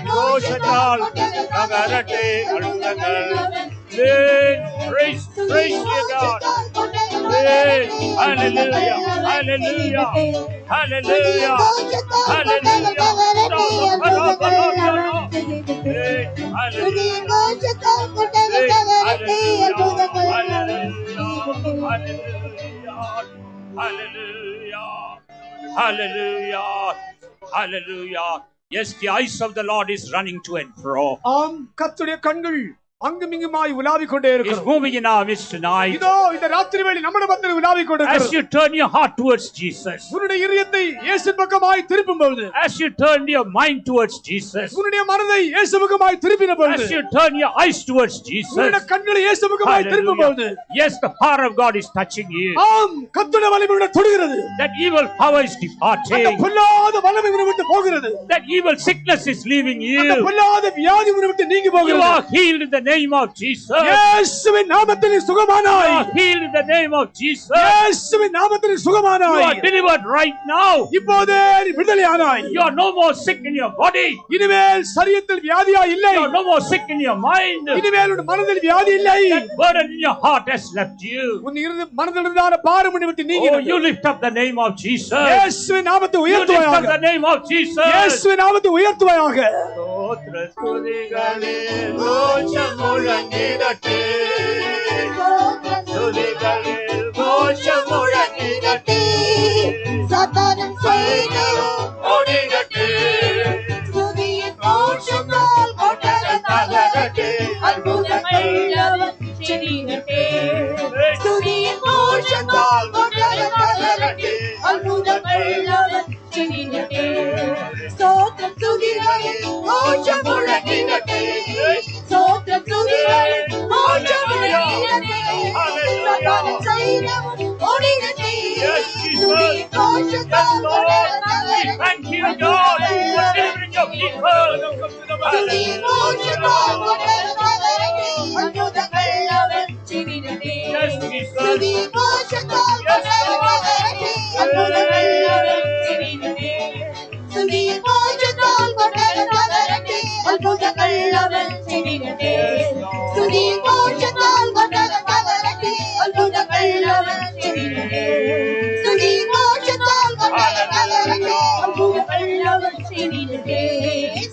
Koshatal Nagarate. Albudagal. Praise you, God. Praise. Hallelujah. Hallelujah. Hallelujah. Hallelujah. Hallelujah. Yes, the eyes of the Lord is running to and fro. ஆம், கர்த்தருடைய கண்கள் அங்குமிங்குமாய் உலாவிக் கொண்டே He's இருக்கிறது. moving in our midst tonight. இதோ இந்த ராத்திரி வேளை நம்முடைய மத்தியில் உலாவிக் As கொண்டிருக்கிறது. you turn your heart towards Jesus, உன்னுடைய இதயத்தை இயேசுவின் பக்கமாய் திருப்பும்போது, as you turn your mind towards Jesus, உன்னுடைய மனதை இயேசுவுக்குமாய் திருப்பின பொழுது, as you turn your eyes towards Jesus, உன்னுடைய கண்களை இயேசுவுக்குமாய் திருப்பும்போது, hallelujah. Yes, the power of God is touching you. ஆம், கர்த்தருடைய வல்லமை உன்னை தொடுகிறது. That evil power is அந்த departing. பொல்லாத வல்லமை உன்னை விட்டு போகிறது. That evil sickness is leaving அந்த you. பொல்லாத வியாதி உன்னை விட்டு நீங்கி You போகிறது. are healed in the name of Jesus. இயேசுவின் நாமத்தில் நீ You சுகமானாய். are healed in the name of Jesus. இயேசுவின் நாமத்தில் நீ You சுகமானாய். are delivered right now. இப்போதே நீ விடுதலையானாய். You are no more sick in your body. இனிமேல் சரீரத்தில் வியாதியா இல்லை. You are no more sick in your mind. இனிமேல் உன் மனதில் வியாதி இல்லை. That burden in your heart has left you. உன் மனதில் இருந்தான பாரம் உன்னை விட்டு Oh, நீங்கினது. you lift up the name of Jesus. இயேசுவின் நாமத்தை You lift up உயர்த்துவாயாக. the name of Jesus. இயேசுவின் நாமத்தை உயர்த்துவாயாக. ஸ்தோத்திர ஸ்துதிகளில் கோஷம் முழங்கிடட்டே. ஸ்துதிகளில் கோஷம் முழங்கிடட்டே. Sataram sainavum ஓடிடட்டே. Studiyin koshatal kottagal nagarate Albudagal Chedidate Studiyin koshatal kottagal nagarate Albudagal Chedidate Stotram studigalin koshamolangedate Stotram studigalin koshamolangedate Sataram sainavum odidate Yes, Jesus. Studiyin koshatal kottagal nagarate Thank you, God, for delivering your people. Studiyin koshatal kottagal nagarate Albudagal Chedidate Yes, Jesus. Studiyin koshatal kottagal nagarate Albudagal Chedidate Studiyin koshatal kottagal nagarate Albudagal Chedidate Studiyin koshatal kottagal nagarate Albudagal Chedidate Studiyin koshatal kottagal nagarate Albudagal Chedidate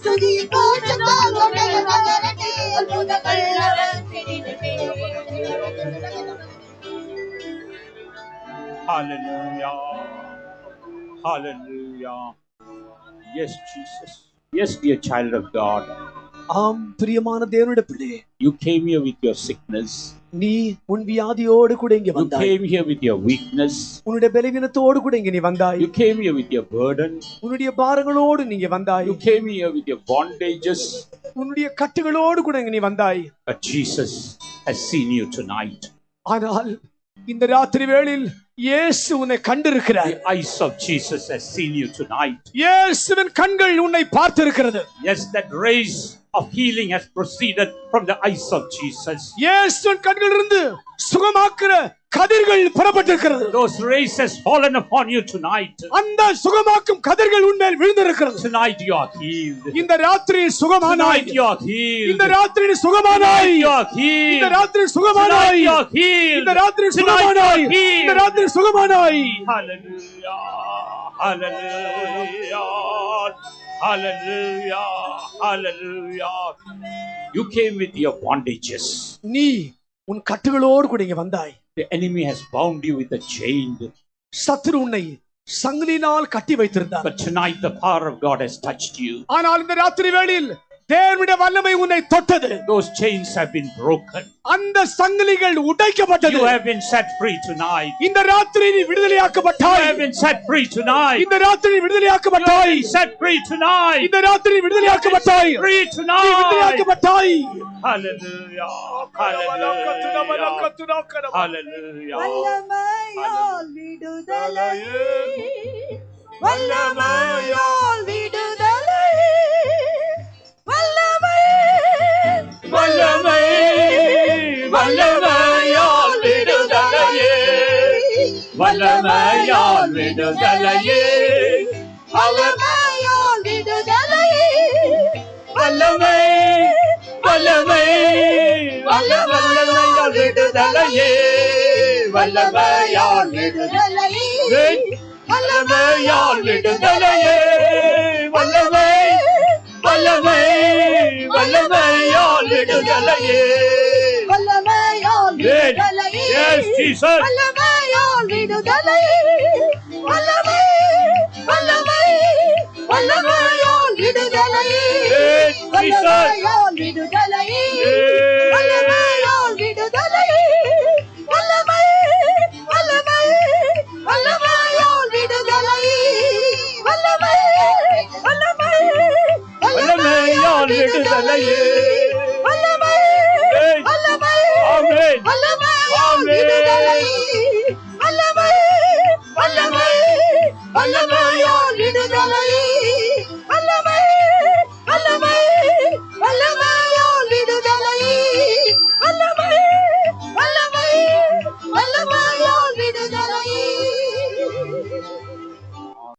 Studiyin koshatal kottagal nagarate Albudagal Chedidate Hallelujah. Hallelujah. Yes, Jesus. Yes, dear child of God. ஆம், பிரியமான தேவனுடைய பிள்ளையே, You came here with your sickness. நீ உன் வியாதியோடு கூட இங்கே You வந்தாய். came here with your weakness. உன்னுடைய பலவீனத்தோடு கூட இங்கே நீ வந்தாய். You came here with your burden. உன்னுடைய பாரங்களோடு நீங்க வந்தாய். You came here with your bondages. உன்னுடைய கட்டுகளோடு கூட இங்கே நீ வந்தாய். But Jesus has seen you tonight. ஆனால் இந்த ராத்திரி வேளையில் இயேசு உன்னை கண்டிருக்கிறார். The eyes of Jesus has seen you tonight. இயேசுவின் கண்கள் உன்னை பார்த்திருக்கிறது. Yes, that rays of healing has proceeded from the eyes of Jesus. இயேசுவின் கண்களிலிருந்து சுகமாக்குற கதிர்கள் புறப்பட்டிருக்கிறது. Those rays has fallen upon you tonight. அந்த சுகமாக்கும் கதிர்கள் உன்மேல் விழுந்திருக்கிறது. Tonight you are healed. இந்த ராத்திரியில் சுகமானாய். Tonight you are healed. இந்த ராத்திரியில் சுகமானாய். You are healed. இந்த ராத்திரியில் சுகமானாய். You are healed. இந்த ராத்திரியில் சுகமானாய். இந்த ராத்திரியில் சுகமானாய். Hallelujah. Hallelujah. Hallelujah. Hallelujah. You came with your bondages. நீ உன் கட்டுகளோடு கூட இங்க வந்தாய். The enemy has bound you with a chain. சத்துரு உன்னை சங்கிலினால் கட்டி வைத்திருந்தார். But tonight the power of God has touched you. ஆனால் இந்த ராத்திரி வேளையில் தேவனுடைய வல்லமை உன்னை தொட்டது. Those chains have been broken. அந்த சங்கிலிகள் உடைக்கப்பட்டது. You have been set free tonight. இந்த ராத்திரி நீ விடுதலையாக்கப்பட்டாய். You have been set free tonight. இந்த ராத்திரி விடுதலையாக்கப்பட்டாய். You have been set free tonight. இந்த ராத்திரி விடுதலையாக்கப்பட்டாய். Free tonight. விடுதலையாக்கப்பட்டாய். Hallelujah. Hallelujah. Hallelujah. வல்லமையால் விடுதலையே, வல்லமையால் விடுதலையே, வல்லமை வல்லமை வல்லமையால் விடுதலையே, வல்லமையால் விடுதலையே, வல்லமையால் விடுதலையே, வல்லமை வல்லமை வல்லமையால் விடுதலையே, வல்லமையால் விடுதலையே, வல்லமையால் விடுதலையே, வல்லமை வல்லமை வல்லமையால் விடுதலையே, வல்லமையால் விடுதலையே, Yes, Jesus. வல்லமையால் விடுதலையே, வல்லமை வல்லமை வல்லமையால் விடுதலையே, Yes, Jesus. வல்லமையால் விடுதலையே, வல்லமையால் விடுதலையே, வல்லமை வல்லமை வல்லமையால் விடுதலையே, வல்லமை வல்லமை வல்லமையால் விடுதலையே.